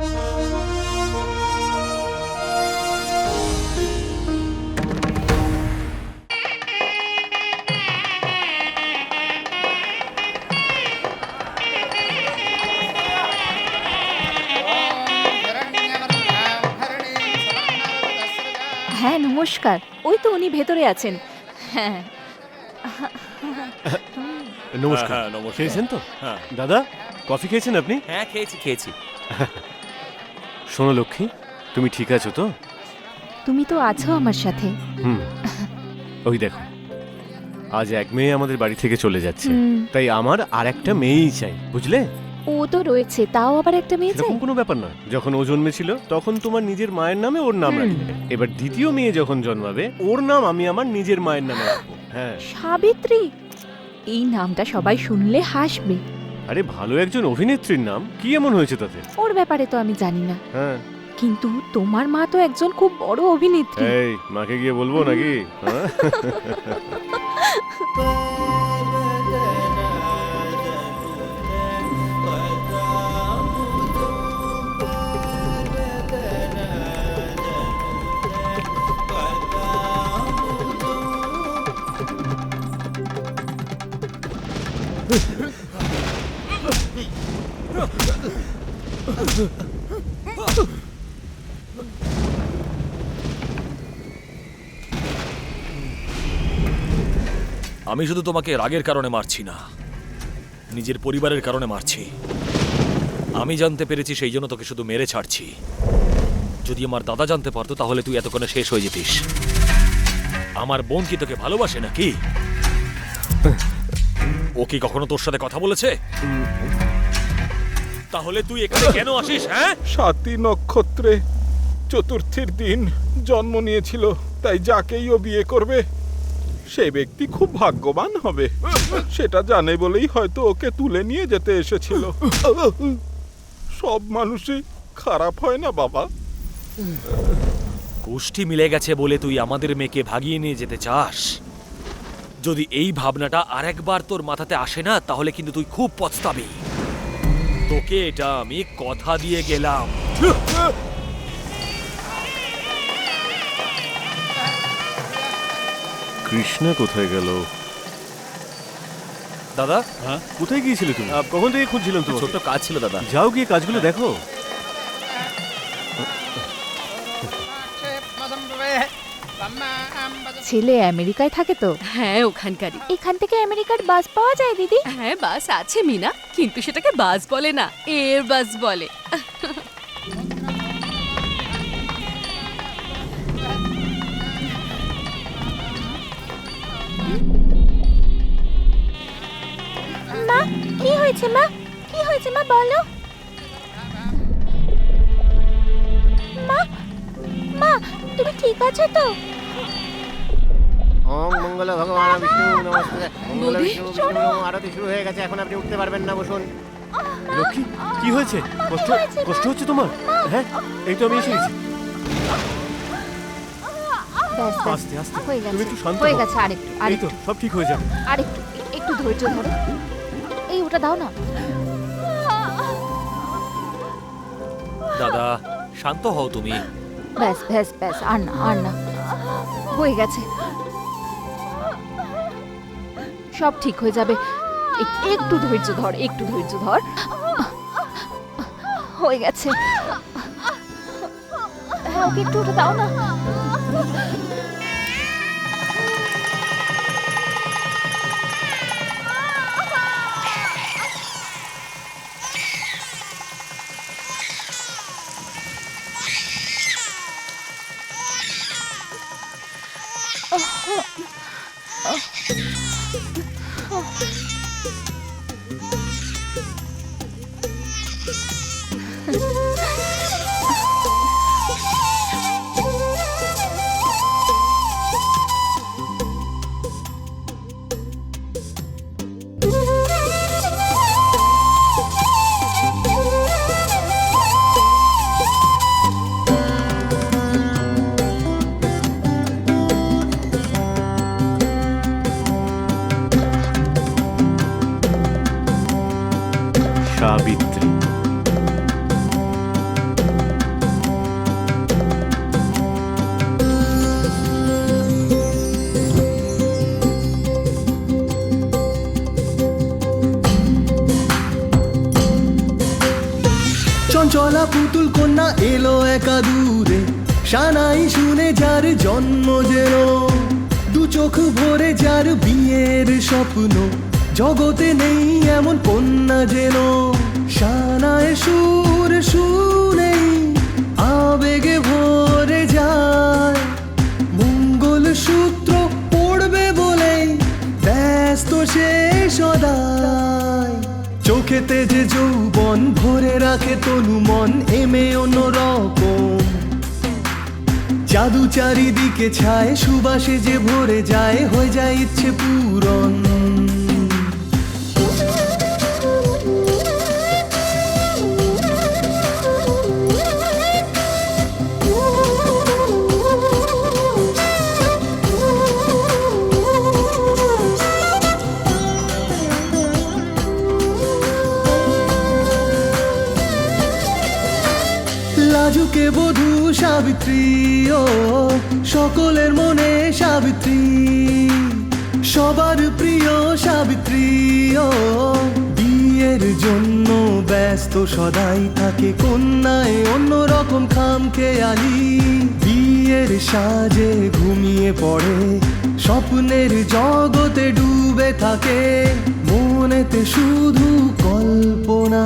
হ্যাঁ নমস্কার, ওই তো উনি ভেতরে আছেন। হ্যাঁ নমস্কার। হ্যাঁ, নমস্কার। খেয়েছেন তো? হ্যাঁ দাদা, কফি খেয়েছেন আপনি? হ্যাঁ খেয়েছি। শোনো লক্ষ্মী, তুমি ঠিক আছো তো? তুমি তো আছো আমার সাথে। হুম। ওই দেখো, আজ এক মেয়ে আমাদের বাড়ি থেকে চলে যাচ্ছে, তাই আমার আর একটা মেয়েই চাই, বুঝলে? ও তো রয়েছে, তাও আবার একটা মেয়ে চাই। এরকম কোনো ব্যাপার না। যখন ও জন্মেছিল তখন তোমার নিজের মায়ের নামে ওর নাম রাখবে। এবার দ্বিতীয় মেয়ে যখন জন্মাবে ওর নাম আমি আমার নিজের মায়ের নামে রাখবো। হ্যাঁ। সাবিত্রী, এই নামটা সবাই শুনলে হাসবে। আরে ভালো একজন অভিনেত্রীর নাম, কি এমন হয়েছে তাতে? ওর ব্যাপারে তো আমি জানি না, হ্যাঁ। কিন্তু তোমার মা তো একজন খুব বড় অভিনেত্রী। এই মাকে গিয়ে বলবো নাকি? হ্যাঁ? আমি শুধু তোমাকে রাগের কারণে মারছি না, নিজের পরিবারের কারণে মারছি। আমি জানতে পেরেছি সেই জন্য তোকে শুধু মেরে ছাড়ছি। যদি আমার দাদা জানতে পারতো তাহলে তুই এতক্ষণে শেষ হয়ে যেতিস। আমার বোন কি তোকে ভালোবাসে নাকি? ও কি কখনো তোর সাথে কথা বলেছে? তাহলে তুই এখানে কেন আসিস? হ্যাঁ, স্বাতী নক্ষত্রে চতুর্থীর দিন জন্ম নিয়েছিল, তাই যাকেই ও বিয়ে করবে সেই ব্যক্তি খুব ভাগ্যবান হবে, সেটা জানে বলেই হয়তো ওকে তুলে নিয়ে যেতে এসেছিল। সব মানুষই খারাপ হয় না বাবা। গোষ্ঠী মিলে গেছে বলে তুই আমাদের মেয়েকে ভাগিয়ে নিয়ে যেতে চাস? যদি এই ভাবনাটা আরেকবার তোর মাথাতে আসে না তাহলে কিন্তু তুই খুব পস্তাবি। তোকে এটা আমি কথা দিয়ে গেলাম। কৃষ্ণা কোথায় গেল? দাদা, কোথায় গিয়েছিলে তুমি? কখন থেকে খুঁজছিলাম তোমাকে। ছোট্ট কাজ ছিল দাদা। যাও গিয়ে কাজগুলো দেখো। ছেলে আমেরিকায় থাকে তো? হ্যাঁ ওখানকারই। এখান থেকে আমেরিকার বাস পাওয়া যায় দিদি? হ্যাঁ বাস আছে মিনা, কিন্তু সেটাকে বাস বলে না, এয়ার বাস বলে। মা কি হয়েছে? মা কি হয়েছে? মা বলো। মা মা তুমি ঠিক আছো তো? ওম মঙ্গল ভগবান বিষ্ণু নমস্তে। মঙ্গল বৌদি, বিষ্ণু বিষ্ণু নমঃ। আরতি শুরু হয়ে গেছে, এখন আপনি উঠতে পারবেন না, বসুন। লক্ষ্মী, কি হয়েছে? কষ্ট হচ্ছে তোমার? হ্যাঁ, এই তো আমি এসে গেছি। ব্যাস ব্যাস, আস্তে আস্তে, হয়ে গেছে তুমি একটু শান্ত হয়ে হও। গেছে। আরেকটু এই তো আরেকটু সব ঠিক হয়ে যাবে। আরেকটু একটু ধৈর্য ধরো। এই ওটা দাও না। দাদা শান্ত হও তুমি। ব্যাস ব্যাস ব্যাস, আর না আর না, হয়ে গেছে, সব ঠিক হয়ে যাবে। একটু ধৈর্য ধর, একটু ধৈর্য ধর, হয়ে গেছে। হ্যাঁ ওকে একটু ওটা দাও না। চঞ্চলা পুতুল কন্যা এলো একা দূরে, সানাই শুনে যার জন্ম যেন, দু চোখ ভরে যার বিয়ের স্বপ্ন, জগতে নেই এমন কন্যা যেন। সানায় সুর শুনেই আবেগে ভরে যায়, মঙ্গল সূত্র পড়বে বলেই ব্যস্ত সে সদাই। চোখেতে যে যৌবন ভরে রাখে তনু মন, এমে অন্যরকম জাদু চারিদিকে ছায়, সুবাসে যে ভরে যায়, হয়ে যায় ইচ্ছে পূরণ। লাজুকে বধূ সাবিত্রী, ও সকলের মনে সাবিত্রী, সবার প্রিয় সাবিত্রী, ও বিয়ের জন্য ব্যস্ত সদাই থাকে কন্যায় অন্যরকম খাম খেয়ালি। বিয়ের সাজে ঘুমিয়ে পড়ে, স্বপ্নের জগতে ডুবে থাকে, মনেতে শুধু কল্পনা।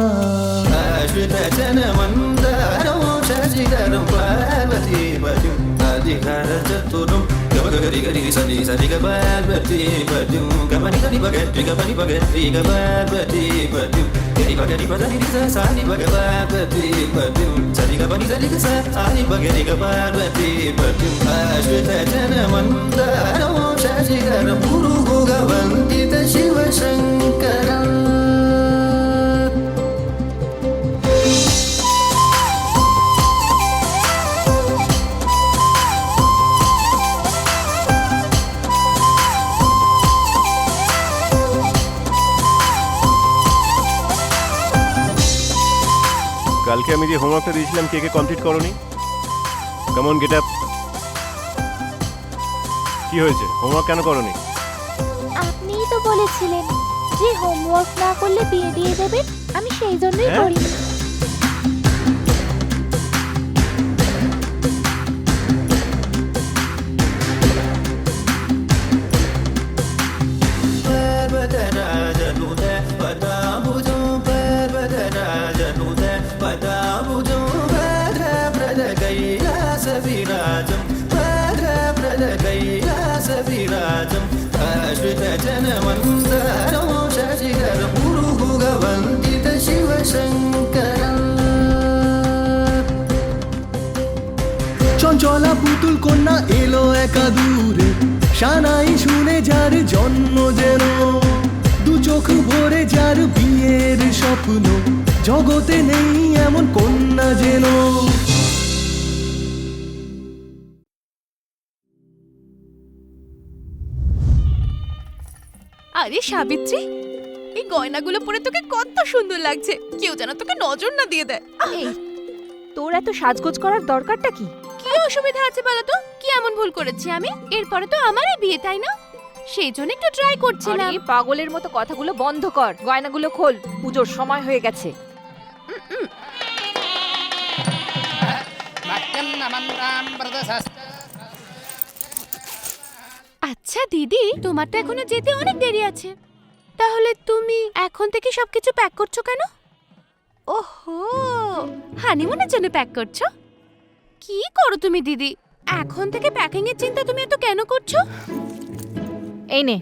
কালকে আমি যে হোমওয়ার্কটা দিয়েছিলাম কে কে কমপ্লিট করোনি? কেমন গেট আপ? কি হয়েছে, হোমওয়ার্ক কেন করোনি? আপনিই তো বলেছিলেন যে হোমওয়ার্ক না করলে বিয়ে দিয়ে দেবেন, আমি সেই জন্যই হ্যাঁ? করি। চঞ্চলা পুতুল কন্যা এলো একা দূরে, সানাই শুনে যার জন্ম যেন, দু চোখ ভরে যার বিয়ের স্বপ্ন, জগতে নেই এমন কন্যা যেন। আরে সাবিত্রী, এই গয়নাগুলো পরে তোকে কত সুন্দর লাগছে, কেউ যেন তোকে নজর না দিয়ে দেয়। এই, তোর এত সাজগোজ করার দরকারটা কি? কি অসুবিধা আছে বলো তো? কি এমন ভুল করেছি আমি? এরপরে তো আমারই বিয়ে, তাই না? সেই জন্য একটু ট্রাই করছিলাম। আরে পাগলের মতো কথাগুলো বন্ধ কর, গয়নাগুলো খোল, পুজোর সময় হয়ে গেছে। আচ্ছা দিদি, তোমার তো এখনো যেতে অনেক দেরি আছে, তাহলে তুমি এখন থেকে সবকিছু প্যাক করছো কেন? ওহো, হানিমুনের জন্য প্যাক করছো? কি করো তুমি দিদি? এখন থেকে প্যাকিং এর চিন্তা তুমি এত কেন করছো? এই নে,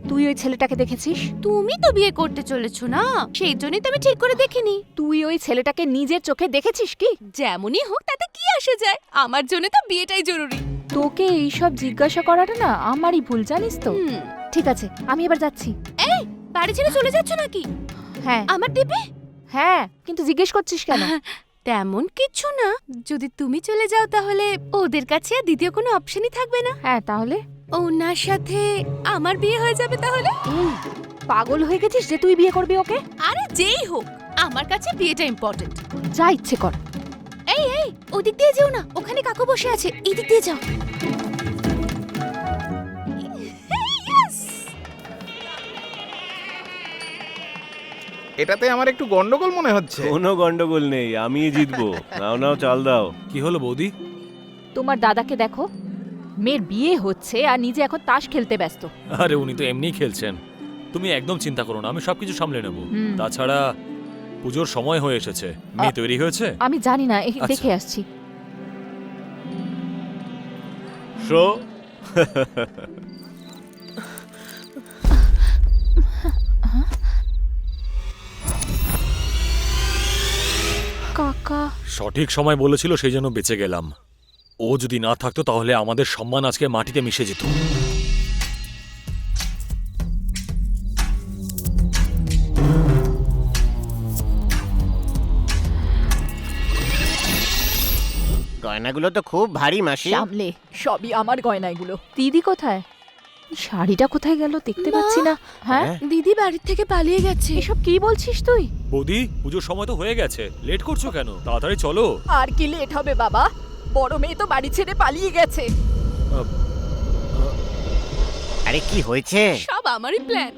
তুই ওই ছেলেটাকে দেখেছিস? তুমি তো বিয়ে করতে চলেছো না, সেই জন্যই তো আমি ঠিক করে দেখিনি। তুই ওই ছেলেটাকে নিজের চোখে দেখেছিস কি? যেমনই হোক তাতে কি আসে যায়, আমার জন্য তো বিয়েটাই জরুরি। তোকে এইসব জিজ্ঞাসা করাটা না আমারই ভুল, জানিস তো। ঠিক আছে, আমি এবার যাচ্ছি। এই, বাড়ি ছেড়ে চলে যাচ্ছ নাকি? হ্যাঁ। আমার দিবে? হ্যাঁ, কিন্তু জিজ্ঞেস করছিস কেন? তেমন কিছু না, যদি তুমি চলে যাও তাহলে ওদের কাছে আর দ্বিতীয় কোনো অপশনই থাকবে না। হ্যাঁ, তাহলে ওনার সাথে আমার বিয়ে হয়ে যাবে তাহলে। পাগল হয়ে গেছিস যে তুই বিয়ে করবি ওকে? আরে যেই হোক, আমার কাছে বিয়েটা ইম্পর্টেন্ট। যা ইচ্ছে কর। এই এই, ওদিক দিয়ে যেও না, ওখানে কাকু বসে আছে, এদিক দিয়ে যাও। এটাতে আমার একটু গন্ডগোল মনে হচ্ছে। কোনো গন্ডগোল নেই, আমি জিতবো। নাও নাও, চাল দাও। কি হলো বৌদি? তোমার দাদাকে দেখো, মেয়ের বিয়ে হচ্ছে আর নিজে এখন তাস খেলতে ব্যস্ত। আরে উনি তো এমনিই খেলছেন, তুমি একদম চিন্তা করো না, আমি সবকিছু সামলে নেব। হুম। তাছাড়া পুজোর সময় হয়ে এসেছে, মেয়ে তৈরি হয়েছে? আমি জানি না, এই আচ্ছা। দেখে আসছি। শো। কাকা, সঠিক সময় বলেছিল, সেই জন্য বেঁচে গেলাম। ও যদি না থাকতো তাহলে আমাদের সম্মান আজকে মাটিতে মিশে যেত। গয়নাগুলো তো খুব ভারী মাসি। সামলে, সবই আমার গয়না এগুলো। দিদি কোথায়? শাড়িটা কোথায় গেল দেখতে মা! পাচ্ছি না। হ্যাঁ, দিদি বাড়ির থেকে পালিয়ে গেছে। এসব কি বলছিস তুই? বৌদি, পুজোর সময় তো হয়ে গেছে, লেট করছো কেন? তাড়াতাড়ি চলো। আর কি লেট হবে বাবা? বড় মেয়ে তো বাড়ি ছেড়ে পালিয়ে গেছে। আরে কি হয়েছে? সব আমারই প্ল্যান।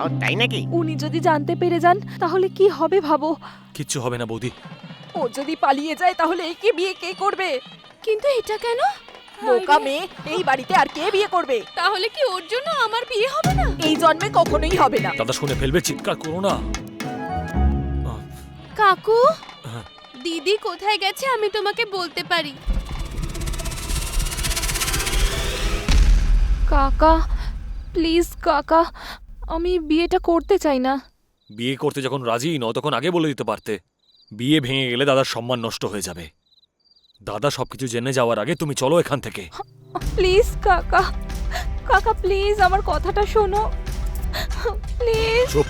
ও, তাই নাকি? উনি যদি জানতে পেরে যান তাহলে কি হবে ভাবো। কিচ্ছু হবে না বৌদি। ও যদি পালিয়ে যায় তাহলে একে বিয়ে কে করবে? কিন্তু এটা কেন? বোকা মেয়ে, এই বাড়িতে আর কে বিয়ে করবে? তাহলে কি ওর জন্য আমার বিয়ে হবে না? এই জন্মে কখনোই হবে না। দাদা শুনে ফেলবে, চিৎকার করো না। কাকু, হ্যাঁ। দিদি কোথায় গেছে আমি তোমাকে বলতে পারি। কাকা, প্লিজ কাকা, আমি বিয়েটা করতে চাই না। বিয়ে করতে যখন রাজি নও তখন আগে বলে দিতে পারতে। বিয়ে ভেঙে গেলে দাদার সম্মান নষ্ট হয়ে যাবে। দাদা সবকিছু জেনে যাওয়ার আগে তুমি চলো এখান থেকে। প্লিজ কাকা, কাকা প্লিজ আমার কথাটা শোনো, প্লিজ। চুপ।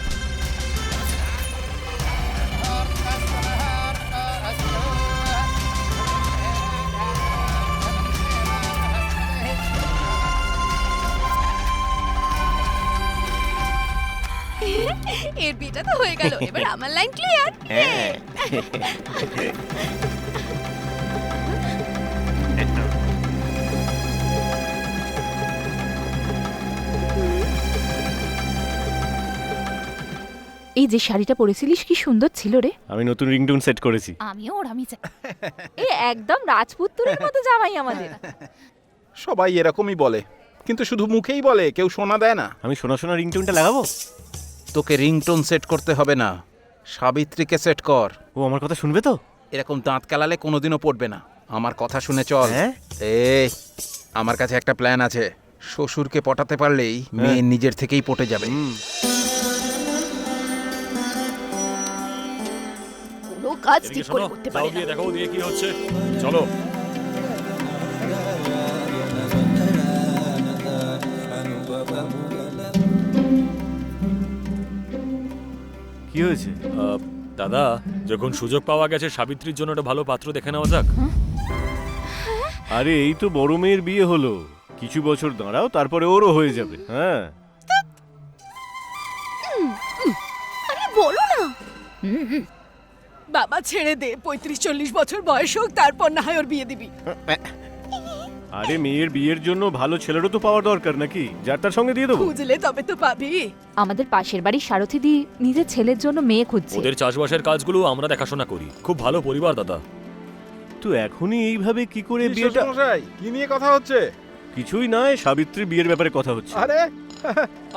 এর বিয়েটা তো হয়ে গেল, এবার আমার লাইন ক্লিয়ার। হ্যাঁ। এই যে শাড়িটা পরেছিলিস কি সুন্দর ছিল রে। আমি নতুন রিংটোন সেট করেছি। আমিও ওরামি চাই। এই একদম রাজপুত্রের মতো জামাই আমাদের। সবাই এরকমই বলে, কিন্তু শুধু মুখেই বলে, কেউ শোনা দেয় না। আমি শোনা শোনা রিংটোনটা লাগাবো? তোকে রিংটোন সেট করতে হবে না, সাবিত্রীকে সেট কর। ও আমার কথা শুনবে তো? এরকম দাঁত কেলালে কোনোদিনও পড়বে না। আমার কথা শুনে চল। হ্যাঁ? এই, আমার কাছে একটা প্ল্যান আছে। শ্বশুরকে পটাতে পারলেই মেয়ে নিজের থেকেই পটে যাবে। কোনো কাজ এদিকে ঠিক শোনো, করে করতে যাও পারে গিয়ে না। দেখো দিয়ে কি হচ্ছে। চলো। কি হয়েছে? দাদা, যখন সুযোগ পাওয়া গেছে সাবিত্রীর জন্য একটা ভালো পাত্র দেখে নেওয়া যাক। আরে এই তো বড় মেয়ের বিয়ে হলো, কিছু বছর দাঁড়াও, তারপরে ওরও হয়ে যাবে। হ্যাঁ, আরে বলো না। বাবা ছেড়ে দে, 35-40 বছর বয়স হোক তারপর না হয় ওর বিয়ে দিবি। আরে মেয়ের বিয়ের জন্য ভালো ছেলেরও তো পাওয়ার দরকার নাকি, যার তার সঙ্গে দিয়ে দেবো। খুঁজলে তবে তো পাবি। আমাদের পাশের বাড়ির সারথী দি নিজের ছেলের জন্য মেয়ে খুঁজছে। ওদের চাষবাসের কাজগুলো আমরা দেখাশোনা করি। খুব ভালো পরিবার দাদা। তো এখনই এইভাবে কি করে কি বিয়েটা? শ্বশুরমশাই, কি নিয়ে কথা হচ্ছে? কিছুই নয়, সাবিত্রীর বিয়ের ব্যাপারে কথা হচ্ছে। আরে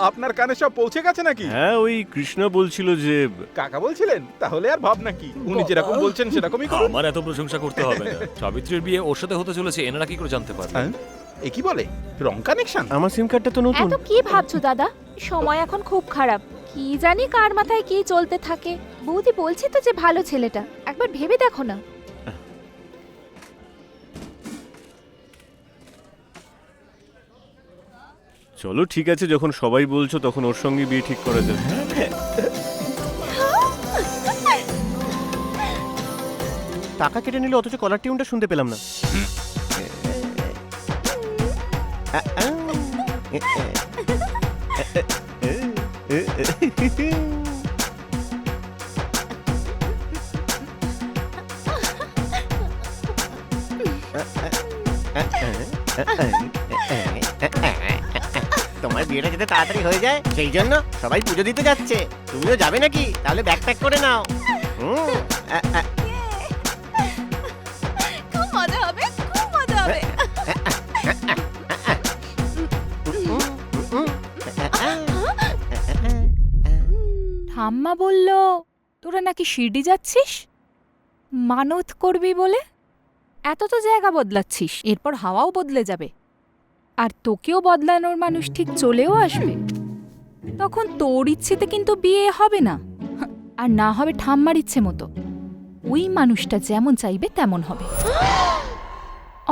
আপনার কানে সব পৌঁছে গেছে নাকি? হ্যাঁ, ওই কৃষ্ণ বলছিল যে কাকা বলছিলেন? তাহলে আর ভাব নাকি, উনি যেরকম বলছেন সেরকমই করুন। আমার এত প্রশংসা করতে হবে না। সাবিত্রীর বিয়ে ওর সাথে হতে চলেছে, এনারা কি করে জানতে পারবে? হ্যাঁ? এ কি বলে, রং কানেকশন? আমার সিম কার্ডটা তো নতুন। এত কি ভাবছো দাদা? সময় এখন খুব খারাপ, কি জানি কার মাথায় কি চলতে থাকে। বৌদি বলছে তো যে ভালো ছেলেটা, একবার ভেবে দেখো না। চলো ঠিক আছে, যখন সবাই বলছো তখন ওর সঙ্গে বিয়ে ঠিক করা যাবে। টাকা কেটে নিলে অথচ কলার টিউনটা শুনতে পেলাম না। তোমার বিয়েটা যাতে তাড়াতাড়ি হয়ে যায় সেই জন্য সবাই পুজো দিতে যাচ্ছে। তুমিও যাবে নাকি? তাহলে ব্যাগ প্যাক করে নাও। খুব মজা হবে, খুব মজা হবে। ঠাম্মা বলল তোরা নাকি শিরডি যাচ্ছিস মানত করবি বলে। এত তো জায়গা বদলাচ্ছিস, এরপর হাওয়াও বদলে যাবে, আর তোকেও বদলানোর মানুষ ঠিক চলেও আসবে। তখন তোর ইচ্ছেতে কিন্তু বিয়ে হবে না, আর না হবে ঠাম্মার ইচ্ছে মতো। ওই মানুষটা যেমন চাইবে তেমন হবে।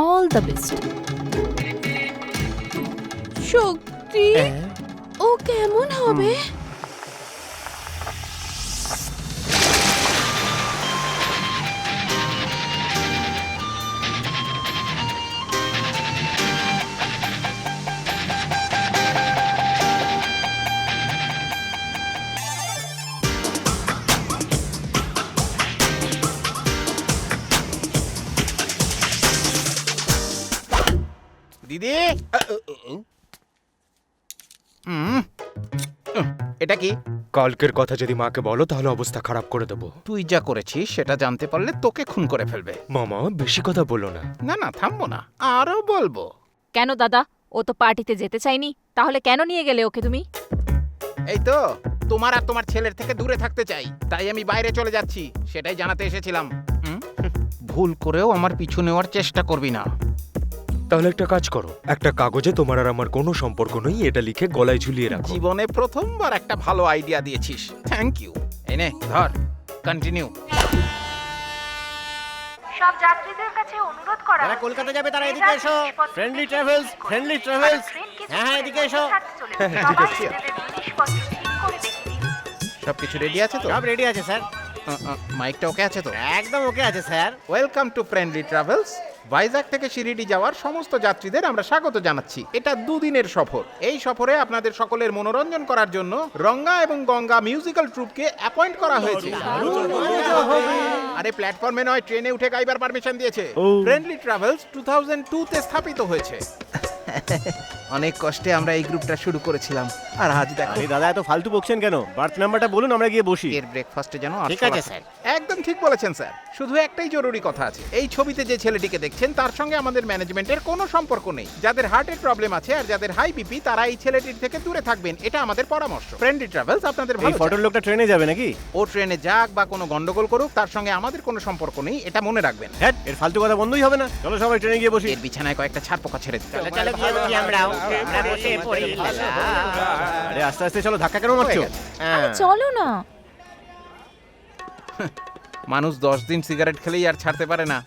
All the best. শক্তি, ও কেমন হবে? দিদি, এটা কি? কালকের কথা যদি মাকে বলো তাহলে অবস্থা খারাপ করে দেবো। তুই যা করেছিস সেটা জানতে পারলে তোকে খুন করে ফেলবে। মামা বেশি কথা বলো না। না না, থামবো না, আরো বলবো। কেন দাদা, ও তো পার্টিতে যেতে চাইনি, তাহলে কেন নিয়ে গেলে ওকে তুমি? এই তো, তোমার আর তোমার ছেলের থেকে দূরে থাকতে চাই, তাই আমি বাইরে চলে যাচ্ছি, সেটাই জানাতে এসেছিলাম। ভুল করেও আমার পিছু নেওয়ার চেষ্টা করবি না। তাহলে একটা কাজ করো, একটা কাগজে তোমার আর আমার কোনো সম্পর্ক নেই এটা লিখে গলায় ঝুলিয়ে রাখো। জীবনে প্রথমবার একটা ভালো আইডিয়া দিয়েছিস, থ্যাংক ইউ। এই নে ধর, কন্টিনিউ। সব যাত্রীদের কাছে অনুরোধ করা যারা কলকাতা যাবে তারা এদিকে এসো। Friendly travels, friendly travels. হ্যাঁ হ্যাঁ, এদিকে এসো। সবকিছু রেডি আছে তো? সব রেডি আছে স্যার। মাইকটা ওকে আছে তো? একদম ওকে আছে sir. Welcome to friendly travels. Vizag থেকে শিরিডি যাওয়ার সমস্ত যাত্রীদের আমরা স্বাগত জানাচ্ছি। এটা দুদিনের সফর। এই সফরে আপনাদের সকলের মনোরঞ্জন করার জন্য রঙ্গা এবং গঙ্গা মিউজিক্যাল ট্রুপকে অ্যাপয়েন্ট করা হয়েছে। আরে প্ল্যাটফর্মে নয়, ট্রেনে উঠে গাইবার পারমিশন দিয়েছে। ফ্রেন্ডলি ট্রাভেলস 2002 তে স্থাপিত হয়েছে। অনেক কষ্টে আমরা এই গ্রুপটা শুরু করেছিলাম, আর আজ দেখো। আরে দাদা, এত ফালতু বকছেন কেন? বার্থ নাম্বারটা বলুন, আমরা গিয়ে বসি। এর ব্রেকফাস্টে যেন ঠিক আছে স্যার। একদম ঠিক বলেছেন স্যার। শুধু একটাই জরুরি কথা আছে, এই ছবিতে যে ছেলেটিকে দেখছেন তার সঙ্গে আমাদের ম্যানেজমেন্টের কোনো সম্পর্ক নেই। যাদের হার্টের প্রবলেম আছে আর যাদের হাই বিপি তারা এই ছেলেটির থেকে দূরে থাকবেন, এটা আমাদের পরামর্শ। ফ্রেন্ডলি ট্রাভেলস আপনাদের এই ভালো ফটোর চায়। লোকটা ট্রেনে যাবে নাকি? ও ট্রেনে যাক বা কোনো গন্ডগোল করুক, তার সঙ্গে আমাদের কোনো সম্পর্ক নেই, এটা মনে রাখবেন। হ্যাঁ, এর ফালতু কথা বন্ধই হবে না। চলো সবাই ট্রেনে গিয়ে বসি। এর বিছানায় কয়েকটা ছাড় পোকা ছেড়ে দিতে চলো চলো, গিয়ে বসি আমরাও। আমরা বসে পড়ি। আরে আস্তে আস্তে চলো, ধাক্কা কেন মারছো? হ্যাঁ। চলো না। মানুষ 10 দিন সিগারেট খেলেই আর ছাড়তে পারে না,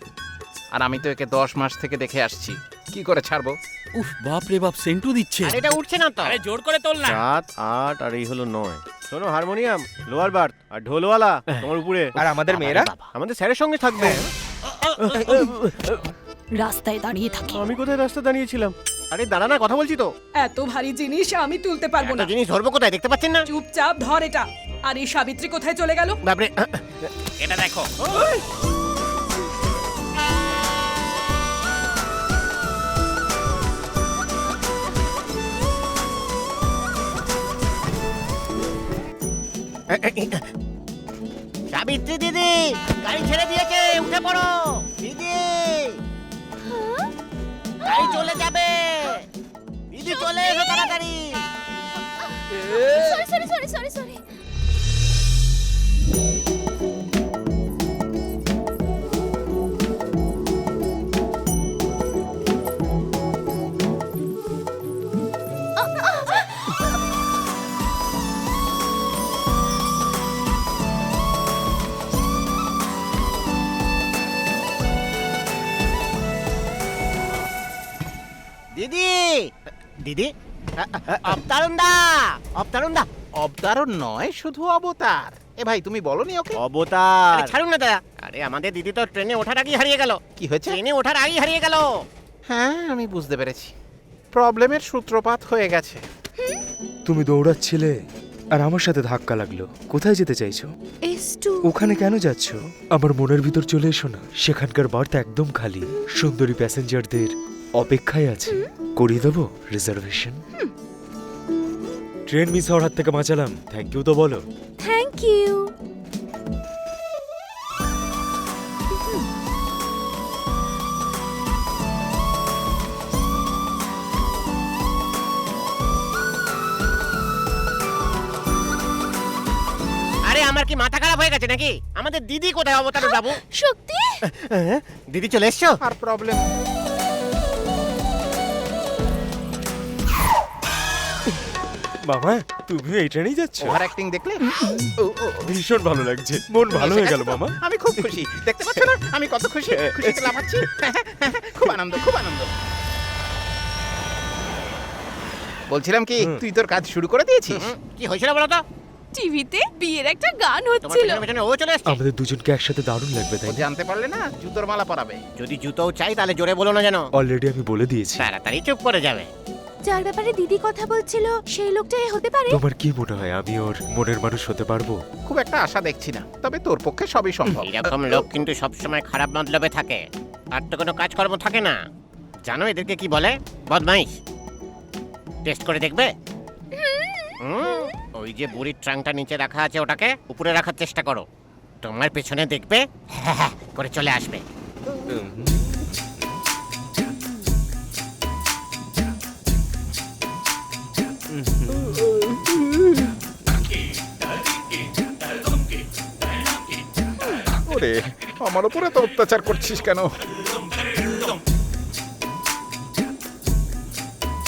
আর আমি তো একে 10 মাস থেকে দেখে আসছি, কি করে ছাড়বো? উফ, বাপ রে বাপ, সেন্টু দিচ্ছে। আর এটা উঠছে না তো। জোর করে তোল না। 7, 8 আর এই হলো 9। শোনো, হারমোনিয়াম, লোয়ার বার্থ আর ঢোলওয়ালা তোমার উপরে। আর আমাদের মেয়েরা? আমাদের স্যারের সঙ্গে থাকবে। রাস্তায় দাঁড়িয়ে থাকি। আমি কোথায় রাস্তা দাঁড়িয়েছিলাম? আরে দাঁড়া না, কথা বলছি তো। এত ভারী জিনিস আমি তুলতে পারবো না। একটা জিনিস ধরবো কোথায়, দেখতে পাচ্ছেন না? চুপচাপ ধর এটা। আর এই সাবিত্রী কোথায় চলে গেল? বাপরে, এটা দেখো। সাবিত্রী দিদি গাড়ি ছেড়ে দিয়েছে, উঠে পড়ো। দিদি, গাড়ি চলে যাবে। দিদি চলে এসো তাড়াতাড়ি। সরি। দিদি, দিদি, অবতারণ দা, অবতারণ দা। অবতারণ নয়, শুধু অবতার। এ ভাই, তুমি বলনি ওকে? অবতার। আরে ছাড়ুন না দাদা। আরে আমাদের দিদি তো ট্রেনে ওঠার আগেই হারিয়ে গেল। কি হয়েছে? ট্রেনে ওঠার আগেই হারিয়ে গেল। হ্যাঁ, আমি বুঝতে পেরেছি, প্রবলেমের সূত্রপাত হয়ে গেছে। তুমি দৌড়াচ্ছিলে আর আমার সাথে ধাক্কা লাগলো। কোথায় যেতে চাইছো? ওখানে কেন যাচ্ছ? আমার মনের ভিতর চলে এসো না, সেখানকার বার্থ একদম খালি। সুন্দরী প্যাসেঞ্জারদের অপেক্ষায় আছে, করিয়ে দেবো রিজার্ভেশন। ট্রেন মিস হওয়ার হাত থেকে বাঁচালাম, থ্যাংক ইউ তো বলো। Thank you. আরে আমার কি মাথা খারাপ হয়ে গেছে নাকি? আমাদের দিদি কোথায় অবতারণ বাবু? শক্তি, দিদি চলে এসছো? আর প্রবলেম মামা তুমিও এই ট্রেনেই যাচ্ছ? ওভার অ্যাক্টিং দেখলে? ভীষণ ভালো লাগছে, মন ভালো হয়ে গেল মামা। আমি খুব খুশি, দেখতে পাচ্ছ না আমি কত খুশি, খুশিতে লাফাচ্ছি। খুব আনন্দ, খুব আনন্দ। বলছিলাম কি, তুই তোর কাজ শুরু করে দিয়েছিস? কি হয়েছিল বলো তো? টিভিতে বিয়ের একটা গান তোমার হচ্ছিল। পেছনে পেছনে ও চলে এসছে। আমাদের দুজনকে একসাথে দারুণ লাগবে, তাই ও না? জানতে পারলে না জুতোর মালা পরাবে। যদি জুতোও চাই তাহলে জোরে বলো না যেন, অলরেডি আমি বলে দিয়েছি। তাড়াতাড়ি চুপ করে যাবে। যার ব্যাপারে দিদি কথা বলছিল সেই লোকটাই হতে পারে। তোমার কি মনে হয় আমি ওর মনের মানুষ হতে পারবো? খুব একটা আশা দেখছি না, তবে তোর পক্ষে সবই সম্ভব। এরকম লোক কিন্তু সবসময় খারাপ মতলবে থাকে, আর তো কোনো কাজকর্ম থাকে না। জানো এদেরকে কি বলে? বদমাইশ। টেস্ট করে দেখবে? ওই যে বুড়ির ট্রাঙ্কটা নিচে রাখা আছে ওটাকে উপরে রাখার চেষ্টা করো, তোমার পেছনে দেখবে হ্যাঁ করে চলে আসবে। ওরে, আমার উপরে তো অত্যাচার করছিস কেন?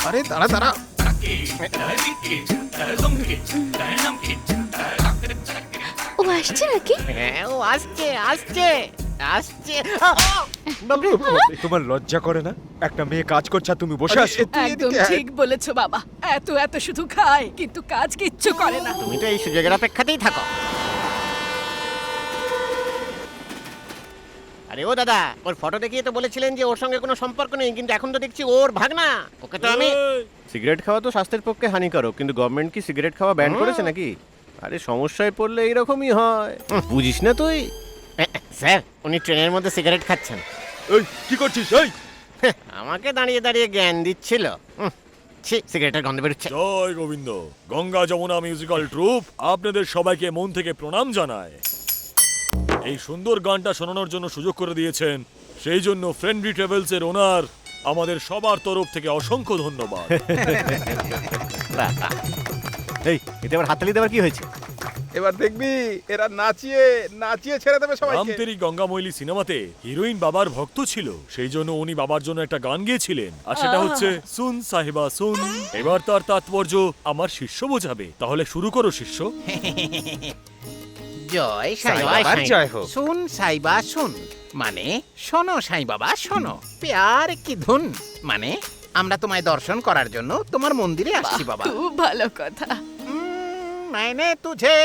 আরে দাঁড়া দাঁড়া। ও আসছে নাকি? হ্যাঁ ও আসছে আসছে আসছে। তোমার লজ্জা করে না? একটা মেয়ে কাজ করছে আর তুমি বসে আছো। একদম ঠিক বলেছো বাবা, এত এত শুধু খায় কিন্তু কাজ কিচ্ছু করে না। তুমি তো এই সুযোগের অপেক্ষাতেই থাকো। আরে ও দাদা, ওর ফটো দেখিয়ে তো বলেছিলেন যে ওর সঙ্গে কোনো সম্পর্ক নেই, কিন্তু এখন তো দেখছি ওর ভাগনা। ওকে তো আমি সিগারেট খাওয়া তো স্বাস্থ্যের পক্ষে হানিকারক, কিন্তু গভর্নমেন্ট কি সিগারেট খাওয়া ব্যান করেছে নাকি? আরে সমস্যায় পড়লে এইরকমই হয়, বুঝিস না তুই? স্যার উনি ট্রেনের মধ্যে সিগারেট খাচ্ছেন। এই কি করছিস? এই আমাকে দাঁড়িয়ে দাঁড়িয়ে জ্ঞান দিচ্ছিল। ছি, সিগারেটের গন্ধ বেরোচ্ছে। জয় গোবিন্দ। গঙ্গা যমুনা মিউজিক্যাল ট্রুপ আপনাদের সবাইকে মন থেকে প্রণাম জানায়। এই সুন্দর গানটা শোনানোর জন্য সুযোগ করে দিয়েছেন, সেই জন্য ফ্রেন্ডলি ট্রাভেলস এর ওনার আমাদের সবার তরফ থেকে অসংখ্য ধন্যবাদ। এই এটা আবার হাততালি দেওয়ার কি হয়েছে? এবার দেখবি এরা নাচিয়ে নাচিয়ে ছেড়ে দেবে সবাইকে। রামতেরি গঙ্গামৈলি সিনেমাতে হিরোইন বাবার ভক্ত ছিল, সেই জন্য উনি বাবার জন্য একটা গান গেয়েছিলেন, আর সেটা হচ্ছে সুন সাহেবা সুন। এবার তার তাৎপর্য আমার শিষ্য বোঝাবে, তাহলে শুরু করো শিষ্য। জয় সাই জয় বাবার সাই। জয় হোক। শুন সাই বা শুন মানে শোনো সাই বাবা শোনো। প্যার কি ধুন মানে আমরা তোমায় দর্শন করার জন্য তোমার মন্দিরে আসছি বাবা। খুব ভালো কথা। মানে তুঝে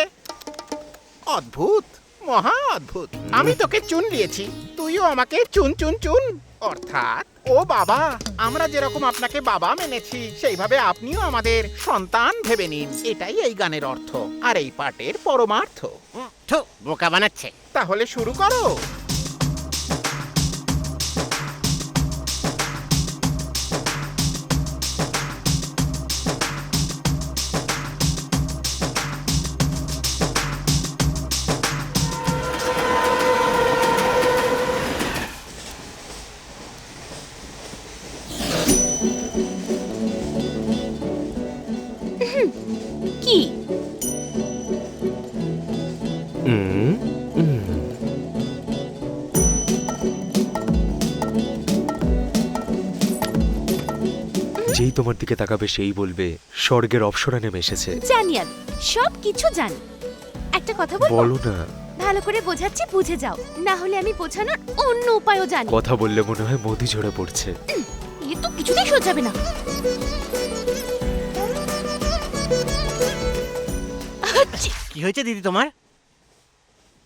অদ্ভুত, মহা অদ্ভুত। আমি তোকে চুন দিয়েছি, তুইও আমাকে চুন চুন চুন। অর্থাৎ ও বাবা, আমরা যেরকম আপনাকে বাবা মেনেছি সেইভাবে আপনিও আমাদের সন্তান ভেবে নিন। এটাই এই গানের অর্থ আর এই পাটের পরমার্থ। থু, বোকা বানাচ্ছে। তাহলে শুরু করো। কি? যেই তোমার দিকে তাকাবে সেই বলবে স্বর্গের অপ্সরা নেমে এসেছে। জানি আমি, সব কিছু জানি। একটা কথা বলবো? বলো না। ভালো করে বোঝাচ্ছি, বুঝে যাও, না হলে আমি বোঝানোর অন্য উপায়ও জানি। কথা বললে মনে হয় মধু ঝরে পড়ছে। এ তো কিছুতেই সোজাবে না। কি হয়েছে দিদি তোমার?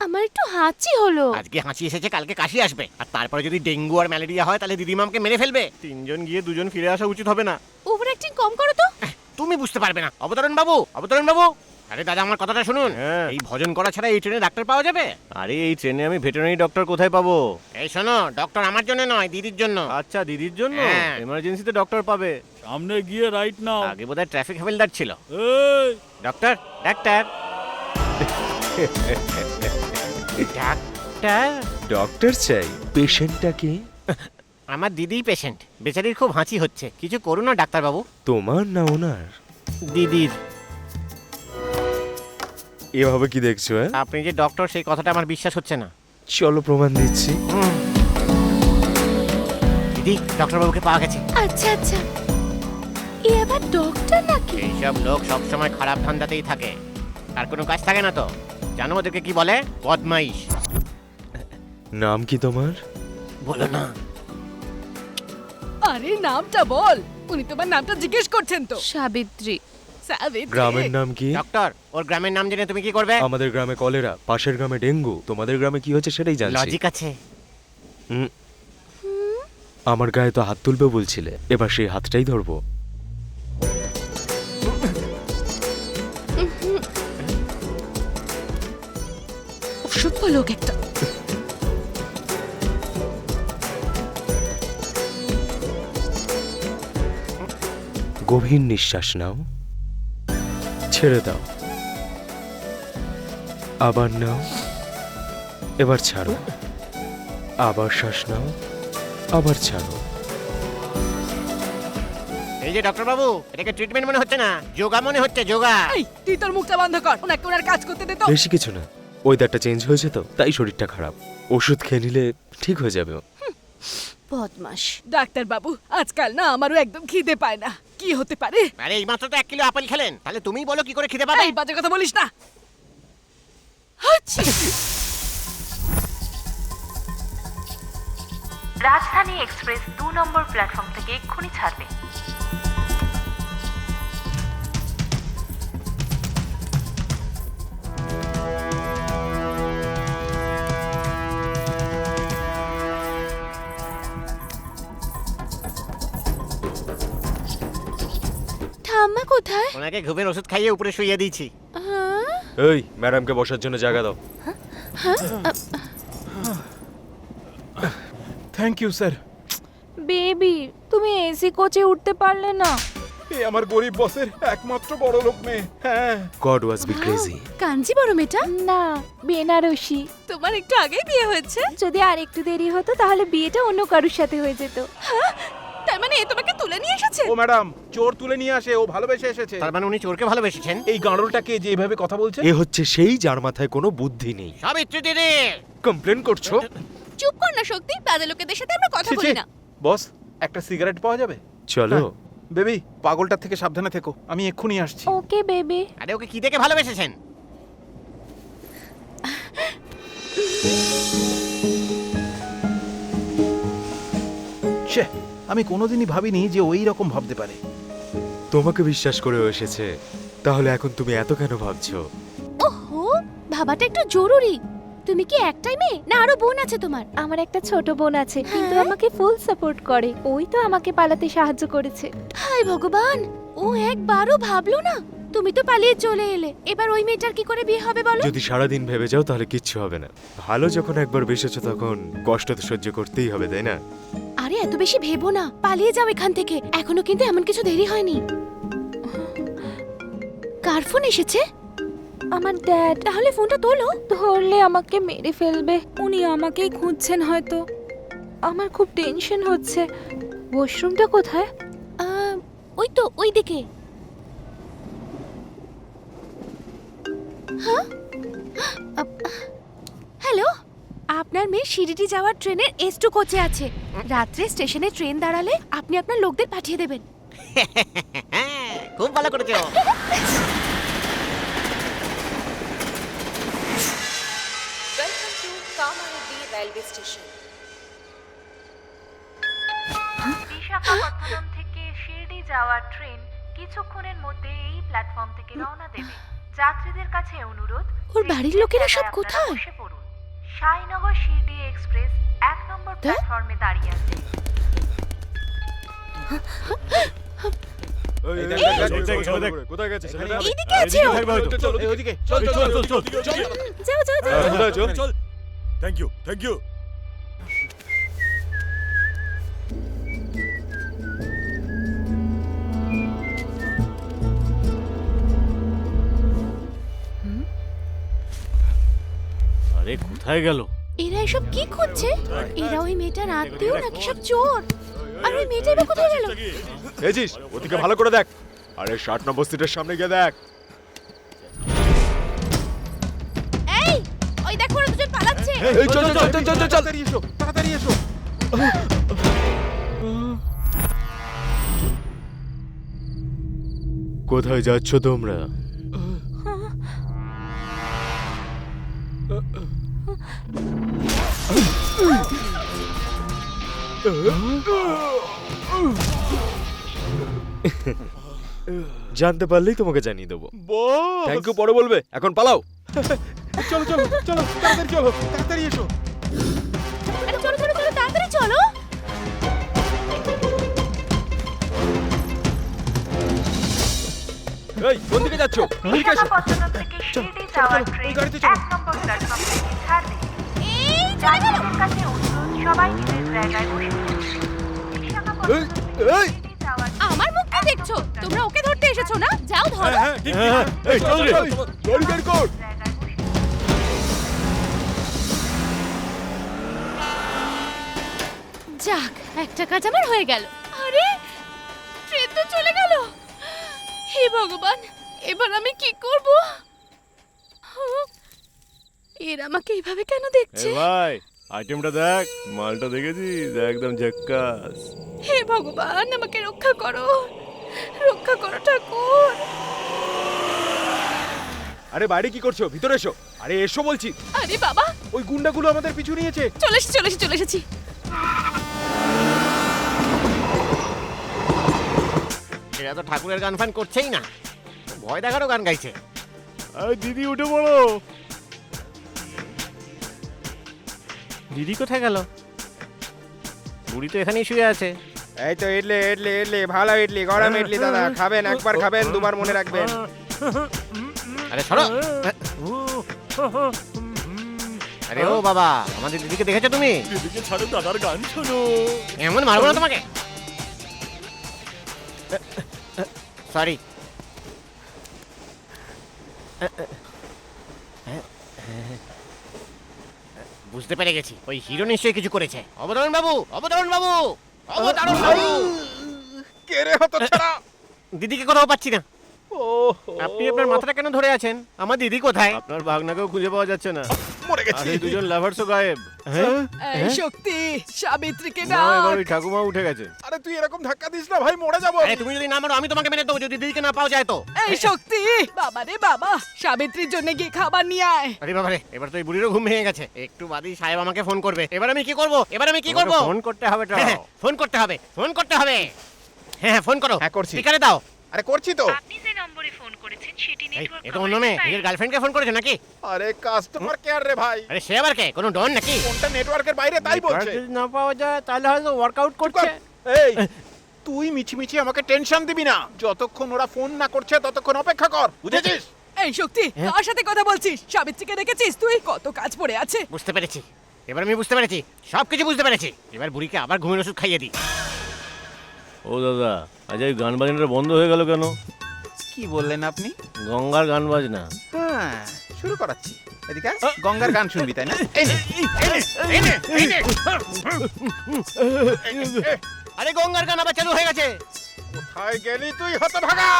আমার একটু হাঁচি হলো। আজকে হাঁচি এসেছে, কালকে কাশি আসবে, আর তারপরে যদি ডেঙ্গু আর ম্যালেরিয়া হয় তাহলে দিদিমামকে মেরে ফেলবে। তিনজন গিয়ে দুজন ফিরে আসা উচিত হবে না? ওভার অ্যাক্টিং কম করো তো। তুমি বুঝতে পারবে না। অবতরণ বাবু, অবতরণ বাবু। আরে দাদা আমার কথাটা শুনুন, হ্যাঁ। এই ভজন করা ছাড়া এই ট্রেনে ডাক্তার পাওয়া যাবে? আরে এই ট্রেনে আমি ভেটেরিনারি ডক্টর কোথায় পাবো? এই শোনো, ডক্টর আমার জন্য নয়, দিদির জন্য। আচ্ছা, দিদির জন্য হ্যাঁ। এমার্জেন্সিতে ডক্টর পাবে। সামনে গিয়ে রাইট নাও। হ্যাঁ। আগে বোধহয় ট্রাফিক হাবিলদার ছিল। এই ডক্টর, ডাক্তার, ডাক্তার। ডক্টর চাই, পেশেন্টটাকে? আমার দিদিই পেশেন্ট, বেচারির খুব হাঁচি হচ্ছে, কিছু করুন না ডাক্তার বাবু। তোমার না ওনার? দিদির। এভাবে কি দেখছো? আপনি যে ডক্টর সেই কথাটা আমার বিশ্বাস হচ্ছে না। চলো প্রমাণ দিচ্ছি। দিদি, ডক্টর বাবুকে পাওয়া গেছে। আচ্ছা আচ্ছা, এ আবার ডক্টর নাকি? এইসব লোক সবসময় খারাপ ধান্দাতেই থাকে, আর কোনো কাজ থাকে না তো। জানো ওদেরকে কি বলে? বদমাইশ। নাম কি তোমার? বলো না। আরে নামটা বল, উনি তোমার নামটা জিজ্ঞেস করছেন তো। সাবিত্রী। সাবিত্রী। গ্রামের নাম কি? ডক্টর, ওর গ্রামের নাম জেনে তুমি কি করবে? আমাদের গ্রামে কলেরা, পাশের গ্রামে ডেঙ্গু, তোমাদের গ্রামে কি হচ্ছে সেটাই জানছি। লজিক আছে। আমার গায়ে তো হাত তুলবে বলছিলে, এবার সেই হাতটাই ধরবো। অসভ্য লোক একটা। গভীর নিঃশ্বাস নাও, ছেড়ে দাও, আবার নাও, এবার ছাড়ো, আবার শ্বাস নাও, আবার ছাড়ো। এই যে ডক্টর বাবু, এটাকে ট্রিটমেন্ট মনে হচ্ছে না, যোগা মনে হচ্ছে, যোগা। এই তুই তোর মুখটা বন্ধ কর, ওনাকে ওনার কাজ করতে দে তো। বেশি কিছু না, ওয়েদারটা চেঞ্জ হয়েছে তো তাই শরীরটা খারাপ। ওষুধ খেয়ে নিলে ঠিক হয়ে যাবে। বদমাস। ডাক্তার বাবু, আজকাল না আমারও একদম খিদে পায় না। কি হতে পারে? আরে এই মাত্র তো 1 কিলো আপেল খেলেন, তাহলে তুমিই বলো কি করে খেতে পাবে? এই বাজে কথা বলিস না। হাচ্ছি। রাজধানী এক্সপ্রেস 2 নম্বর প্ল্যাটফর্ম থেকে এক্ষুনি ছাড়বে। ঠাম্মা কোথায়? ওনাকে ঘুমের ওষুধ খাইয়ে উপরে শুইয়ে দিয়েছি। হ্যাঁ? এই ম্যাডামকে বসার জন্য জায়গা দাও। Thank you sir. বেবি, তুমি এসি কোচে উঠতে পারলে না? এ আমার গরিব বসের একমাত্র বড় লোক মেয়ে। হ্যাঁ, গড ওয়াজ বি ক্রেজি। কাঞ্জি বড় মেয়েটা? না, বেনারসি। তোমার একটু আগেই বিয়ে হয়েছে? যদি আর একটু দেরি হতো তাহলে বিয়েটা অন্য কারোর সাথে হয়ে যেত। তার মানে এ তোমাকে তুলে নিয়ে এসেছে? ও ম্যাডাম, চোর তুলে নিয়ে আসে, ও ভালোবেসে এসেছে। তার মানে উনি চোরকে ভালোবেসেছেন? এই গাঁড়লটাকে যে এইভাবে কথা বলছে। এ হচ্ছে সেই যার মাথায় কোনো বুদ্ধি নেই। সাবিত্রী দিদি। কমপ্লেন করছো? চুপ কর না শক্তি, বাজে লোকেদের সাথে আমরা কথা ছি, ছি। বলি না। বস, একটা সিগারেট পাওয়া যাবে? চলো। বেবি, পাগলটার থেকে সাবধানে থেকো, আমি এক্ষুনি আসছি। Okay baby. আরে ওকে কি দেখে ভালোবেসেছেন? ছে, আমি কোনোদিনই ভাবিনি যে ওই রকম ভাবতে পারে। তোমাকে বিশ্বাস করেও এসেছে, তাহলে এখন তুমি এত কেন ভাবছো? ওহো, ভাবাটা একটু জরুরি। তুমি কি একটাই মেয়ে না আরো বোন আছে তোমার? আমার একটা ছোট বোন আছে, কিন্তু হ্যাঁ? আমাকে ফুল সাপোর্ট করে। ওই তো আমাকে পালাতে সাহায্য করেছে। হায় ভগবান, ও একবারও ভাবলো না? তুমি তো পালিয়ে চলে এলে, এবার ওই মেয়েটার কি করে বিয়ে হবে বলো? যদি সারাদিন ভেবে যাও তাহলে কিচ্ছু হবে না। ভালো যখন একবার বেসেছো তখন কষ্ট তো সহ্য করতেই হবে, তাই না? আরে এত বেশি ভেবো না, পালিয়ে যাও এখান থেকে। এখনো কিন্তু এমন কিছু দেরি হয়নি। কার ফোন এসেছে? আমার ড্যাড। তাহলে ফোনটা তোলো। ধরলে আমাকে মেরে ফেলবে। উনি আমাকেই খুঁজছেন হয়তো। আমার খুব টেনশন হচ্ছে। ওয়াশরুমটা কোথায়? ওই তো ওই দিকে। হ্যাঁ? হ্যালো, আপনার মেয়ে শিরিডি যাওয়ার ট্রেনের S2 কোচে আছে। রাত্রে স্টেশনে ট্রেন দাঁড়ালে আপনি আপনার লোকদের পাঠিয়ে দেবেন। হ্যাঁ, খুব ভালো করেছো। Welcome to Kamaradi Railway Station. Visakhapatnam থেকে শিরডি যাওয়ার ট্রেন কিছুক্ষণের মধ্যে এই প্ল্যাটফর্ম থেকে রওনা দেবে। যাত্রীদের কাছে অনুরোধ, ওর বাড়ির লোকেরা সব কোথায়? বসে পড়ুন। সাইনগর শিরডি এক্সপ্রেস 1 নম্বর প্ল্যাটফর্মে দাঁড়িয়ে আছে। কোথায় গেছে এইদিকে আছে ও। ওদিকে চল চল চল চল যাও যাও যাও চল থ্যাংক ইউ আরে কোথায় গেল? এরা এসব কি করছে? এরা ওই মেয়েটার আত্মীয় নাকি সব চোর? আর ওই মেয়েটা এবার কোথায় গেল? এজিস ওদিকে ভালো করে দেখ। আরে 60 নম্বর সিটের সামনে গিয়ে দেখ। এই ওই দেখো ওরা দুজন পালাচ্ছে। এই চল চল চল চল চল তাড়াতাড়ি এসো তাড়াতাড়ি এসো কোথায় যাচ্ছ তোমরা? জানতে পারলেই তোমাকে জানিয়ে দেবো। থ্যাংক ইউ পরে বলবে, এখন পালাও। চলো চলো চলো তাড়াতাড়ি চলো তাড়াতাড়ি এসো আরে চলো চলো চলো তাড়াতাড়ি চলো। এই কোন দিকে যাচ্ছ? এদিকে এসো। ওই গাড়িতে চলো এই চলে গেল। এই এই আমার মুখটা দেখছো? তোমরা ওকে ধরতে এসেছো না? যাও ধরো। এই চল রে। গাড়ি গাড়ি কর। যাক একটা কাজ আমার হয়ে গেল। আরে ট্রেন তো চলে গেল। হে ভগবান, এবার আমি কি করব? এরা আমাকে এইভাবে কেন দেখছে? ভাই আইটেমটা দেখ, মালটা দেখেছিস? একদম ঝাক্কাস। হে ভগবান, আমাকে রক্ষা করো, রক্ষা করো ঠাকুর। আরে বাইরে কি করছো? ভিতরে এসো। আরে এসো বলছি। আরে বাবা, ওই গুন্ডাগুলো আমাদের পিছু নিয়েছে চলে এসেছি। এরা তো ঠাকুরের গান ফান করছেই না, ভয় দেখারও গান গাইছে। আরে দিদি উঠে পড়ো। দিদি কোথায় গেল? বুড়ি তো এখানেই শুয়ে আছে। এই তো ইডলি ইডলি ইডলি ভালো ইডলি গরম ইডলি দাদা খাবেন একবার খাবেন দুবার মনে রাখবেন আরে সরো। আরে ও বাবা, আমাদের দিদিকে দেখেছো তুমি? দিদিকে ছাড়ো, দাদার গান শোনো। এমন মারবো না তোমাকে। সরি। বুঝতে পেরে গেছি, ওই হিরো নিশ্চয়ই কিছু করেছে। অবতরণ বাবু, অবতরণ বাবু, অবতরণ বাবু। কে রে হতো ছাড়া দিদিকে কোথাও পাচ্ছি না। আপনি আপনার মাথাটা কেন ধরে আছেন? আমার দিদি কোথায়? আপনার ভাগনাকেও খুঁজে পাওয়া যাচ্ছে না। মরে গেছি আর এই দুজন লাভার্সও গায়েব। এই শক্তি, সাবিত্রীকে না, ডাক। এবার ওই ঠাকুমা উঠে গেছে। আরে তুই এরকম ধাক্কা দিস না ভাই মরে যাবো আরে তুমি যদি না মারো আমি তোমাকে মেরে দেবো, যদি দিদিকে না পাওয়া যায় তো। এই শক্তি, বাবা রে বাবা, সাবিত্রীর জন্য গিয়ে খাবার নিয়ে আয়। আরে বাবারে, এবার তো এই বুড়িরও ঘুম ভেঙে গেছে। একটু বাদেই সাহেব আমাকে ফোন করবে। এবার আমি কি করব? ফোন করতে হবে তো। হ্যাঁ, ফোন করতে হবে, ফোন করতে হবে। হ্যাঁ ফোন করো। হ্যাঁ, করছি। স্পিকারে দাও। আরে করছি তো আপনি যে নম্বরে ফোন করেছেন সেটি এই, এ তো অন্য মেয়ে, নিজের গার্লফ্রেন্ডকে ফোন করেছে নাকি? আরে কাস্টমার কেয়ার রে ভাই আরে সে আবার কে? কোনো ডন নাকি? ফোনটা নেটওয়ার্কের বাইরে তাই বলছে যদি না পাওয়া যায় তাহলে হয়তো ওয়ার্কআউট করছে। এই তুই মিছিমিছি আমাকে টেনশন দিবি না, যতক্ষণ ওরা ফোন না করছে ততক্ষণ অপেক্ষা কর বুঝেছিস? এই শক্তি, কার সাথে কথা বলছিস? সাবিত্রীকে দেখেছিস তুই? কত কাজ পড়ে আছে। বুঝতে পেরেছি, এবার আমি বুঝতে পেরেছি, সবকিছু বুঝতে পেরেছি। এবার বুড়িকে আবার ঘুমের ওষুধ খাইয়ে দিই। ও দাদা, আজ এই গান বাজনাটা বন্ধ হয়ে গেল কেন? কি বললেন আপনি? গঙ্গার গান বাজনা। হ্যাঁ শুরু করাচ্ছি। এদিকে আয়, গঙ্গার গান শুনবি তাই না? এই নে, আরে গঙ্গার গান আবার চালু হয়ে গেছে। কোথায় গেলি তুই হতভাগা?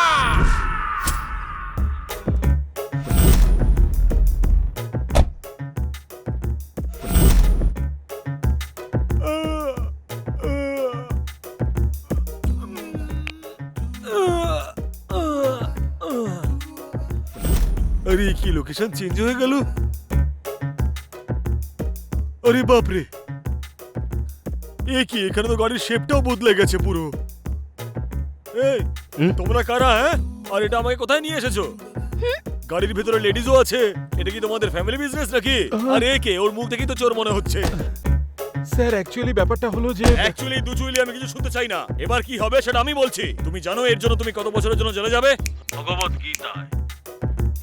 আরে কি লোকেশন চেঞ্জ হয়ে গেল? আরে বাপরে, এ কি? এখানে তো গাড়ির শেপটাও বদলে গেছে পুরো। এই তোমরা কারা? হ্যাঁ, আর এটা আমাকে কোথায় নিয়ে এসেছো? গাড়ির ভিতরে লেডিজও আছে। এটা কি তোমাদের ফ্যামিলি বিজনেস নাকি? আর এ কে? ওর মুখ দেখি তো চোর মনে হচ্ছে। স্যার অ্যাকচুয়ালি ব্যাপারটা হলো যে অ্যাকচুয়ালি দুচুইলি আমি কিছু শুনতে চাই না। এবার কি হবে সেটা আমি বলছি। তুমি জানো এর জন্য তুমি কত বছরের জন্য জেলে যাবে? ভগবত গীতায়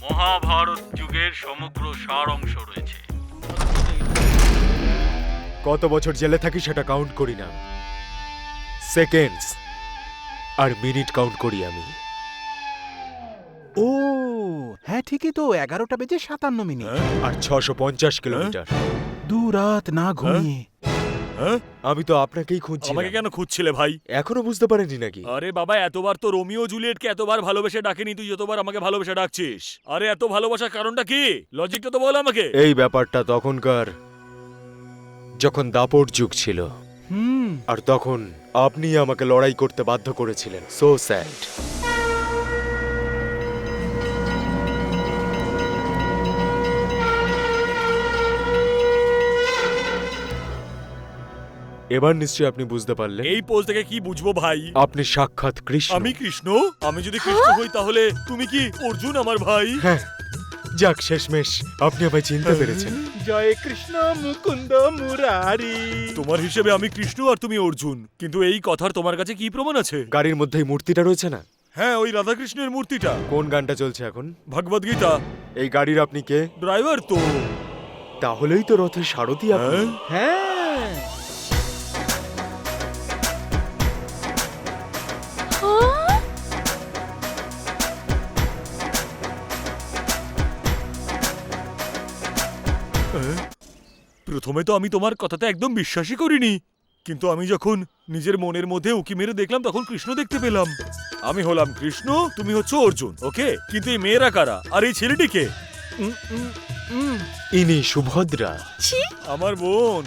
মহাভারত যুগের সমগ্র সার অংশ রয়েছে। কত বছর জেলে থাকি সেটা কাউন্ট করি না, সেকেন্ডস আর মিনিট কাউন্ট করি আমি। ও হ্যাঁ ঠিকই তো, 11টা বেজে 57 মিনিট। আর 650 কিলোমিটার। 2 রাত না ঘুমিয়ে। আমি তো আপনাকেই খুঁজছি। আমাকে কেন খুঁজছিলে ভাই? এখনো বুঝতে পারেনি নাকি? আরে বাবা, এতবার তো রোমিও জুলিয়েটকে এতবার ভালোবেসে ডাকেনি, তুই যতবার আমাকে ভালোবেসে ডাকছিস। আরে এত ভালোবাসার কারণটা কি? লজিকটা তো বল আমাকে। এই ব্যাপারটা তখনকার, যখন দাপট যুগ ছিল। আর তখন আপনি আমাকে লড়াই করতে বাধ্য করেছিলেন। So sad. এবার নিশ্চয়ই আপনি বুঝতে পারলেন। এই পোজ থেকে কি বুঝবো ভাই? আপনি সাক্ষাৎ কৃষ্ণ। আমি কৃষ্ণ? আমি যদি কৃষ্ণ হই তাহলে তুমি কি অর্জুন আমার ভাই? হ্যাঁ, যাক শেষমেশ আপনি আমায় চিনতে পেরেছেন। জয় কৃষ্ণ মুকুন্দ মুরারি। তোমার হিসেবে আমি কৃষ্ণ আর তুমি অর্জুন, কিন্তু এই কথার তোমার কাছে কি প্রমাণ আছে? গাড়ির মধ্যে এই মূর্তিটা রয়েছে না? হ্যাঁ, ওই রাধাকৃষ্ণের মূর্তিটা। কোন গানটা চলছে এখন? ভগবদ গীতা। এই গাড়ির আপনি কে? ড্রাইভার তো। তাহলেই তো রথের সারথি আপনি। হ্যাঁ প্রথমে তো আমি তোমার কথাতে একদম বিশ্বাসই করিনি, কিন্তু আমি যখন নিজের মনের মধ্যে উকি মেরে দেখলাম তখন কৃষ্ণ দেখতে পেলাম। আমি হলাম কৃষ্ণ, তুমি হচ্ছে অর্জুন, ওকে? কিন্তু এই মেয়েরা কারা আর এই ছেলেটিকে? ইনি সুভদ্রা, আমার বোন।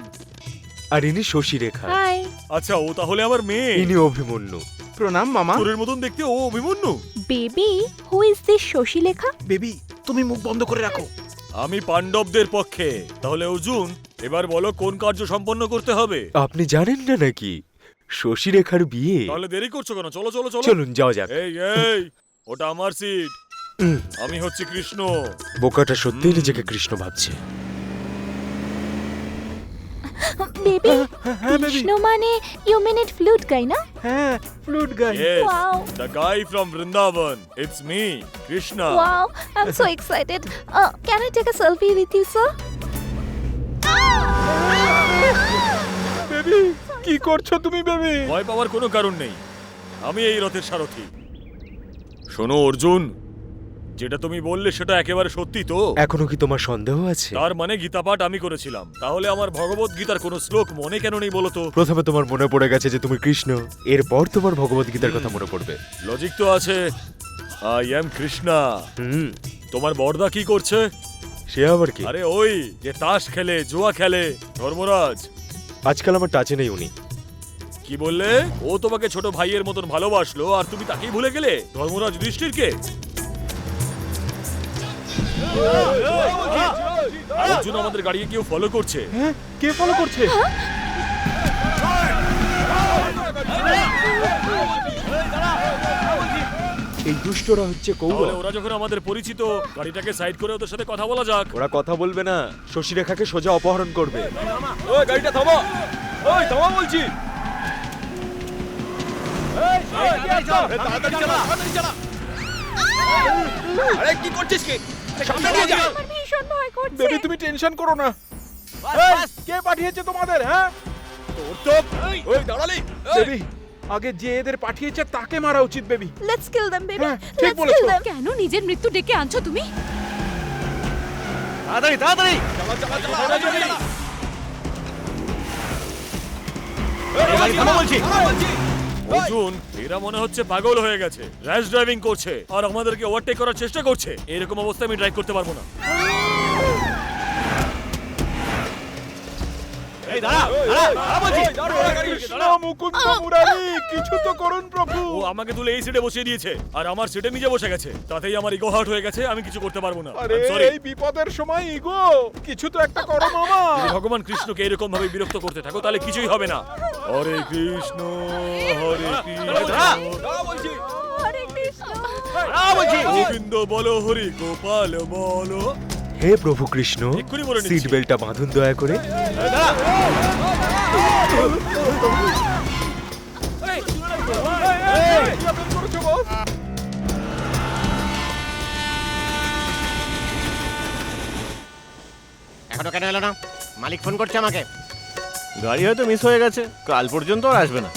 আর ইনি শশীরেখা। হাই। আচ্ছা, ও তাহলে আমার মেয়ে। ইনি অভিমন্যু। প্রণাম মামা। তোরের মতন দেখতে ও Abhimanyu. Baby, who is this Shashilekha? Baby তুমি মুখ বন্ধ করে রাখো। আমি পাণ্ডবদের পক্ষে। তাহলে অর্জুন, এবার বলো কোন কার্য সম্পন্ন করতে হবে? আপনি জানেন না নাকি শশীরেখার বিয়ে? তাহলে দেরি করছো কেন? চলো চলো চলো। চলুন যাওয়া যাক। এই এই, ওটা আমার সিট। আমি হচ্ছি কৃষ্ণ। বোকাটা সত্যিই নিজেকে কৃষ্ণ ভাবছে। বেবি, কৃষ্ণ মানে ইউ মিন ইট ফ্লুট গাই না? হ্যাঁ, flute guy. Yes, Wow. the guy from Vrindavan. It's me, Krishna. Wow, I'm so excited. Can I take a selfie with you, sir? Baby কি করছো তুমি বেবি? ভয় পাওয়ার কোনো কারণ নেই, আমি এই রথের সারথি। শোনো অর্জুন, যেটা তুমি বললে সেটা একেবারে সত্যি তো? এখনো কি তোমার সন্দেহ আছে? তার মানে গীতা পাঠ আমি করেছিলাম, তাহলে আমার ভগবত গীতার কোনো শ্লোক মনে কেন নেই বলো তো? প্রথমে তোমার মনে পড়ে গেছে যে তুমি কৃষ্ণ, এরপর তোমার ভগবত গীতার কথা মনে পড়বে। লজিক তো আছে। I am Krishna. তোমার বড়দা কি করছে? সে আবার কি? আরে ওই যে তাস খেলে, জুয়া খেলে, ধর্মরাজ। আজকাল আমার টাচে নেই উনি। কি বললে? ও তোমাকে ছোট ভাইয়ের মতন ভালোবাসলো আর তুমি তাকেই ভুলে গেলে? ধর্মরাজ যুধিষ্ঠিরকে? অর্জুন, আমাদের গাড়িকে কেউ ফলো করছে। হ্যাঁ, কে ফলো করছে? এই দুষ্টরা হচ্ছে কৌরব। তাহলে ওরা যখন আমাদের পরিচিত, গাড়িটাকে সাইড করে ওদের সাথে কথা বলা যাক। ওরা কথা বলবে না, শশীরেখাকে সোজা অপহরণ করবে। ওই গাড়িটা থামো, ওই থামো বলছি। আরে কি করছিস কি? সামনে নিয়ে যা। আমার ভীষণ ভয় করছে। বেবি তুমি টেনশন করো না। কে পাঠিয়েছে তোমাদের? হ্যাঁ তোর তো ওই দাঁড়ালি। বেবি, আগে যে এদের পাঠিয়েছে তাকে মারা উচিত baby. Let's kill them, baby. হ্যাঁ, ঠিক Let's বলেছো। kill them. কেন নিজের মৃত্যু ডেকে আনছো তুমি? তাড়াতাড়ি তাড়াতাড়ি। অর্জুন, এরা মনে হচ্ছে পাগল হয়ে গেছে, র্যাশ ড্রাইভিং করছে আর আমাদেরকে ওভারটেক করার চেষ্টা করছে। এরকম অবস্থায় আমি ড্রাইভ করতে পারবো না। কৃষ্ণ মুকুন্দ মুরারি, কিছু তো করুন প্রভু। ও আমাকে তুলে এই সিটে বসিয়ে দিয়েছে আর আমার সিটে নিজে বসে গেছে, তাতেই আমার ইগো হার্ট হয়ে গেছে। আমি কিছু করতে পারবো না। আরে I'm sorry. এই বিপদের সময় ইগো, কিছু তো একটা করো মামা। যদি ভগবান কৃষ্ণকে এরকম ভাবে বিরক্ত করতে থাকো তাহলে কিছুই হবে না। হরে কৃষ্ণ হরে কৃষ্ণ হরে কৃষ্ণ। গোবিন্দ বলো, হরি গোপাল বলো। হে প্রভু কৃষ্ণ, এক্ষুনি বলে নিচ্ছি। সিট বেল্টটা বাঁধুন দয়া করে। এখনো কেন এলো না? মালিক ফোন করছে আমাকে। গাড়ি হয়তো মিস হয়ে গেছে, কাল পর্যন্ত আর আসবে না।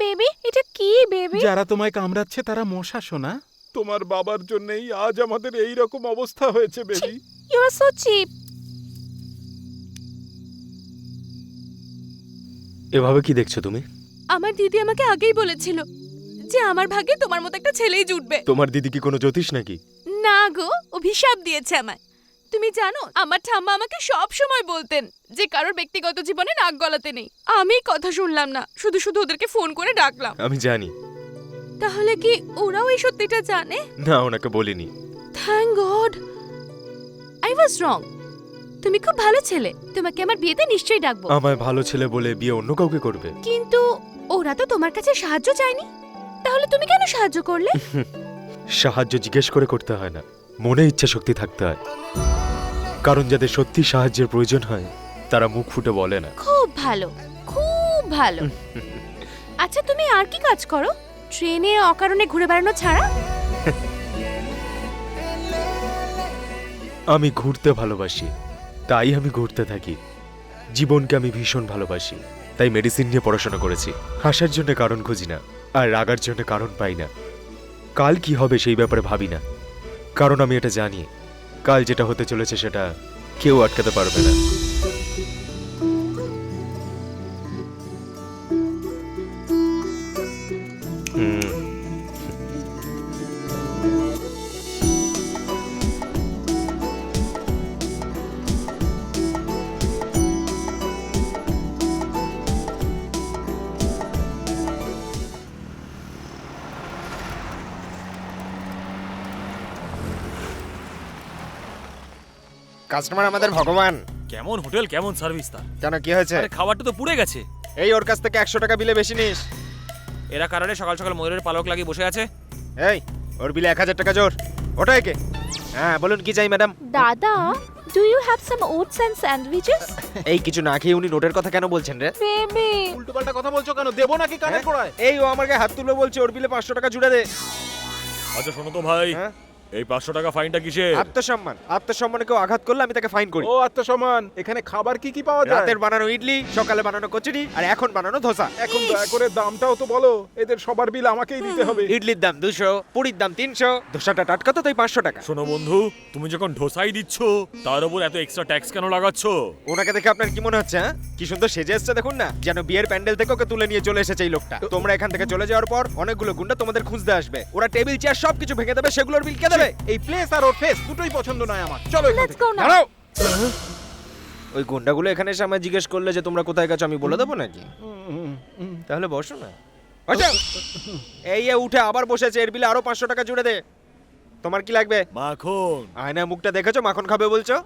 বেবি, এটা কি বেবি? যারা তোমায় কামড়াচ্ছে তারা মশা শোনা। তোমার বাবার জন্যই আজ আমাদের এই রকম অবস্থা হয়েছে baby. You are so cheap. এভাবে কি দেখছো তুমি? আমার দিদি আমাকে আগেই বলেছিল যে আমার ভাগ্যে তোমার মতো একটা ছেলেই জুটবে। তোমার দিদি কি কোনো জ্যোতিষ নাকি? না গো, অভিশাপ দিয়েছে আমায়। তুমি জানো, আমার ঠাম্মা আমাকে সব সময় বলতেন যে কারোর ব্যক্তিগত জীবনে নাক গলাতে নেই। আমি কথা শুনলাম না, শুধু শুধু ওদেরকে ফোন করে ডাকলাম। আমি জানি। তাহলে কি ওরাও এই সত্যিটা জানে? না, ওনাকে বলিনি। থ্যাঙ্ক গড, আই ওয়াজ রং। তুমি খুব ভালো ছেলে, তোমাকে আমার বিয়েতে নিশ্চয়ই ডাকবো। আমায় ভালো ছেলে বলে বিয়ে অন্য কাউকে করবে? কিন্তু ওরা তো তোমার কাছে সাহায্য চায়নি, তাহলে তুমি কেন সাহায্য করলে? সাহায্য জিজ্ঞেস করে করতে হয় না, মনে ইচ্ছা শক্তি থাকতে হয়। কারণ যাদের সত্যি সাহায্যের প্রয়োজন হয় তারা মুখ ফুটে বলে না। খুব ভালো, খুব ভালো। আচ্ছা, তুমি আর কি কাজ করো ট্রেনে অকারণে ঘুরে বেড়ানো ছাড়া? আমি ঘুরতে ভালোবাসি, তাই আমি ঘুরতে থাকি। জীবনকে আমি ভীষণ ভালোবাসি, তাই মেডিসিন নিয়ে পড়াশোনা করেছি। হাসার জন্য কারণ খুঁজি না, আর রাগার জন্য কারণ পাই না। কাল কি হবে সেই ব্যাপারে ভাবি না, কারণ আমি এটা জানি কাল যেটা হতে চলেছে সেটা কেউ আটকাতে পারবে না। কাস্টমার আমাদের ভগবান। কেমন হোটেল, কেমন সার্ভিস তার। কেন, কি হয়েছে? আরে খাবারটা তো পুড়ে গেছে। এই ওর কাছ থেকে 100 টাকা বিলে বেশি নিস। এরা কারণে সকাল সকাল ময়ূরের পালক লাগিয়ে বসে আছে। এই ওর বিলে 1000 টাকা জোর। ওটা একে। হ্যাঁ বলুন, কি চাই ম্যাডাম? দাদা, do you have some oats and sandwiches? এই কিছু না খেয়ে উনি নোটের কথা কেন বলছেন রে? বেবি, উল্টোপাল্টা কথা বলছো কেন? দেবো নাকি কানে পড়ায়? এই ও আমাকে হাত তুলে বলছে ওর বিলে 500 টাকা জুড়ে দে। আচ্ছা শোনো তো ভাই, হ্যাঁ? এই 500 টাকা ফাইনটা কিসের? আত্মসম্মান। আত্মসম্মানে কেউ আঘাত করলে আমি তাকে ফাইন করি। ও আত্মসম্মান। এখানে খাবার কি কি পাওয়া যায়? রাতের বানানো ইডলি, সকালে বানানো কচুরি, আর এখন বানানো ধোসা। এখন দয়া করে দামটাও তো বলো। এদের সবার বিল আমাকেই দিতে হবে। ইডলির দাম 200, পুরির দাম 300, ধোসাটা টাটকা তো তাই 500 টাকা। শোনো বন্ধু, তুমি যখন ঢোসাই দিচ্ছ তার উপর এত এক্সট্রা ট্যাক্স কেন লাগাচ্ছ? ওনাকে দেখে আপনার কি মনে হচ্ছে? হ্যাঁ, কি সুন্দর সেজে এসেছে দেখুন না, যেন বিয়ের প্যান্ডেল থেকে ওকে তুলে নিয়ে চলে এসেছে এই লোকটা। তোমরা এখান থেকে চলে যাওয়ার পর অনেকগুলো গুন্ডা তোমাদের খুঁজতে আসবে। ওরা টেবিল চেয়ার সবকিছু ভেঙে দেবে, সেগুলোর বিল কে দেবে? এই প্লেস আর ওর ফেস দুটোই পছন্দ নয় আমার। চলো এখান লেটস থেকে। গো নাও। দাঁড়াও। ওই গুন্ডাগুলো এখানে এসে আমায় জিজ্ঞেস করলে যে তোমরা কোথায় গেছো, আমি বলে দেবো নাকি? তাহলে বসো না। বসো। এই উঠে আবার বসেছে, এর বিলে আরো 500 টাকা জুড়ে দে। তোমার কি লাগবে? মাখন। আয়না মুখটা দেখেছো, মাখন খাবে বলছো?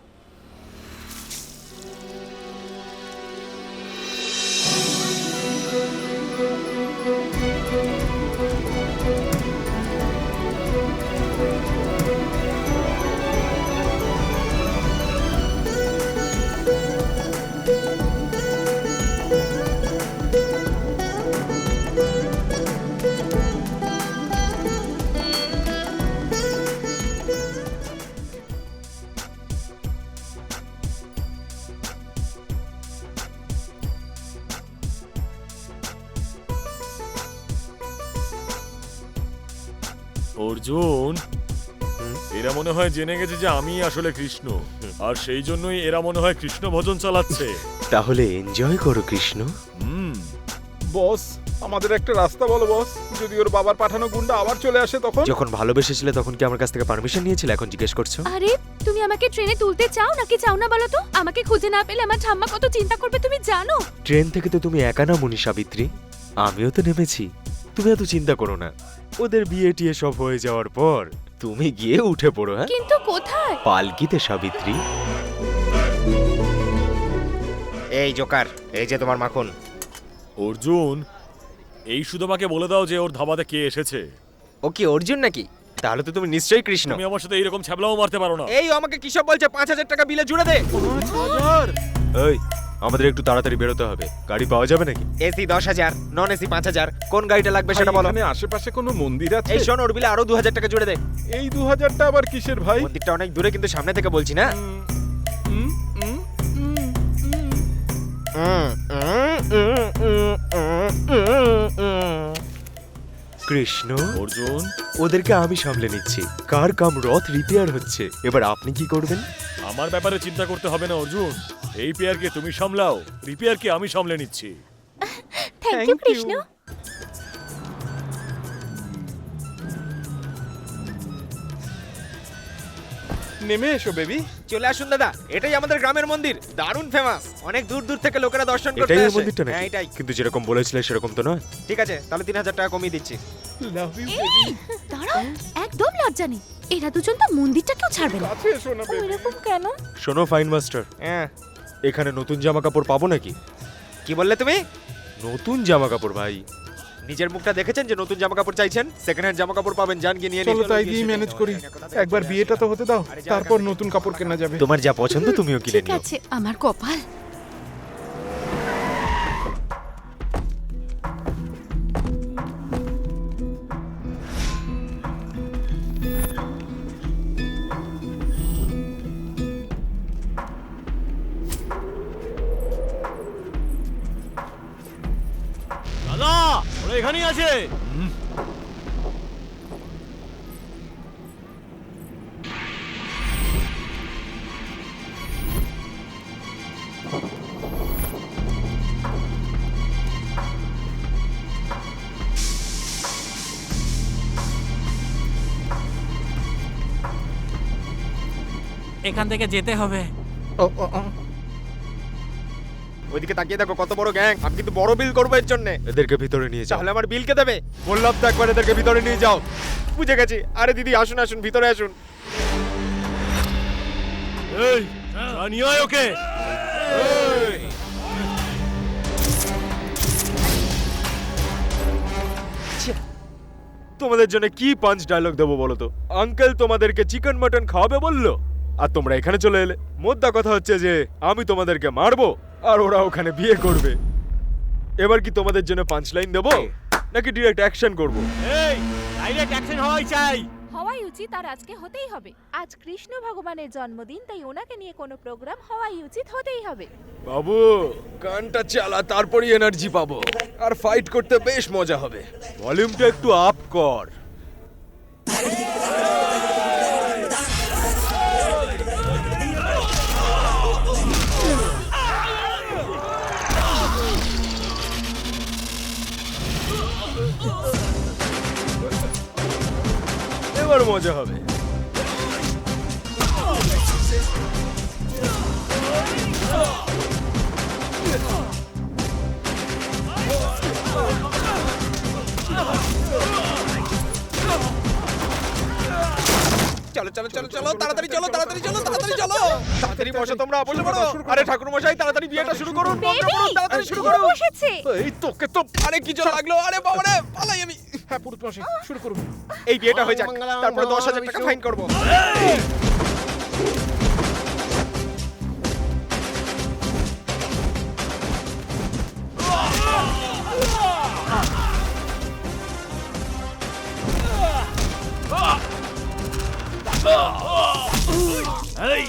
অর্জুন, এরা মনে হয় জেনে গেছে যে আমি আসলে কৃষ্ণ, আর সেই জন্যই এরা মনে হয় কৃষ্ণ ভজন চালাচ্ছে। তাহলে এনজয় করো কৃষ্ণ। বস, আমাদের একটা রাস্তা বলো বস। যদি ওর বাবার পাঠানো গুন্ডা আবার চলে আসে তখন? যখন ভালোবেসেছিলে তখন কি আমার কাছ থেকে পারমিশন নিয়েছিলে, এখন জিজ্ঞেস করছো? আরে, তুমি আমাকে ট্রেনে তুলতে চাও নাকি চাও না বলো তো? আমাকে খুঁজে না পেলে আমার ঠাম্মা কত চিন্তা করবে তুমি জানো? ট্রেন থেকে তো তুমি একা নামোনি সাবিত্রী, আমিও তো নেমেছি। তুমি এত চিন্তা করো না, ওদের বিয়ে টিয়ে সব হয়ে যাওয়ার পর তুমি গিয়ে উঠে পড়ো। হ্যাঁ, কিন্তু কোথায়? পালকিতে সাবিত্রী। এই জোকার, এই যে তোমার মাখন। অর্জুন, এই শুধু আমাকে বলে দাও যে ওর ধাবাতে কে এসেছে। ও কি অর্জুন নাকি? তাহলে তো তুমি নিশ্চয়ই কৃষ্ণ। তুমি আমার সাথে এইরকম ছ্যাবলাও মারতে পারো না। এই ও আমাকে কিসব বলছে? 5000 টাকা বিলে জুড়ে দে। 5000? এই, আমাদের একটু তাড়াতাড়ি বেরোতে হবে। গাড়ি পাওয়া যাবে নাকি? AC 10,000, non AC 5000। কোন গাড়িটা লাগবে সেটা বলো। এখানে আশেপাশে কোনো মন্দির আছে? এই শোন, ওর বিলে আরো 2000 টাকা জুড়ে দে। এই 2000টা আবার কিসের ভাই? মন্দিরটা অনেক দূরে, কিন্তু সামনে থেকে বলছি না। কৃষ্ণ, অর্জুন, ওদেরকে আমি সামলে নিচ্ছি। কার কাম রথ রিপেয়ার হচ্ছে, এবার আপনি কি করবেন? আমার ব্যাপারে চিন্তা করতে হবে না অর্জুন। এই পেয়ারকে তুমি সামলাও, রিপেয়ারকে আমি সামলে নিচ্ছি। Thank you Krishna. নেমে এসো বেবি। চলে আসুন দাদা, এটাই আমাদের গ্রামের মন্দির, দারুণ ফেমাস। অনেক দূর দূর থেকে লোকেরা দর্শন করতে এটাই ওই আসে। মন্দিরটা হ্যাঁ, নাকি? এটাই। কিন্তু যেরকম বলেছিলে সেরকম তো নয়। ঠিক আছে, তাহলে 3000 টাকা কমিয়ে দিচ্ছি। লাভ ইউ এই, দাঁড়াও, একদম লজ্জা নেই। এরা দুজন তো মন্দিরটাকেও ছাড়বে না। কাছে এসো না বেবি। এরকম কেন? শোনো ফাইন মাস্টার, হ্যাঁ, এখানে নতুন জামা কাপড় পাবো নাকি? কি বললে তুমি? নতুন জামা কাপড় ভাই। নিজের মুখটা দেখেছেন যে নতুন জামা কাপড় চাইছেন? সেকেন্ড হ্যান্ড জামা কাপড় পাবেন, জান গিয়ে নিয়ে নিন। চলো তাই দিয়ে ম্যানেজ করি। একবার বিয়েটা তো হতে দাও, তারপর নতুন কাপড় কেনা যাবে। তোমার যা পছন্দ তুমিও কিনে ঠিক নিও। আছে, আমার কপাল। দাদা, ওরা এখানেই আছে। এখান থেকে যেতে হবে। ওইদিকে তাকিয়ে দেখো, কত বড় গ্যাং। আমি কিন্তু বড় বিল করবো এর জন্য। এদেরকে ভিতরে নিয়ে যাও। তাহলে আমার বিল কে দেবে? বললাম তো একবার এদেরকে ভিতরে নিয়ে যাও। বুঝে গেছি। আরে দিদি, আসুন আসুন, ভিতরে আসুন। এই, জানিও ওকে। তোমাদের জন্য কি পাঞ্চ ডায়লগ দেবো বলো তো? আঙ্কেল তোমাদেরকে চিকেন মাটন খাওয়াবে বললো, আর তোমরা এখানে চলে এলে। মোদ্দা কথা হচ্ছে যে আমি তোমাদেরকে মারবো আর ওরা ওখানে বিয়ে করবে। এবার কি তোমাদের জন্য পাঁচ লাইন দেবো নাকি ডিরেক্ট অ্যাকশন করবো? এই, ডাইরেক্ট অ্যাকশন হওয়াই চাই। হওয়াই উচিত, আর আজকে হতেই হবে। আজ কৃষ্ণ ভগবানের জন্মদিন, তাই ওনাকে নিয়ে কোনো প্রোগ্রাম হওয়াই উচিত, হতেই হবে। বাবু, গানটা চালা, তারপরই এনার্জি পাবো, আর ফাইট করতে বেশ মজা হবে। ভলিউমটা একটু আপ কর। এবার মজা হবে। চলো চলো চলো চলো, তাড়াতাড়ি চলো, তাড়াতাড়ি চলো, তাড়াতাড়ি চলো। তাড়াতাড়ি বসো তোমরা, বসে পড়ো। আরে ঠাকুর মশাই, তাড়াতাড়ি বিয়েটা শুরু করুন। তাড়াতাড়ি শুরু করুন। বসেছে। এই তোকে তো আরে কি জোর লাগলো? আরে বাবা রে, পালাই আমি। হ্যাঁ পুরুত মশাই, শুরু করুন। এই বিয়েটা হয়ে যাক, তারপরে 10,000 টাকা ফাইন করবো। এই,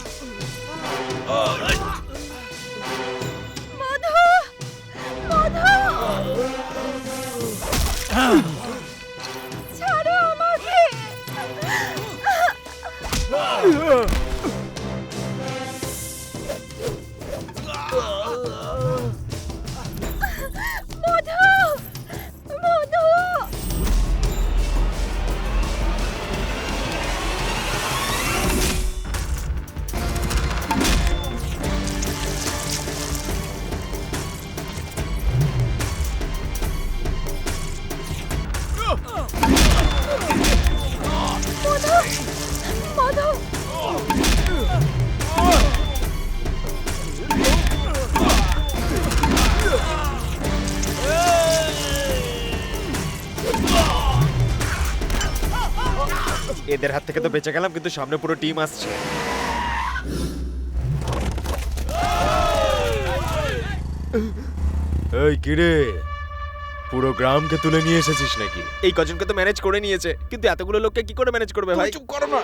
মধু, মধু, ছাড়ো আমাকে। এদের হাত থেকে তো বেঁচে গেলাম, কিন্তু সামনে পুরো টিম আসছে। এই কিরে, পুরো গ্রামকে তুলে নিয়ে এসেছিস নাকি? এই কজনকে তো ম্যানেজ করে নিয়েছে, কিন্তু এতগুলো লোককে কি করে ম্যানেজ করবে ভাই? চুপ করো না।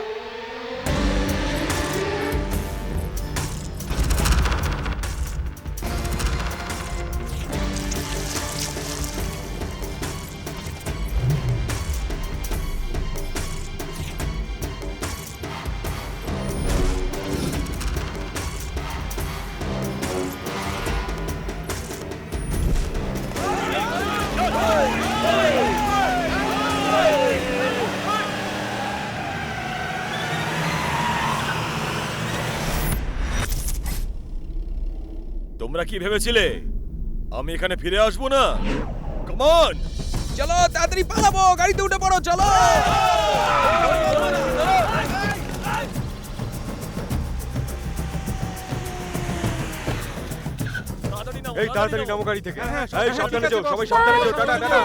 তোমরা কি ভেবেছিলে আমি এখানে ফিরে আসবো না? কাম অন, চলো তাড়াতাড়ি পালাবো, গাড়িতে উঠে পড়ো, চলো। এই তাড়াতাড়ি নামো গাড়ি থেকে। এই সাবধানে যাও, সবাই সাবধানে যাও। Tata tata.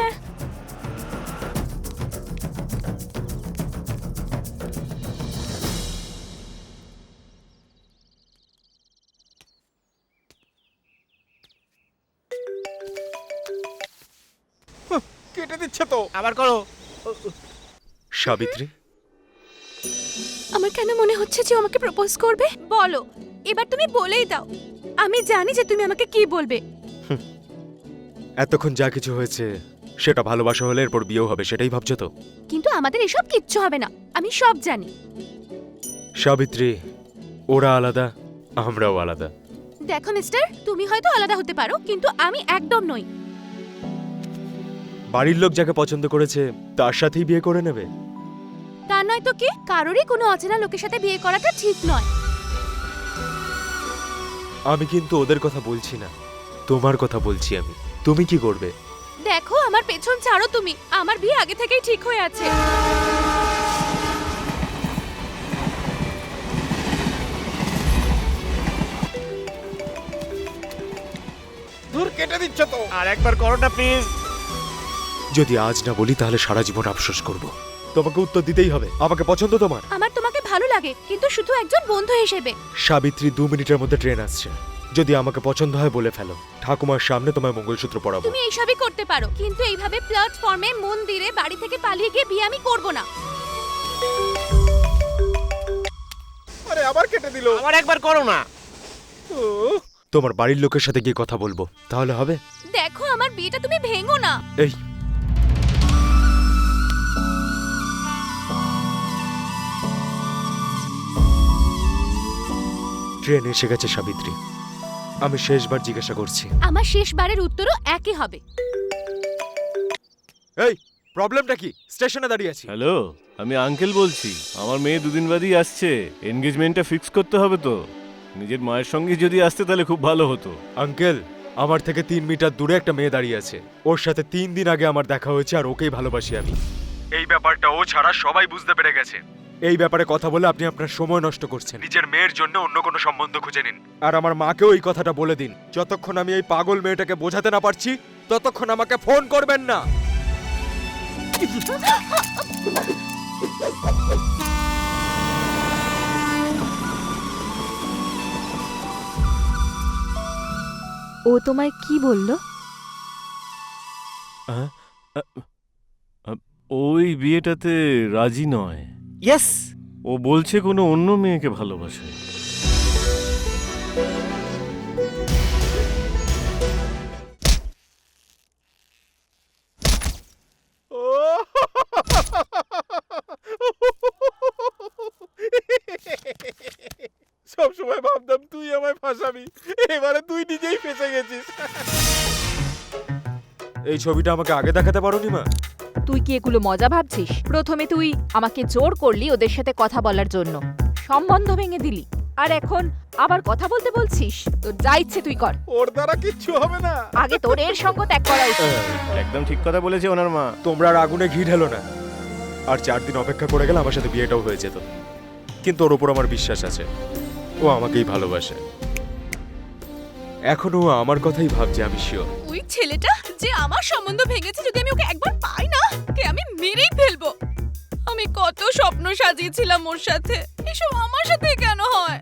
কেটে দিচ্ছে তো। আবার করো। সাবিত্রী, আমার কেন মনে হচ্ছে যে ও আমাকে প্রপোজ করবে? বলো, এবার তুমি বলেই দাও। আমি জানি যে তুমি আমাকে কি বলবে। এতক্ষণ যা কিছু হয়েছে সেটা ভালোবাসা হলে এরপর বিয়েও হবে, সেটাই ভাবছো তো? কিন্তু আমাদের এসব কিচ্ছু হবে না, আমি সব জানি। সাবিত্রী, ওরা আলাদা, আমরাও আলাদা। দেখো মিস্টার, তুমি হয়তো আলাদা হতে পারো, কিন্তু আমি একদম নই। বাড়ির লোক যাকে পছন্দ করেছে তার সাথেই বিয়ে করে নেবে? তা নয় তো কি, কারোরই কোনো অচেনা লোকের সাথে বিয়ে করাটা ঠিক নয়। আমি কিন্তু ওদের কথা বলছি না, তোমার কথা বলছি আমি। তুমি কি করবে? দেখো, আমার পেছন ছাড়ো তুমি, আমার বিয়ে আগে থেকেই ঠিক হয়ে আছে। দূর, কেটে দিচ্ছ তো। আর একবার করো না প্লিজ। যদি আজ না বলি তাহলে সারা জীবন আফসোস করব। তোমাকে উত্তর দিতেই হবে। আমাকে পছন্দ তোমার? আমার তোমাকে ভালো লাগে, কিন্তু শুধু একজন বন্ধু হিসেবে। সাবিত্রী, 2 মিনিটের মধ্যে ট্রেন আসছে। যদি আমাকে পছন্দ হয় বলে ফেলো, ঠাকুমার সামনে তোমায় মঙ্গলসূত্র পরাবো। তুমি এইসবই করতে পারো, কিন্তু এইভাবে প্ল্যাটফর্মে, মন্দিরে, বাড়ি থেকে পালিয়ে গিয়ে বিয়ে আমি করব না। আরে আবার কেটে দিল। আবার একবার করো না। তোমার বাড়ির লোকের সাথে গিয়ে কথা বলবো, তাহলে হবে? দেখো, আমার বিয়েটা তুমি ভেঙো না। এই, ট্রেন এসে গেছে সাবিত্রী। আমি শেষবার জিজ্ঞাসা করছি। আমার শেষবারের উত্তরও একই হবে। এই, প্রবলেমটা কি? স্টেশনে দাঁড়িয়ে আছি। হ্যালো, আমি আঙ্কেল বলছি। আমার মেয়ে 2 দিন বাদেই আসছে। এনগেজমেন্টটা ফিক্স করতে হবে তো। নিজের মায়ের সঙ্গে যদি আসতে তাহলে খুব ভালো হতো। আঙ্কেল, আমার থেকে 3 মিটার দূরে একটা মেয়ে দাঁড়িয়ে আছে। ওর সাথে 3 দিন আগে আমার দেখা হয়েছে, আর ওকেই ভালোবাসি আমি। এই ব্যাপারটা ও ছাড়া সবাই বুঝতে পেরে গেছে। এই ব্যাপারে কথা বলে আপনি আপনার সময় নষ্ট করছেন। নিজের মেয়ের জন্য অন্য কোনো সম্বন্ধ খুঁজে নিন। আর আমার মাকেও এই কথাটা বলে দিন, যতক্ষণ আমি এই পাগল মেয়েটাকে বোঝাতে না পারছি ততক্ষণ আমাকে ফোন করবেন না। ও তোমায় কি বললো? ওই বিয়েটাতে রাজি নয়। ইয়েস। ও বলছে কোনো অন্য মেয়েকে ভালোবাসে। সবসময় ভাবতাম তুই আমায় ফাঁসাবি, এবারে তুই নিজেই ফেঁসে গেছিস। এই ছবিটা আমাকে আগে দেখাতে পারোনি মা? তুই কি এগুলো মজা ভাবছিস? প্রথমে তুই আমাকে জোর করলি ওদের সাথে কথা বলার জন্য, সম্বন্ধ ভেঙে দিলি, আর এখন আবার কথা বলতে বলছিস? তোর যা ইচ্ছে তুই কর। ওর দ্বারা কিচ্ছু হবে না। আগে তোর এর সঙ্গ ত্যাগ করা উচিত। একদম ঠিক কথা বলেছে ওনার মা। তোমরা আর আগুনে ঘি ঢেলো না। আর 4 দিন অপেক্ষা করে গেলে আমার সাথে বিয়েটাও হয়ে যেত। কিন্তু ওর উপর আমার বিশ্বাস আছে, ও আমাকেই ভালোবাসে। এখনো ও আমার কথাই ভাবছে, আমি শিওর। ওই ছেলেটা যে আমার সম্বন্ধ ভেঙেছে, যদি আমি ওকে একবার পাই না, ওকে আমি মেরেই ফেলবো। আমি কত স্বপ্ন সাজিয়েছিলাম ওর সাথে, এসব আমার সাথে কেন হয়?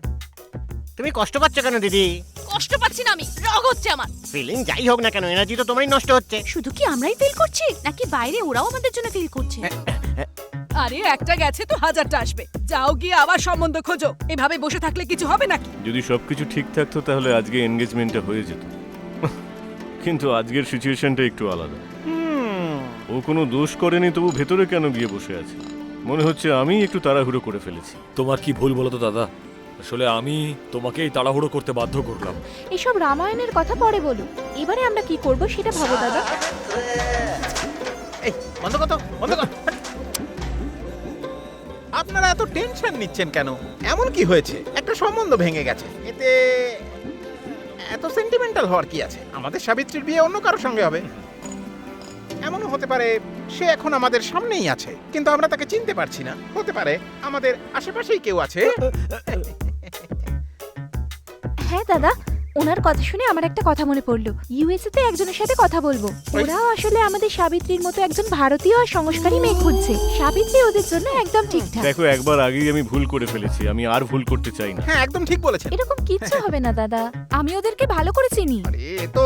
তুমি কষ্ট পাচ্ছ কেন দিদি? কষ্ট পাচ্ছি না আমি, রাগ হচ্ছে আমার। ফিলিং যাই হোক না কেন, এনার্জি তো তোমারই নষ্ট হচ্ছে। শুধু কি আমরাই ফিল করছি নাকি বাইরে ওরাও আমাদের জন্য ফিল করছে? আরে একটা গেছে তো হাজারটা আসবে, যাও গিয়ে আবার সম্বন্ধ খোঁজো। এভাবে বসে থাকলে কিছু হবে নাকি? যদি সবকিছু ঠিক থাকতো তাহলে আজকে এনগেজমেন্টটা হয়ে যেত, কিন্তু আজকের সিচুয়েশনটা একটু আলাদা। ও কোনো দোষ করেনি, তবু ভেতরে কেন গিয়ে বসে আছে? মনে হচ্ছে আমি একটু তাড়াহুড়ো করে ফেলেছি। তোমার কি ভুল বলো তো দাদা? আসলে আমি তোমাকেই তাড়াহুড়ো করতে বাধ্য করলাম। এসব রামায়ণের কথা পরে বলো, এবারে আমরা কি করব সেটা ভাবো দাদা। এই বন্ধ কত, বন্ধ কত। আপনারা এত টেনশন নিচ্ছেন কেন? এমন কি হয়েছে? একটা সম্বন্ধ ভেঙে গেছে, এতে এত সেন্টিমেন্টাল হওয়ার কি আছে? আমাদের সাবিত্রীর বিয়ে অন্য কারোর সঙ্গে হবে। এমনও হতে পারে সে এখন আমাদের সামনেই আছে, কিন্তু আমরা তাকে চিনতে পারছি না। হতে পারে আমাদের আশেপাশেই কেউ আছে। হ্যাঁ দাদা, ওনার কথা শুনে আমার একটা কথা মনে পড়লো। ইউএসএ তে একজনের সাথে কথা বলবো। ওরাও আসলে আমাদের সাবিত্রীর মতো একজন ভারতীয় আর সংস্কারী মেয়ে খুঁজছে। সাবিত্রী ওদের জন্য একদম ঠিকঠাক। দেখো, একবার আগেই আমি ভুল করে ফেলেছি, আমি আর ভুল করতে চাই না। হ্যাঁ, একদম ঠিক বলেছেন। এরকম কিচ্ছু হবে না দাদা, আমি ওদেরকে ভালো করে চিনি। তো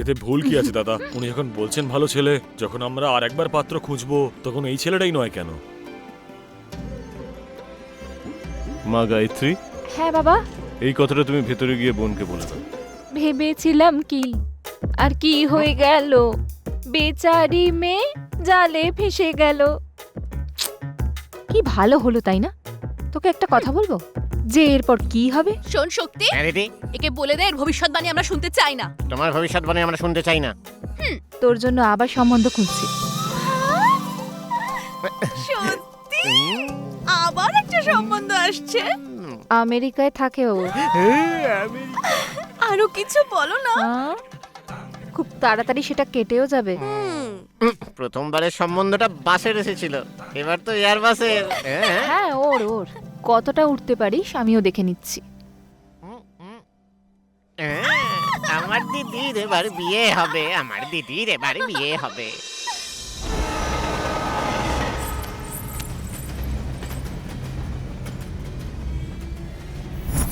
এতে ভুল কি আছে দাদা? উনি যখন বলছেন ভালো ছেলে, যখন আমরা আর একবার পাত্র খুঁজবো তখন এই ছেলেটাই নয় কেন? মা গায়ত্রী, হ্যাঁ বাবা। এই কথাটা তুমি ভেতরে গিয়ে বোনকে বলে দাও। ভেবেছিলাম কি, আর কি হয়ে গেল, বেচারি মেয়ে জালে ফেসে গেল। কি ভালো হলো তাই না? তোকে একটা কথা বলবো, যে এরপর কি হবে। শোন শক্তি, হ্যাঁ দিদি, একে বলে দে এর ভবিষ্যৎবাণী আমরা শুনতে চাই না। তোমার ভবিষ্যৎবাণী আমরা শুনতে চাই না। তোর জন্য আবার সম্বন্ধ খুঁজছি। সত্যি? আবার একটা সম্বন্ধ আসছে? আমেরিকায় থাকে ও। আরো কিছু বলো না। খুব তাড়াতাড়ি সেটা কেটেও যাবে। প্রথমবারের সম্বন্ধটা বাসের এসেছিল, এবার তো এয়ার বাসের। হ্যাঁ, ওর ওর কতটা উঠতে পারিস আমিও দেখে নিচ্ছি। আমার দিদির এবার বিয়ে হবে, আমার দিদির এবার বিয়ে হবে।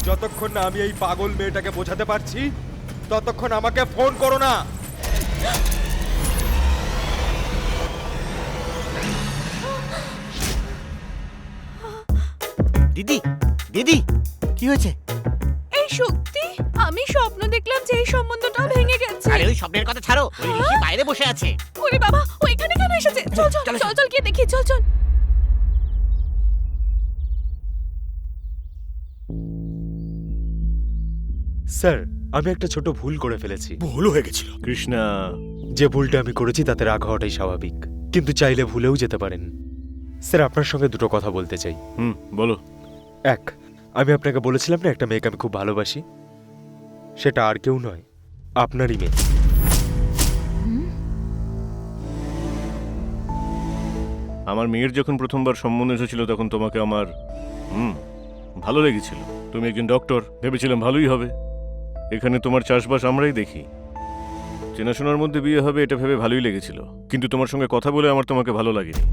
যতক্ষণ না আমি এই পাগল মেয়েটাকে বোঝাতে পারছি ততক্ষণ আমাকে ফোন করো না। দিদি, দিদি, কি হয়েছে? এই শক্তি, আমি স্বপ্ন দেখলাম যে এই সম্বন্ধটাও ভেঙে গেছে। আরে ওই স্বপ্নের কথা ছাড়ো, ওই ঋষি বাইরে বসে আছে। ওরে বাবা, ও এখানে কেন এসেছে? চল চল চল চল গিয়ে দেখি, চল চল। স্যার, আমি একটা ছোট ভুল করে ফেলেছি। ভুল হয়ে গেছিল কৃষ্ণা। যে ভুলটা আমি করেছি তাতে রাগ হওয়াটাই স্বাভাবিক, কিন্তু চাইলে ভুলেও যেতে পারেন। স্যার, আপনার সঙ্গে দুটো কথা বলতে চাই। বলো। এক, আমি আপনাকে বলেছিলাম না একটা মেয়েকে আমি খুব ভালোবাসি, সেটা আর কেউ নয়, আপনারই মেয়ে। আমার মেয়ের যখন প্রথমবার সম্বন্ধ এসেছিল তখন তোমাকে আমার ভালো লেগেছিল। তুমি একজন ডক্টর, ভেবেছিলাম ভালোই হবে। এখানে তোমার চাষবাস আমরাই দেখি, চেনাশোনার মধ্যে বিয়ে হবে এটা ভেবে ভালোই লেগেছিল। কিন্তু তোমার সঙ্গে কথা বলে আমার তোমাকে ভালো লাগেনি।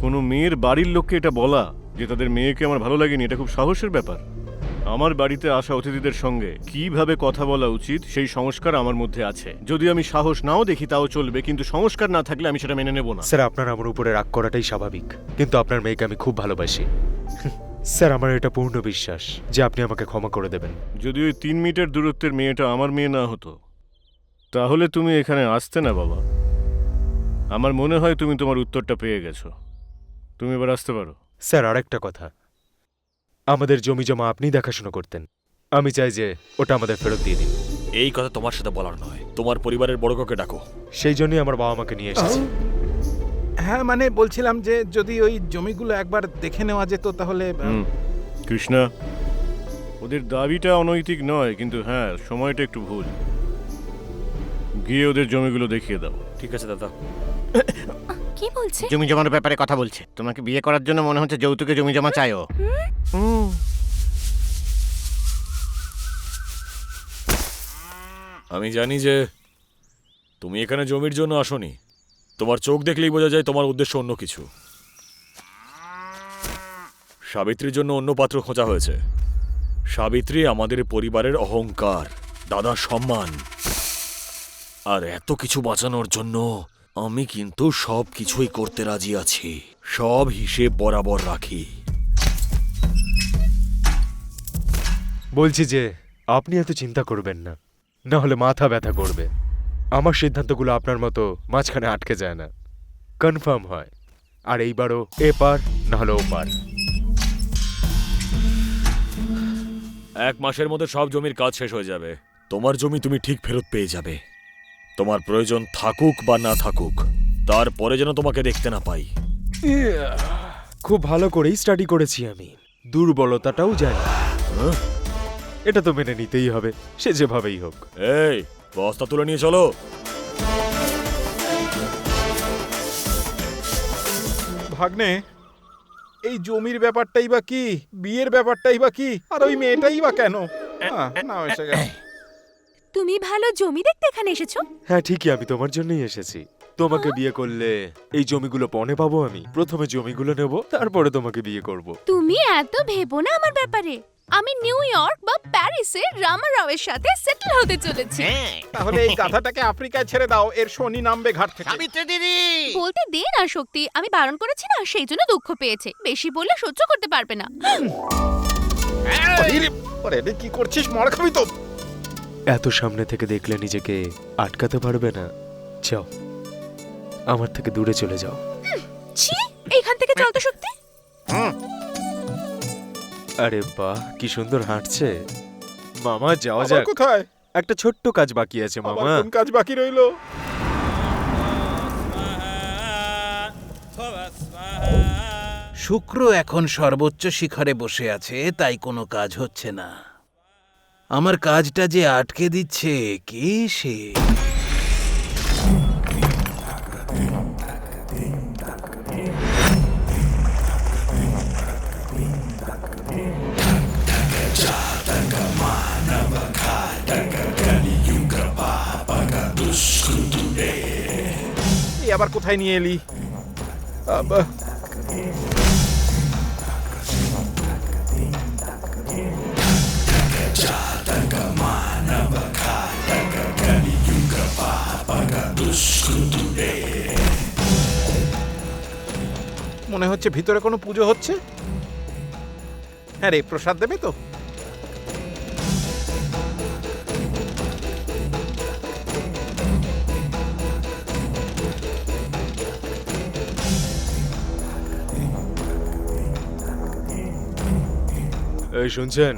কোনো মেয়ের বাড়ির লোককে এটা বলা যে তাদের মেয়েকে আমার ভালো লাগেনি, এটা খুব সাহসের ব্যাপার। আমার বাড়িতে আসা অতিথিদের সঙ্গে কিভাবে কথা বলা উচিত সেই সংস্কার আমার মধ্যে আছে। যদি আমি সাহস নাও দেখি তাও চলবে, কিন্তু সংস্কার না থাকলে আমি সেটা মেনে নেব না। স্যার, আপনার আমার উপরে রাগ করাটাই স্বাভাবিক, কিন্তু আপনার মেয়েকে আমি খুব ভালোবাসি। স্যার, আমার এটা পূর্ণ বিশ্বাস যে আপনি আমাকে ক্ষমা করে দেবেন। যদি ওই 3 মিটার দূরত্বের মেয়েটা আমার মেয়ে না হতো তাহলে তুমি এখানে আসতে না বাবা। আমার মনে হয় তুমি তোমার উত্তরটা পেয়ে গেছো, তুমি এবার আসতে পারো। স্যার, আরেকটা কথা, আমাদের জমি জমা আপনি দেখাশোনা করতেন, আমি চাই যে ওটা আমাদের ফেরত দিয়ে দিন। এই কথা তোমার সাথে বলার নয়, তোমার পরিবারের বড় কাউকে ডাকো। সেই জন্যই আমার বাবা মাকে নিয়ে এসেছি। হ্যাঁ, মানে বলছিলাম যে যদি ওই জমিগুলো একবার দেখে নেওয়া যেত তাহলে। কৃষ্ণা, ওদের দাবিটা অনৈতিক নয়, কিন্তু হ্যাঁ সময়টা একটু ভুল। গিয়ে ওদের জমিগুলো দেখিয়ে দাও। ঠিক আছে দাদা। কি বলছে? জমি জমার ব্যাপারে কথা বলছে। তোমাকে বিয়ে করার জন্য মনে হচ্ছে যৌতুকে জমি জমা চাইও। আমি জানি যে তুমি এখানে জমির জন্য আসোনি, তোমার চোখ দেখলেই বোঝা যায় তোমার উদ্দেশ্য অন্য কিছু। সাবিত্রীর জন্য অন্য পাত্র খোঁজা হয়েছে। সাবিত্রী আমাদের পরিবারের অহংকার, দাদার সম্মান, আর এত কিছু বাঁচানোর জন্য আমি কিন্তু সব কিছুই করতে রাজি আছি। সব হিসেব বরাবর রাখি। বলছি যে আপনি এত চিন্তা করবেন না, না হলে মাথা ব্যথা করবে। আমার সিদ্ধান্তগুলো আপনার মতো মাঝখানে আটকে যায় না, কনফার্ম হয়। আর এইবারও এপার না হলে ওপার। 1 মাসের মধ্যে সব জমির কাজ শেষ হয়ে যাবে। তোমার জমি তুমি ঠিক ফেরত পেয়ে যাবে। তোমার প্রয়োজন থাকুক বা না থাকুক, তারপরে যেন তোমাকে দেখতে না পাই। খুব ভালো করেই স্টাডি করেছি আমি, দুর্বলতাটাও জানি। এটা তো মেনে নিতেই হবে, সে যেভাবেই হোক। এই বস্তা তুলে নিয়ে চলো। ভাগ্নে, এই জমির ব্যাপারটাই বা কি, বিয়ের ব্যাপারটাই বা কি, আর ওই মেয়েটাই বা কেন? না এসে গেছে। তুমি ভালো জমি দেখতে এখানে এসেছো? হ্যাঁ ঠিকই, আমি তোমার জন্যই এসেছি। তোমাকে বিয়ে করলে এই জমিগুলো পণে পাবো আমি। প্রথমে জমিগুলো নেব, তারপরে তোমাকে বিয়ে করব। তুমি এত ভেবো না আমার ব্যাপারে। আমি নিউ ইয়র্ক বা প্যারিসে রামা রাওয়ের সাথে সেটেল হতে চলেছি। তাহলে এই গাধাটাকে আফ্রিকায় ছেড়ে দাও, এর শনি নামবে ঘাট থেকে। সাবিত্রী দিদি, বলতে দে না শক্তি, আমি বারণ করেছি না, সেই জন্য দুঃখ পেয়েছে। বেশি বললে সহ্য করতে পারবে না। আরে কি করছিস, মার খাবি তো। এত সামনে থেকে দেখলে নিজেকে আটকাতে পারবে না। যাও, আমার থেকে দূরে চলে যাও। ছি, এইখান থেকে চল তো শক্তি। আরে বাহ, কি সুন্দর হাঁটছে। মামা যাওয়া যাক। কোথায়? একটা ছোট্ট কাজ বাকি আছে মামা। কোন কাজ বাকি রইলো? শুক্র এখন সর্বোচ্চ শিখরে বসে আছে, তাই কোনো কাজ হচ্ছে না। আমার কাজটা যে আটকে দিচ্ছে কে সে? এই আবার কোথায় নিয়ে এলি? মনে হচ্ছে ভিতরে কোনো পুজো হচ্ছে। হ্যাঁ রে, প্রসাদ দেবে তো? এই শুনছেন,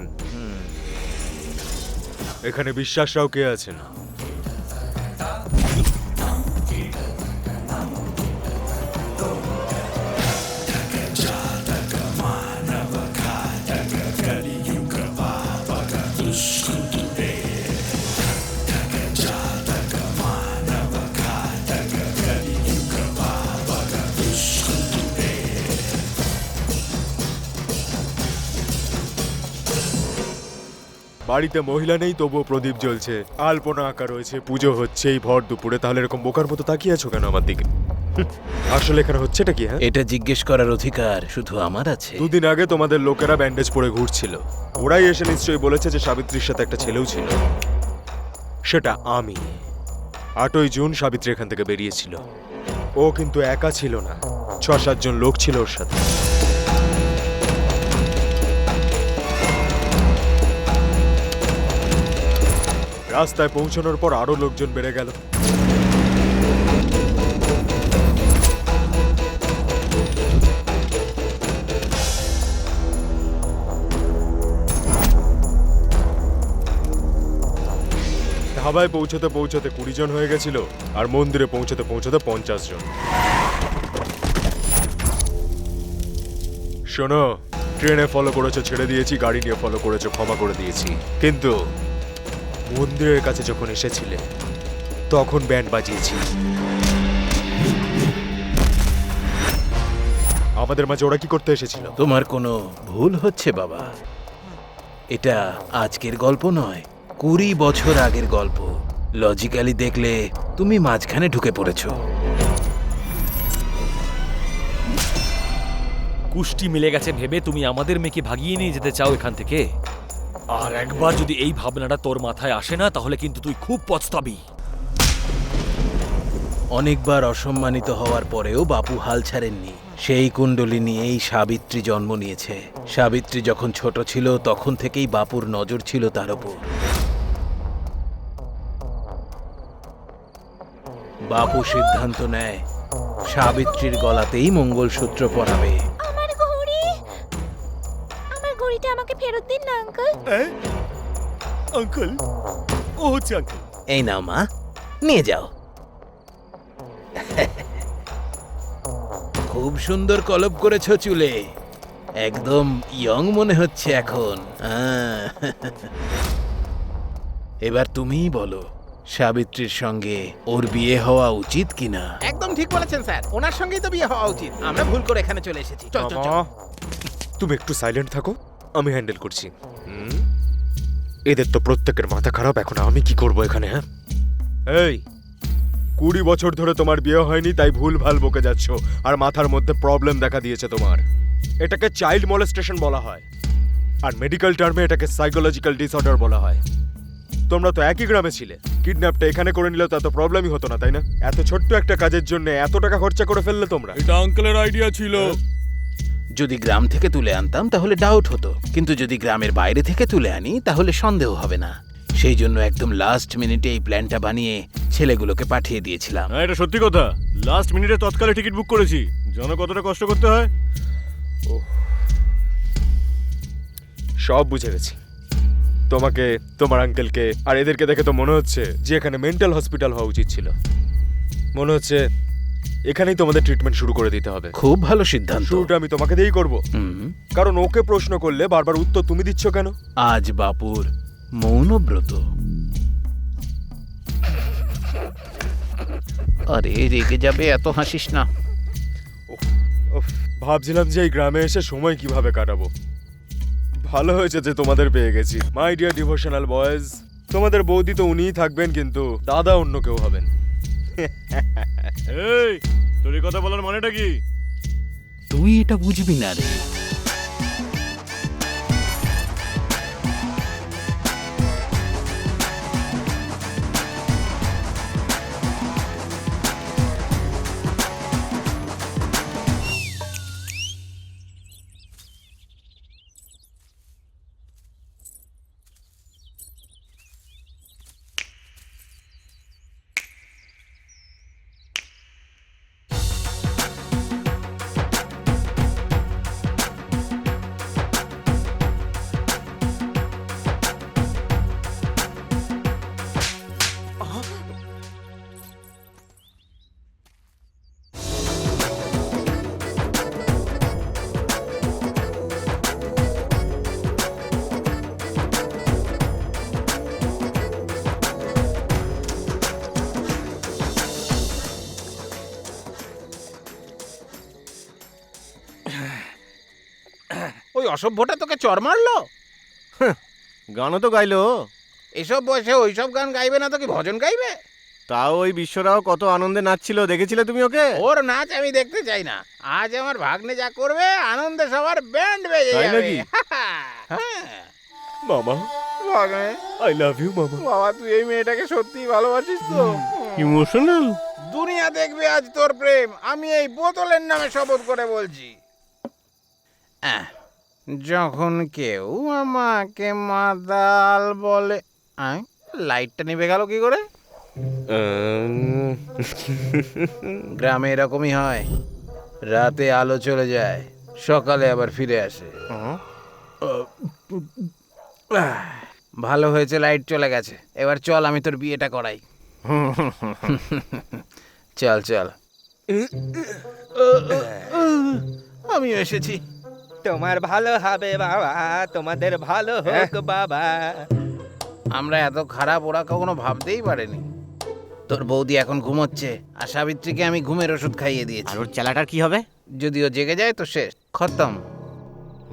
এখানে বিশ্বাসরাও কে আছেন? বাড়িতে মহিলা নেই, তবুও প্রদীপ জ্বলছে, আলপনা আঁকা রয়েছে, পুজো হচ্ছে এই ভর দুপুরে। তাহলে এরকম বোকার মতো তাকিয়ে আছো কেন আমার দিকে? আসলে এখানে হচ্ছেটা কি? হ্যাঁ, এটা জিজ্ঞেস করার অধিকার শুধু আমার আছে। দুদিন আগে তোমাদের লোকেরা ব্যান্ডেজ পরে ঘুরছিল। ওরাই এসে নিশ্চয়ই বলেছে যে সাবিত্রীর সাথে একটা ছেলেও ছিল। সেটা আমি। 8ই জুন সাবিত্রী এখান থেকে বেরিয়েছিল। ও কিন্তু একা ছিল না, 6-7 জন লোক ছিল ওর সাথে। রাস্তায় পৌঁছানোর পর আরো লোকজন বেড়ে গেল। ধাবায় পৌঁছতে পৌঁছতে 20 জন হয়ে গেছিল, আর মন্দিরে পৌঁছতে পৌঁছতে 50 জন। শোনো, ট্রেনে ফলো করেছো, ছেড়ে দিয়েছি। গাড়ি নিয়ে ফলো করেছো, ক্ষমা করে দিয়েছি। কিন্তু মন্দিরের কাছে যখন এসেছিলে তখন ব্যান্ড বাজিয়েছি। আমাদের মাঝে ওরা কি করতে এসেছিল? তোমার কোনো ভুল হচ্ছে বাবা। এটা আজকের গল্প নয়, 20 বছর আগের গল্প। লজিক্যালি দেখলে তুমি মাঝখানে ঢুকে পড়েছো। কুষ্টি মিলে গেছে ভেবে তুমি আমাদের মেয়েকে ভাগিয়ে নিয়ে যেতে চাও এখান থেকে? আর একবার যদি এই ভাবনাটা তোর মাথায় আসে না, তাহলে কিন্তু তুই খুব পস্তাবি। অনেকবার অসম্মানিত হওয়ার পরেও বাপু হাল ছাড়েননি। সেই কুণ্ডলী নিয়েই সাবিত্রী জন্ম নিয়েছে। সাবিত্রী যখন ছোট ছিল তখন থেকেই বাপুর নজর ছিল তার উপর। বাপু সিদ্ধান্ত নেয় সাবিত্রীর গলাতেই মঙ্গলসূত্র পরাবে। আমার ঘড়িটা আমাকে ফেরত দিন না আঙ্কেল। আঙ্কেল, ও হচ্ছে আঙ্কেল। এই নাও মা, নিয়ে যাও। খুব সুন্দর কলপ করেছ চুলে, একদম ইয়ং মনে হচ্ছে এখন। এবার তুমিই বলো, সাবিত্রীর সঙ্গে ওর বিয়ে হওয়া উচিত কিনা? একদম ঠিক বলেছেন স্যার, ওনার সঙ্গেই তো বিয়ে হওয়া উচিত। আমরা ভুল করে এখানে চলে এসেছি। চল চল চল। তুমি একটু সাইলেন্ট থাকো, আমি হ্যান্ডেল করছি। এদের তো প্রত্যেকের মাথা খারাপ। এখন আমি কি করব এখানে? হ্যাঁ, এই 20 বছর ধরে তোমার বিয়ে হয়নি, তাই ভুল ভাল বকে যাচ্ছ, আর মাথার মধ্যে প্রবলেম দেখা দিয়েছে তোমার। এটাকে চাইল্ড মলেস্টেশন বলা হয়, আর মেডিকেল টার্মে এটাকে সাইকোলজিক্যাল ডিসঅর্ডার বলা হয়। তোমরা তো একই গ্রামে ছিলে, কিডন্যাপটা এখানে করে নিলে তো এত প্রবলেমই হতো না, তাই না? এত ছোট্ট একটা কাজের জন্য এত টাকা খরচা করে ফেললে তোমরা। এটা আঙ্কেলের আইডিয়া ছিল। যদি গ্রাম থেকে তুলে আনতাম তাহলে ডাউট হতো, কিন্তু যদি গ্রামের বাইরে থেকে তুলে আনি তাহলে সন্দেহ হবে না। সেই জন্য একদম লাস্ট মিনিটে এই প্ল্যানটা বানিয়ে ছেলেগুলোকে পাঠিয়ে দিয়েছিলাম। হ্যাঁ, এটা সত্যি কথা। লাস্ট মিনিটে তৎকালে টিকিট বুক করেছি। জানো কতটা কষ্ট করতে হয়? সব বুঝে গেছি। তোমাকে, তোমার আঙ্কেলকে আর এদেরকে দেখে তো মনে হচ্ছে যে এখানে মেন্টাল হসপিটাল হওয়া উচিত ছিল। মনে হচ্ছে এখানেই তোমাদের ট্রিটমেন্ট শুরু করে দিতে হবে। খুব ভালো সিদ্ধান্ত। শুরুটা আমি তোমাকে দিয়েই করব, কারণ ওকে প্রশ্ন করলে বারবার উত্তর তুমি দিচ্ছ কেন? আজ বাপুর মৌনব্রত। আরে রেগে যাবে, এত হাসিস না। ভাবছিলাম যে এই গ্রামে এসে সময় কিভাবে কাটাবো। ভালো হয়েছে যে তোমাদের পেয়ে গেছি। মাই ডিয়ার ডিভোশনাল বয়েজ, তোমাদের বৌদি তো উনিই থাকবেন, কিন্তু দাদা অন্য কেউ হবেন। এই, তোর এই কথা বলার মানেটা কি? তুই এটা বুঝবি না রে। ওই অসভ্যটা তোকে চড় মারলো? গানও তো গাইলো। এসব বয়সে ওইসব গান গাইবে না তো কি ভজন গাইবে? তাও ওই বিশ্বরাও কত আনন্দে নাচছিল, দেখেছিলে তুমি ওকে? ওর নাচ আমি দেখতে চাই না। আজ আমার ভাগ্নে যা করবে, আনন্দে সবার ব্যান্ড বেজে তাই যাবে। নাকি? মামা, ভাগ্নে, আই লাভ ইউ মামা। বাবা, তুই এই মেয়েটাকে সত্যিই ভালোবাসিস তো? ইমোশনাল। দুনিয়া দেখবে আজ তোর প্রেম। আমি এই বোতলের নামে শপথ করে বলছি। যখন কেউ আমাকে মাতাল বলে, লাইটটা নিভে গেল কি করে? গ্রামে এরকমই হয়, রাতে আলো চলে যায়, সকালে আবার ফিরে আসে। ভালো হয়েছে লাইট চলে গেছে। এবার চল, আমি তোর বিয়েটা করাই। চল চল, আমিও এসেছি। তোমার ভালো হবে বাবা, তোমাদের ভালো হোক বাবা। আমরা এত খারাপ ওরা কখনো ভাবতেই পারেনি। তোর বৌদি এখন ঘুমোচ্ছে, আর সাবিত্রীকে আমি ঘুমের ওষুধ খাইয়ে দিয়েছি। আর ওর চেলাটার কি হবে? যদি ও জেগে যায় তো শেষ, খতম।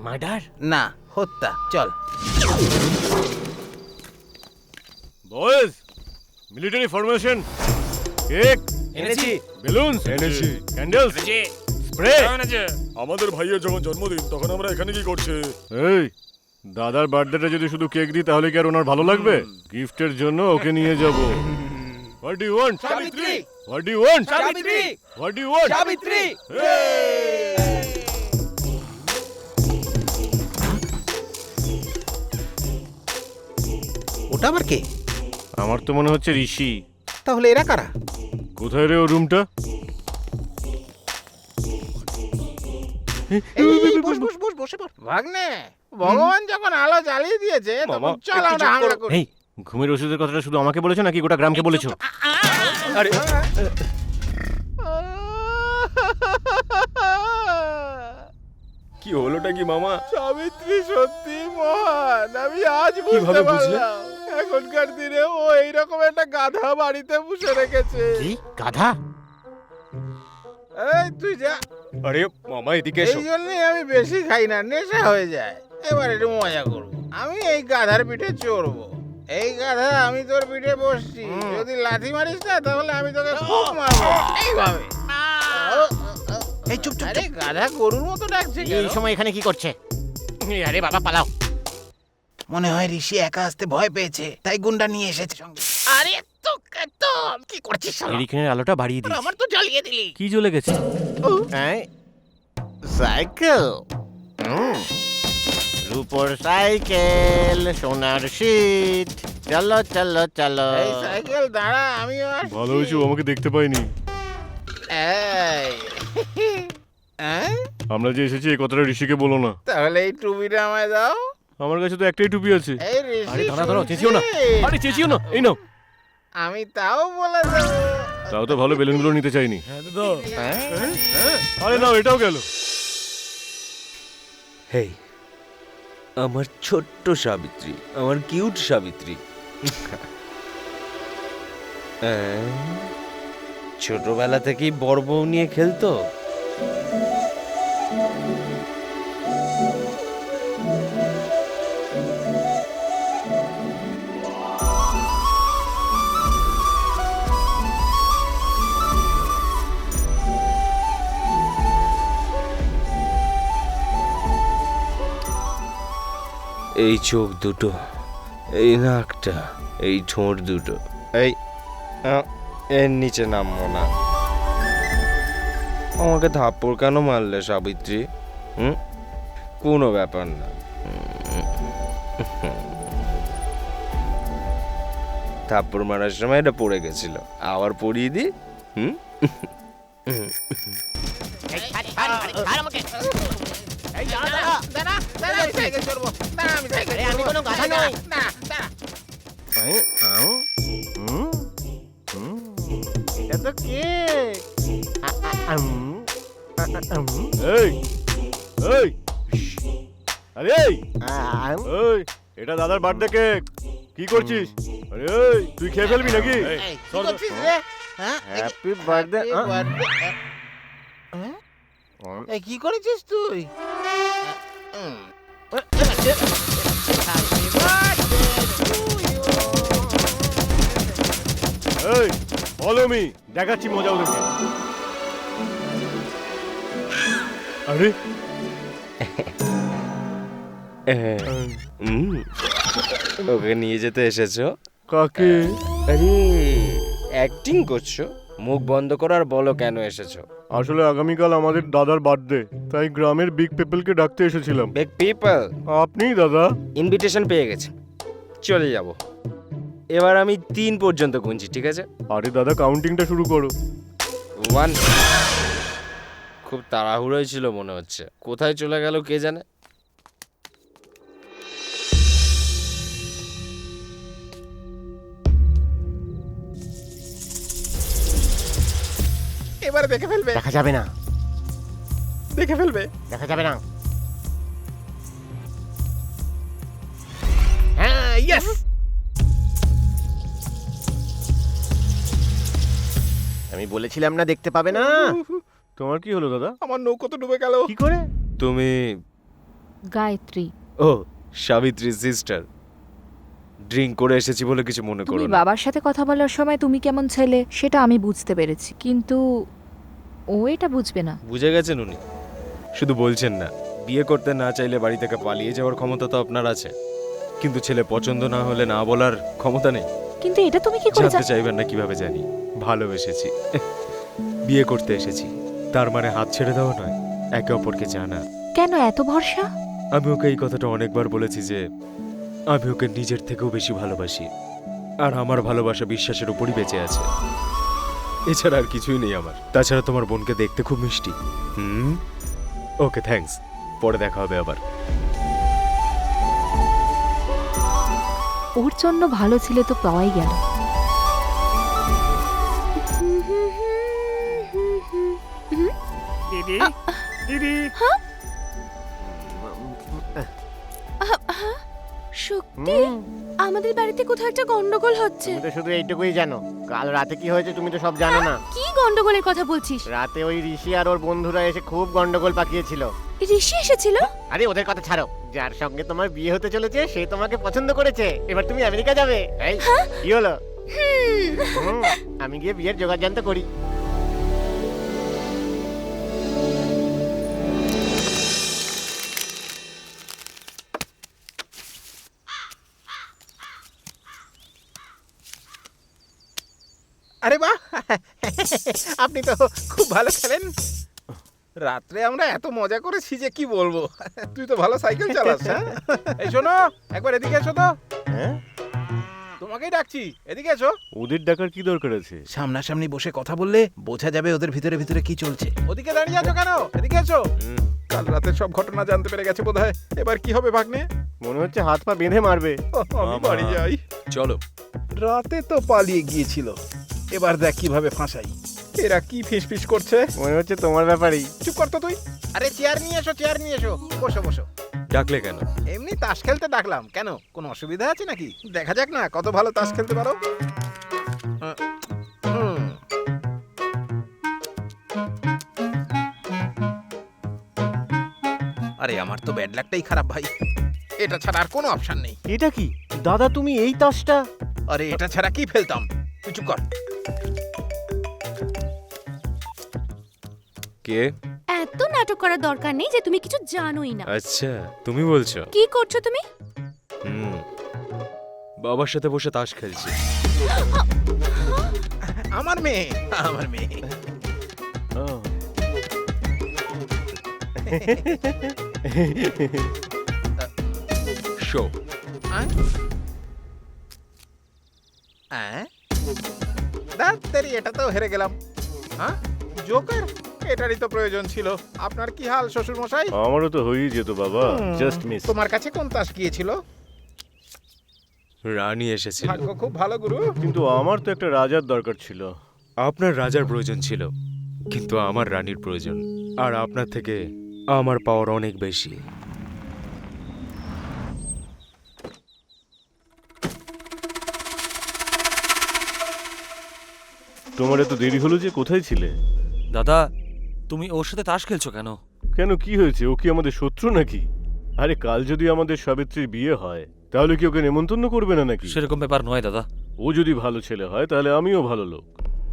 মার্ডার না, হত্যা। চল বয়েজ, মিলিটারি ফরমেশন। কেক এনেছি, বেলুনস এনেছি, ক্যান্ডেলস, ব্রে আমাদের ভাইয়ের যখন জন্মদিন তখন আমরা এখানে কি করছি? এই দাদার বার্থডেটা যদি শুধু কেক দিই তাহলে কি আর ওনার ভালো লাগবে? গিফটের জন্য ওকে নিয়ে যাব। What do you want? Savitri! What do you want? Savitri! What do you want? Savitri! ওটা আবার কে? আমার তো মনে হচ্ছে ঋষি। তাহলে এরা কারা? কোথায় রে ও রুমটা? বসে পড় ভাগ্নে। ভগবান যখন আলো জ্বালিয়ে দিয়েছে তখন চল আমরা হামলা করি। এই ঘুমের ওষুধের কথাটা শুধু আমাকে বলেছো নাকি গোটা গ্রামকে বলেছো? আরে কি হলোটা কি মামা? সাবিত্রী সত্যি মহান, আমি আজ বুঝতে কিভাবে বুঝলে? পারলাম। এখনকার দিনে ও এইরকম একটা গাধা বাড়িতে পুষে রেখেছে। কি গাধা? এই তুই যা। আরে মামা এদিকে এই এসো। জন্যই আমি বেশি খাই না, নেশা হয়ে যায়। এবার একটু মজা করবো। আমি এই গাধার পিঠে চড়বো। এই গাধা, আমি তোর পিঠে বসছি। যদি লাথি মারিস না তাহলে আমি তোকে খুব মারবো। এইভাবে। এই চুপ চুপ আরে গাধা গরুর মতো ডাকছে কেন? এই সময় এখানে কি করছে? আরে বাবা পালাও। মনে হয় ঋষি একা আসতে ভয় পেয়েছে, তাই গুন্ডা নিয়ে এসেছে সঙ্গে। আরে তো কি করছিস শালা? এদিকের আলোটা বাড়িয়ে দিস। আমার তো জ্বালিয়ে দিলি। কি জ্বলে গেছে? সাইকেল। রূপোর সাইকেল, সোনার সিট। চলো চলো চলো। এই সাইকেল দাঁড়া, আমিও আসছি। ভালো হয়েছে ও আমাকে দেখতে পাইনি। এই আমরা যে এসেছি এই কথাটা ঋষিকে বলো না। তাহলে এই টুপিটা আমায় দাও। আমার কাছে তো একটাই টুপি আছে। এই ঋষি, আরে দাঁড়াও চেঁচিও না। আরে চেঁচিও না, এই নাও। আমি তাও বলে দেবো। তাও তো ভালো বেলুনগুলো নিতে চাইনি। আরে নাও, এটাও গেল। হেই আমার ছোট্ট সাবিত্রী, আমার কিউট সাবিত্রী। ছোটবেলা থেকেই বড় বউ নিয়ে খেলতো। এই চোখ দুটো, এই নাকটা, এই ঠোঁট দুটো, এই এর নিচে নামবো না। আমাকে থাপ্পড় কেন মারলে সাবিত্রী? কোনো ব্যাপার না। থাপ্পড় মারার সময় এটা পড়ে গেছিল, আবার পড়িয়ে দি। আমি সাইকেল চড়বো। দাঁড়া, আমি সাইকেল চড়বো। আমি কোনো গাধা নই। দাঁড়া। এটা তো কে? এই এই আরে এই এই এটা দাদার বার্থডে কেক। কি করছিস? আরে এই তুই খেয়ে ফেলবি নাকি? কি করছিস রে? হ্যাঁ? Happy birthday. এই কি করেছিস তুই? এই ফলো মি, দেখাচ্ছি মজা ওদেরকে। আরে ওকে নিয়ে যেতে এসেছো? কাকে? আরে অ্যাক্টিং করছো? মুখ বন্ধ করো আর বলো কেন এসেছো। আসলে আগামীকাল আমাদের দাদার বার্থডে, তাই গ্রামের বিগ পিপলকে ডাকতে এসেছিলাম। Big people? আপনিই দাদা। ইনভিটেশন পেয়ে গেছে, চলে যাব। এবার আমি 3 পর্যন্ত গুনছি, ঠিক আছে? আরে দাদা কাউন্টিংটা শুরু করো। 1। খুব তাড়াহুড়োই ছিল মনে হচ্ছে, কোথায় চলে গেল কে জানে। এবারে দেখে ফেলবে। দেখা যাবে না। দেখে ফেলবে। দেখা যাবে না। হ্যাঁ, ইয়েস। আমি বলেছিলাম না দেখতে পাবে না। তোমার কি হলো দাদা? আমার নৌকো তো ডুবে গেল। কি করে? তুমি গায়ত্রী। ও সাবিত্রী সিস্টার। ড্রিঙ্ক করে এসেছি বলে কিছু মনে করো তুমি না। বাবার সাথে কথা বলার সময় তুমি কেমন ছেলে সেটা আমি বুঝতে পেরেছি, কিন্তু ও এটা বুঝবে না। বুঝে গেছেন উনি, শুধু বলছেন না। বিয়ে করতে না চাইলে বাড়ি থেকে পালিয়ে যাওয়ার ক্ষমতা তো আপনার আছে, কিন্তু ছেলে পছন্দ না হলে না বলার ক্ষমতা নেই। কিন্তু এটা তুমি কি করে জানতে চাইবেন না কিভাবে জানি? ভালোবেসেছি, বিয়ে করতে এসেছি, তার মানে হাত ছেড়ে দেওয়া নয়, একে অপরকে জানা। কেন এত ভরসা? আমি ওকে এই কথাটা অনেকবার বলেছি যে আমি ওকে নিজের থেকেও বেশি ভালোবাসি, আর আমার ভালোবাসা বিশ্বাসের উপরই বেঁচে আছে। এছাড়া আর কিছুই নেই আমার। তাছাড়া তোমার বোনকে দেখতে খুব মিষ্টি। ওকে, থ্যাঙ্কস, পরে দেখা হবে আবার। ওর জন্য ভালো ছেলে তো পাওয়াই গেল। দিদি দিদি শক্তি, আমাদের বাড়িতে কোথাও একটা গন্ডগোল হচ্ছে। তুমি তো শুধু এইটুকুই জানো, কাল রাতে কি হয়েছে তুমি তো সব জানো না। কি গন্ডগোলের কথা বলছিস? রাতে ওই ঋষি আর ওর বন্ধুরা এসে খুব গন্ডগোল পাকিয়েছিল। ঋষি এসেছিল? আরে ওদের কথা ছাড়ো, যার সঙ্গে তোমার বিয়ে হতে চলেছে সে তোমাকে পছন্দ করেছে। এবার তুমি আমেরিকা যাবে। এই কি হলো? আমি গিয়ে বিয়ের জোগাড় জানতে করি। আরে বাহ, আপনি তো খুব ভালো খেলেন। রাত্রে আমরা এত মজা করেছি যে কি বলবো। তুই তো ভালো সাইকেল চালাস। হ্যাঁ, এই শোনো, একবার এদিকে এসো তো। হ্যাঁ, তোমাকেই ডাকছি, এদিকে এসো। ওদের ডাকার কি দরকার আছে? সামনাসামনি বসে কথা বললে বোঝা যাবে ওদের ভিতরে ভিতরে কি চলছে। ওদিকে দাঁড়িয়ে আছো কেন? এদিকে এসো। কাল রাতে সব ঘটনা জানতে পেরে গেছে বোধহয়। এবার কি হবে ভাগ্নে? মনে হচ্ছে হাত পা বেঁধে মারবে। আমি বাড়ি যাই। চলো। রাতে তো পালিয়ে গিয়েছিল, এবার দেখ কিভাবে ফাঁসাই। এরা কি ফিসফিস করছে? মনে হচ্ছে তোমার ব্যাপারেই। চুপ কর তো তুই। আরে চেয়ার নিয়ে এসো, চেয়ার নিয়ে এসো। বসো বসো। ডাকলে কেন? এমনি তাস খেলতে ডাকলাম। কেন, কোনো অসুবিধা আছে নাকি? দেখা যাক না কত ভালো তাস খেলতে পারো। আরে আমার তো ব্যাড লাকটাই খারাপ ভাই। এটা ছাড়া আর কোনো অপশন নেই। এটা কি দাদা, তুমি এই তাসটা? আরে এটা ছাড়া কি ফেলতাম? তুই চুপ কর। কে? এত নাটক করার দরকার নেই যে তুমি কিছু জানোই না। আচ্ছা, তুমি বলছো? কি করছো তুমি? বাবার সাথে বসে তাস খেলছি। আমার মেয়ে, আমার মেয়ে। শো। দাঁড়াতাড়ি, এটা তো হেরে গেলাম। হ্যাঁ, জোকার, এটারই তো প্রয়োজন ছিল। আপনার কি হাল শ্বশুর মশাই? আমারও তো হয়েই যেত বাবা, জাস্ট মিস। তোমার কাছে কোন তাস গিয়েছিল? রানী এসেছিল। ভাগ্য খুব ভালো গুরু। কিন্তু আমার তো একটা রাজার দরকার ছিল। আপনার রাজার প্রয়োজন ছিল, কিন্তু আমার রানীর প্রয়োজন। আর আপনার থেকে আমার পাওয়ার অনেক বেশি। তোমার এত দেরি হলো যে? কোথায় ছিলে? দাদা, তুমি ওর সাথে তাস খেলছো কেন? কেন, কি হয়েছে? ও কি আমাদের শত্রু নাকি? আরে কাল যদি আমাদের সাবিত্রীর বিয়ে হয় তাহলে কি ওকে নেমন্তন্ন করবে না নাকি? সেরকম ব্যাপার নয় দাদা। ও যদি ভালো ছেলে হয় তাহলে আমিও ভালো লোক,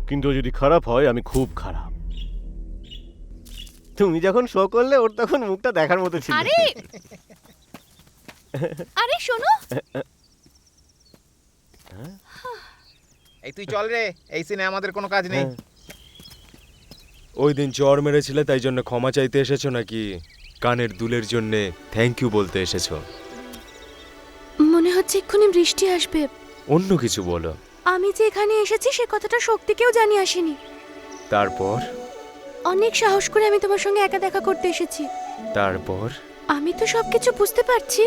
কিন্তু ও যদি খারাপ হয় আমি খুব খারাপ। তুমি যখন শো করলে ওর তখন মুখটা দেখার মতো ছিল। আরে আরে শোনো, এই তুই চল রে, এই সিনে আমাদের কোনো কাজ নেই। ওই দিন চর মেরেছিলে তাই জন্য ক্ষমা চাইতে এসেছো নাকি কানের দুলের জন্য থ্যাংক ইউ বলতে এসেছো? মনে হচ্ছে এক্ষুনি বৃষ্টি আসবে। অন্য কিছু বলো। আমি যে এখানে এসেছি সে কথাটা শক্তিকেও জানিয়ে আসিনি। তারপর? অনেক সাহস করে আমি তোমার সঙ্গে একা দেখা করতে এসেছি। তারপর? আমি তো সবকিছু বুঝতে পারছি,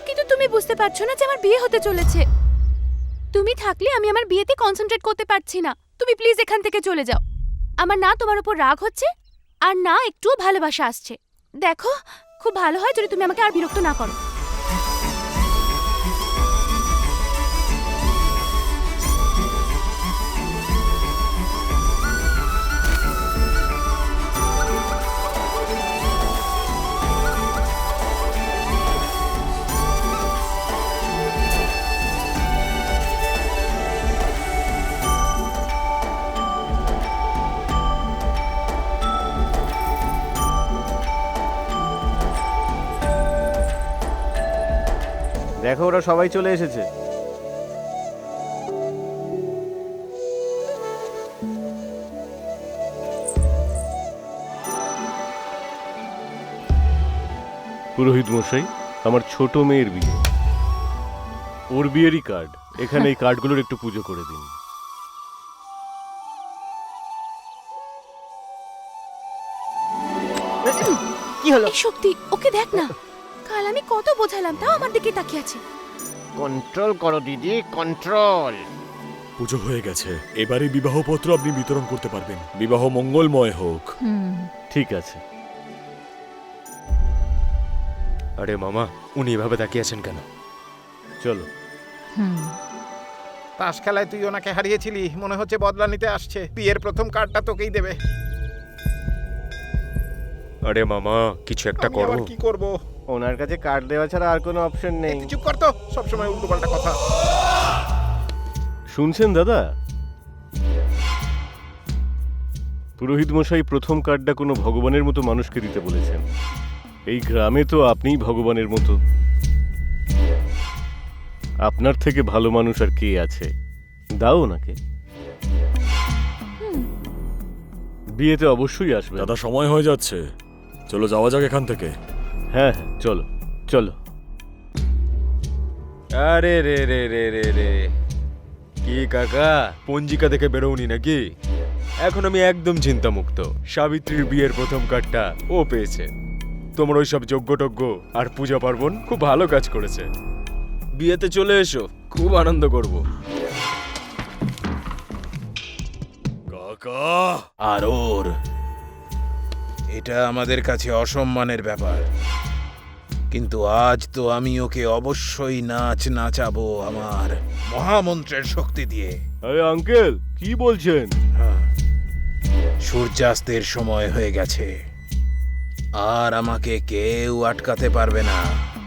কিন্তু তুমি বুঝতে পারছো না যে আমার বিয়ে হতে চলেছে। তুমি থাকলে আমি আমার বিয়েতে কনসেন্ট্রেট করতে পারছি না। তুমি প্লিজ এখান থেকে চলে যাও। আমার না তোমার উপর রাগ হচ্ছে, আর না একটুও ভালোবাসা আসছে। দেখো, খুব ভালো হয় যদি তুমি আমাকে আর বিরক্ত না করো। দেখো ওরা সবাই চলে এসেছে। পুরোহিত মশাই, আমার ছোট মেয়ের বিয়ে, ওর বিয়েরই কার্ড। এখানে এই কার্ডগুলোর একটু পুজো করে দিন। কি হলো? এই শক্তি, ওকে দেখ না। কাল আমি কত বোঝালাম, তাও আমার দিকে তাকিয়ে আছে। কন্ট্রোল করো দিদি, কন্ট্রোল। পুজো হয়ে গেছে, এবারে বিবাহপত্র আপনি বিতরণ করতে পারবেন। বিবাহ মঙ্গলময় হোক। ঠিক আছে। আরে মামা, উনি এভাবে তাকিয়ে আছেন কেন? চলো। তাস খেলায় তুই ওনাকে হারিয়েছিলি, মনে হচ্ছে বদলা নিতে আসছে। বিয়ের প্রথম কার্ডটা তোকেই দেবে। আরে মামা, কিছু একটা আমি করো। আবার কি করব? ওনার কাছে কার্ড দেওয়া ছাড়া আর কোনো অপশন নেই। চুপ কর তো, সবসময় উল্টোপাল্টা কথা। শুনছেন দাদা? পুরোহিত মশাই প্রথম কার্ডটা কোনো ভগবানের মতো মানুষকে দিতে বলেছেন। এই গ্রামে তো আপনিই ভগবানের মতো। আপনার থেকে ভালো মানুষ আর কে আছে? দাও ওনাকে। বিয়েতে অবশ্যই আসবে। দাদা, সময় হয়ে যাচ্ছে, চলো যাওয়া যাক এখান থেকে। হ্যাঁ হ্যাঁ, চলো চলো। আরে রে রে রে রে রে, কি কাকা, পঞ্জিকা দেখে বেরোনি নাকি? এখন আমি একদম চিন্তামুক্ত। সাবিত্রীর বিয়ের প্রথম কার্ডটা ও পেয়েছে। তোমার ওই সব যজ্ঞ আর পূজা পার্বণ খুব ভালো কাজ করেছে। বিয়েতে চলে এসো, খুব আনন্দ করব। কাকা, আর ওর এটা আমাদের কাছে অসম্মানের ব্যাপার, কিন্তু আজ তো আমি ওকে অবশ্যই নাচাবো আমার মহামন্ত্রের শক্তি দিয়ে। আরে আঙ্কেল, কি বলছেন? সূর্যাস্তের সময় হয়ে গেছে, আর আমাকে কেউ আটকাতে পারবে না।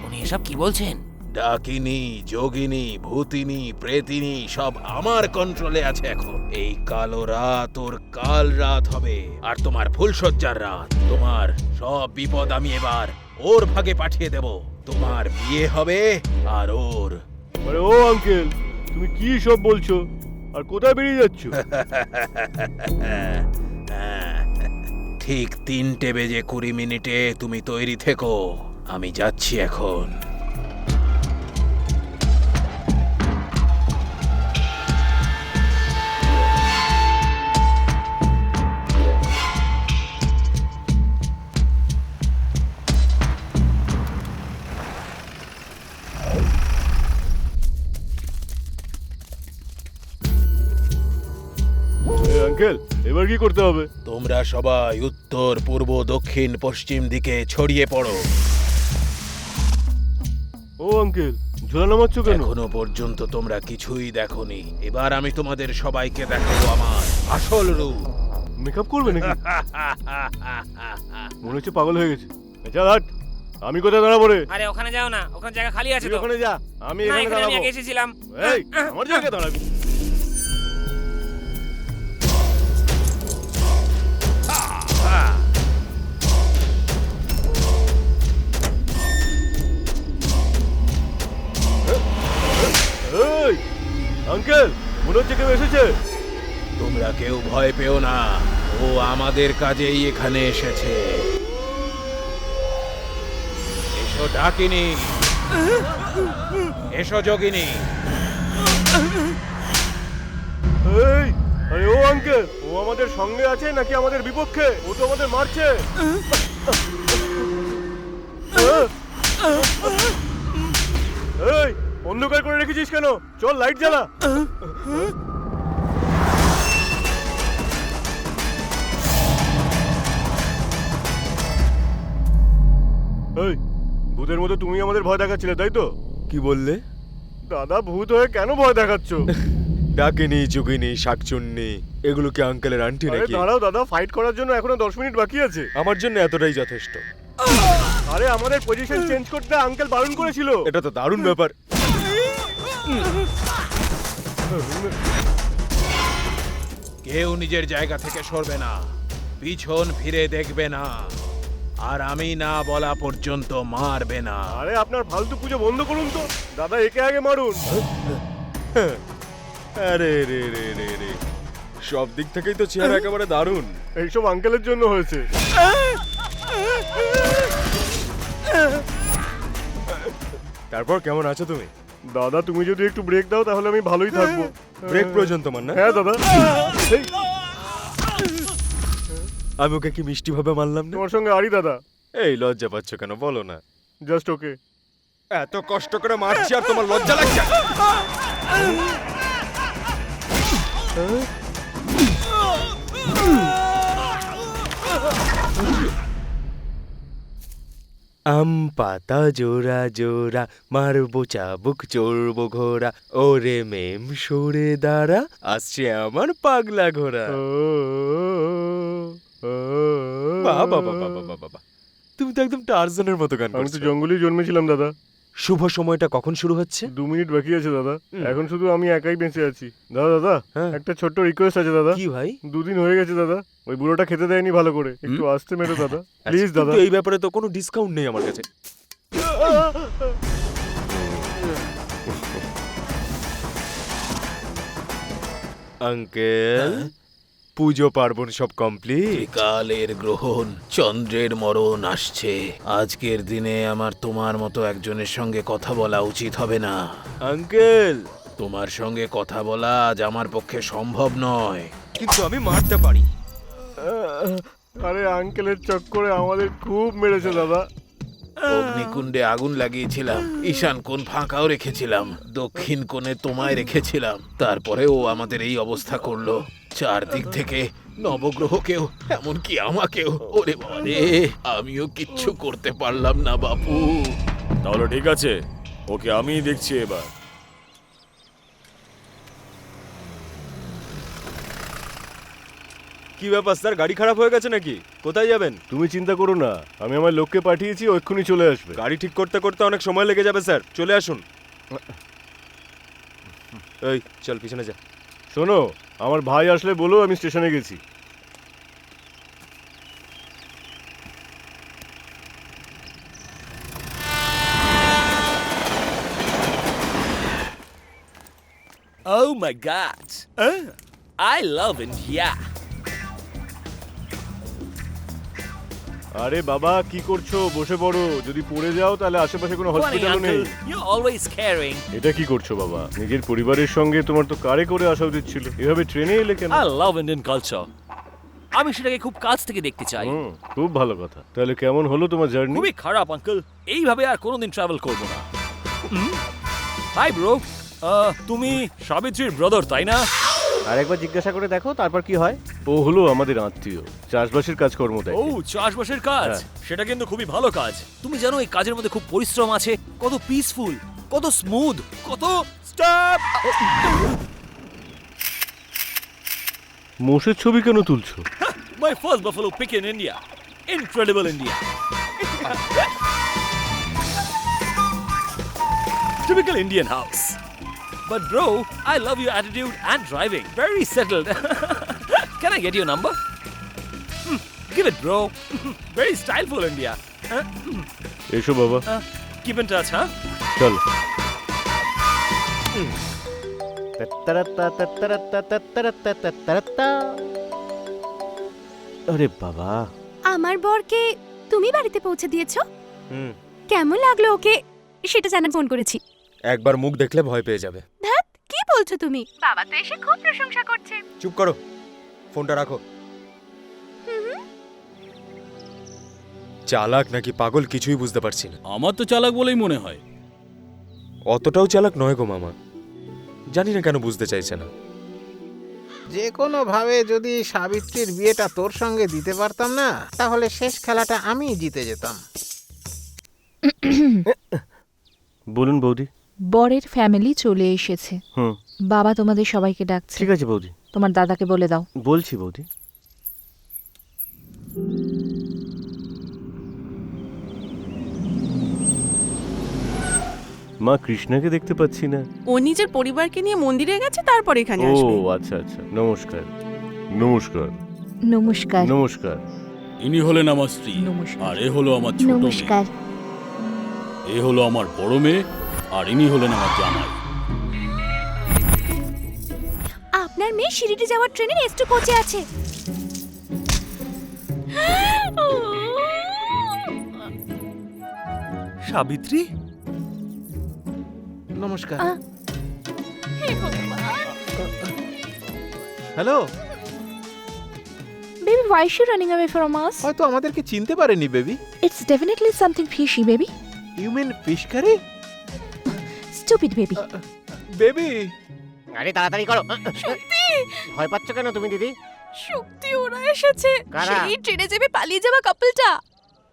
উনি এসব কি বলছেন? ডাকিনী, যোগিনী, ভূতিনী, প্রেতিনী সব আমার কন্ট্রোলে আছে এখন। এই কালো রাত ওর কাল রাত হবে, আর তোমার ফুলসজ্জার রাত। তোমার সব বিপদ আমি এবার ওর ভাগে পাঠিয়ে দেব। তোমার বিয়ে হবে আর ওর। আরে ও আঙ্কেল, তুমি কি সব বলছো? আর কোথায় বেরিয়ে যাচ্ছ? ঠিক 3:20 তুমি তৈরি থেকো, আমি যাচ্ছি এখন। আঙ্কেল, এবার কি করতে হবে? তোমরা সবাই উত্তর, পূর্ব, দক্ষিণ, পশ্চিম দিকে ছড়িয়ে পড়ো। ও আঙ্কেল, ঝোলা নামাচ্ছ কেন? এখনো পর্যন্ত তোমরা কিছুই দেখোনি, এবার আমি তোমাদের সবাইকে দেখাবো আমার আসল রূপ। মেকআপ করবে নাকি? মনে হচ্ছে পাগল হয়ে গেছে। চল হাট, আমি কোথায় দাঁড়াবো রে? আরে ওখানে যাও না, ওখানে জায়গা খালি আছে তুই তো। ওখানে যা, আমি না, এখানে এখানে আমি দাঁড়াবো। আগে এসেছিলাম। এই, আমার জায়গায় দাঁড়াবি। এই, আঙ্কেল, মনে হচ্ছে কেউ এসেছে। তোমরা কেউ ভয় পেও না, ও আমাদের কাজেই এখানে এসেছে। এসো ডাকিনী, এসো যোগিনী। এই, আরে ও আঙ্কেল, ও আমাদের সঙ্গে আছে নাকি আমাদের বিপক্ষে? ও তো আমাদের মারছে। এই, অন্ধকার করে রেখেছিস কেন? চল লাইট জ্বালা। এই, ভূতের মতো তুমি আমাদের ভয় দেখাচ্ছিলে, তাই তো? কি বললে? দাদা, ভূত হয়ে কেন ভয় দেখাচ্ছ? ডাকিনী, যোগিনী, শাকচুন্নি, এগুলো কি আঙ্কেলের আন্টি আরে নাকি? দাঁড়াও দাদা, ফাইট করার জন্য এখনো 10 মিনিট বাকি আছে। আমার জন্য এতটাই যথেষ্ট। আরে আমাদের পজিশন চেঞ্জ করতে আঙ্কেল বারণ করেছিল। এটা তো দারুণ ব্যাপার। কেউ নিজের জায়গা থেকে সরবে না, পিছন ফিরে দেখবে না। আর আমি না বলা পর্যন্ত মারবে না। আরে আপনার ফালতু পুজো বন্ধ করুন তো, দাদা একে আগে মারুন। আরে রে রে রে রে, সব দিক থেকেই তো চেহারা একেবারে দারুণ। এইসব আঙ্কেলের জন্য হয়েছে। তারপর কেমন আছো তুমি? দাদা তুমি যদি একটু ব্রেক দাও তাহলে আমি ভালোই থাকবো। ব্রেক প্রয়োজন তোমার না? হ্যাঁ দাদা। আমি ওকে কি মিষ্টি ভাবে মারলাম না? তোমার সঙ্গে আরি দাদা। এই লজ্জা পাচ্ছ কেন বলো না? Just okay. এত কষ্ট করে মারছি আর তোমার লজ্জা লাগছে? আম পাতা জোড়া জোড়া মারবো চাবুক চড়বো ঘোড়া, ওরে মেম সরে দাঁড়া আসছে আমার পাগলা ঘোড়া। বাবা বাবা বাবা বাবা, তুমি তো একদম টারজানের মতো গান আমি তো করছো। জঙ্গলেই জন্মেছিলাম দাদা। শুভ সময়টা কখন শুরু হচ্ছে? 2 মিনিট বাকি আছে দাদা। এখন শুধু আমি একাই বেঁচে আছি। দাদা দাদা একটা ছোট্ট রিকোয়েস্ট আছে দাদা। কি ভাই? 2 দিন হয়ে গেছে দাদা, ওই বুড়োটা খেতে দেয়নি ভালো করে, একটু আসতে মেরো দাদা প্লিজ দাদা। কিন্তু এই ব্যাপারে তো কোনো ডিসকাউন্ট নেই আমার কাছে। আঙ্কেল, পুজো পার্বণ সব কমপ্লিট? কালের গ্রহণ, চন্দ্রের মরণ আসছে। আজকের দিনে আমার তোমার মতো একজনের সঙ্গে কথা বলা উচিত হবে না। আঙ্কেল, তোমার সঙ্গে কথা বলা আজ আমার পক্ষে সম্ভব নয়। কিন্তু আমি মারতে পারি। আরে আঙ্কেলের চক্করে আমাদের খুব মেরেছে দাদা। অগ্নিকুণ্ডে আগুন লাগিয়েছিলাম, ঈশান কোণ ফাঁকাও রেখেছিলাম, দক্ষিণ কোণে তোমায় রেখেছিলাম, তারপরে ও আমাদের এই অবস্থা করলো। চারদিক থেকে নবগ্রহকেও, এমনকি আমাকেও। ওরে বাবারে, আমিও কিচ্ছু করতে পারলাম না বাপু। তাহলে ঠিক আছে, ওকে আমিই দেখছি এবার। কি ব্যাপার স্যার, গাড়ি খারাপ হয়ে গেছে নাকি? কোথায় যাবেন? তুমি চিন্তা করো না, আমি আমার লোককে পাঠিয়েছি, ও এক্ষুনি চলে আসবে। গাড়ি ঠিক করতে করতে অনেক সময় লেগে যাবে স্যার, চলে আসুন। এই চল পিছনে যা। শোনো, আমার ভাই আসলে বলো আমি স্টেশনে গেছি। Oh my God! I love India. আরে বাবা কি করছো? বসে পড়ো, যদি পড়ে যাও তাহলে আশেপাশে কোনো হসপিটালও নেই। You're always caring. এটা কি করছো বাবা? নিজের পরিবারের সঙ্গে তোমার তো কারে করে আসা উচিত ছিল, এভাবে ট্রেনে এলে কেন? I love Indian culture. আমি সেটাকে খুব কাছ থেকে দেখতে চাই। খুব ভালো কথা। তাহলে কেমন হলো তোমার জার্নি? খুবই খারাপ আঙ্কেল, এইভাবে আর কোনোদিন ট্রাভেল করব না। হাই ব্রো, তুমি সাবিত্রীর ব্রাদার তাই না? আরেকবার জিজ্ঞাসা করে দেখো তারপর কি হয়। ও হলো আমাদের আত্মীয়, চাষবাসের কাজকর্ম দেয়। ও চাষবাসের কাজ, সেটা কিন্তু খুবই ভালো কাজ। তুমি জানো এই কাজের মধ্যে খুব পরিশ্রম আছে, কত পিসফুল, কত স্মুথ, কত স্টপ। মোষের ছবি কেন তুলছো? My first buffalo pick in India. Incredible India. Typical Indian house. But bro, I love your attitude and driving. Very settled. Can I get your number? Give it, bro. Very styleful India. এসো বাবা। Keep in touch, huh? চলো। আরে বাবা, আমার বরকে তুমি বাড়িতে পৌঁছে দিয়েছো? কেমন লাগলো ওকে সেটা জানার ফোন করেছি। একবার মুখ দেখলে ভয় পেয়ে যাবে। ধ্যাত, কি বলছো তুমি? বাবা তো এসে খুব প্রশংসা করছে। চুপ করো, ফোনটা রাখো। চালাক নাকি পাগল কিছুই বুঝতে পারছি না। আমার তো চালাক বলেই মনে হয়। অতটাও চালাক নয় গো মামা, জানি না কেন বুঝতে চাইছে না। যে কোনো ভাবে যদি সাবিত্রীর বিয়েটা তোর সঙ্গে দিতে পারতাম না, তাহলে শেষ খেলাটা আমিই জিতে যেতাম। বলুন বৌদি। বরের ফ্যামিলি চলে এসেছে। বাবা তোমাদের সবাইকে ডাকছে। ঠিক আছে বৌদি। তোমার দাদাকে বলে দাও। বলছি বৌদি। মা কৃষ্ণাকে দেখতে পাচ্ছি না। ও নিজের পরিবারকে নিয়ে মন্দিরে গেছে, তারপর এখানে ও আসবে। আচ্ছা আচ্ছা, নমস্কার। নমস্কার। নমস্কার। নমস্কার। ইনি হলেন আমার স্ত্রী আর এ হলো আমার ছোট মেয়ে নমস্কার। এ হলো আমার বড় মেয়ে আর ইনি হলেন আমার জামাই। আপনার মেয়ে শিরিডি যাওয়ার ট্রেনের এস2 কোচে আছে। সাবিত্রী, নমস্কার। Hello. Baby, why is she running away from us? হয়তো আমাদেরকে চিনতে পারেনি baby. It's definitely something fishy, baby. You mean fish curry? Stupid baby. Baby. আরে তাড়াতাড়ি করো। শক্তি, ভয় পাচ্ছ কেন তুমি দিদি? শক্তি, ওরা এসেছে। কারা? সেই ট্রেনে চেপে পালিয়ে যাওয়া কাপলটা।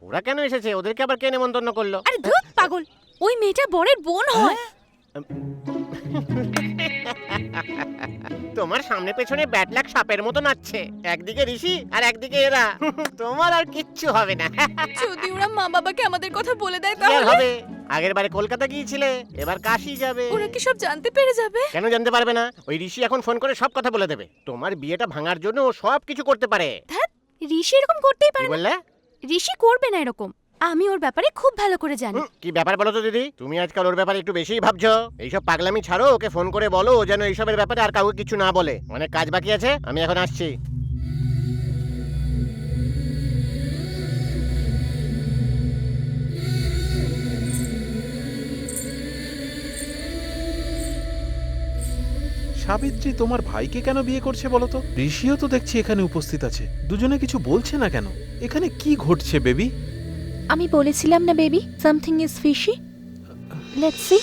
ওরা কেন এসেছে? ওদেরকে আবার কে নেমন্তন্ন করলো? আরে ধুত পাগল, ওই মেয়েটা বরের বোন হয়। তোমার সামনে পেছনে ব্যাট লাগ সাপের মতো নাচছে, একদিকে ঋষি আর একদিকে এরা। তোমার আর কিচ্ছু হবে না। যদি ওরা মা বাবাকে আমাদের কথা বলে দেয় কি আর তাহলে? হবে? আগের বারে কলকাতা গিয়েছিলে, এবার কাশি যাবে। ওরা কি সব জানতে পেরে যাবে? কেন জানতে পারবে না? ওই ঋষি এখন ফোন করে সব কথা বলে দেবে। তোমার বিয়েটা ভাঙার জন্য ও সব কিছু করতে পারে। ধ্যাৎ, ঋষি এরকম করতেই কি পারে না। বললে? ঋষি করবে না এরকম। আমি ওর ব্যাপারে খুব ভালো করে জানি। কি ব্যাপার বলো তো দিদি? তুমি আজকাল ওর ব্যাপারে একটু বেশিই ভাবছো। এইসব পাগলামি ছাড়ো, ওকে ফোন করে বলো ও যেন এইসবের ব্যাপারে আর কাউকে কিছু না বলে। অনেক কাজ বাকি আছে, আমি এখন আসছি। সাবিত্রী তোমার ভাইকে কেন বিয়ে করছে বলো তো? ঋষিও তো দেখছি এখানে উপস্থিত আছে। দুজনে কিছু বলছে না কেন? এখানে কি ঘটছে বেবি? আমি বলেছিলাম না baby, something is fishy. Let's see.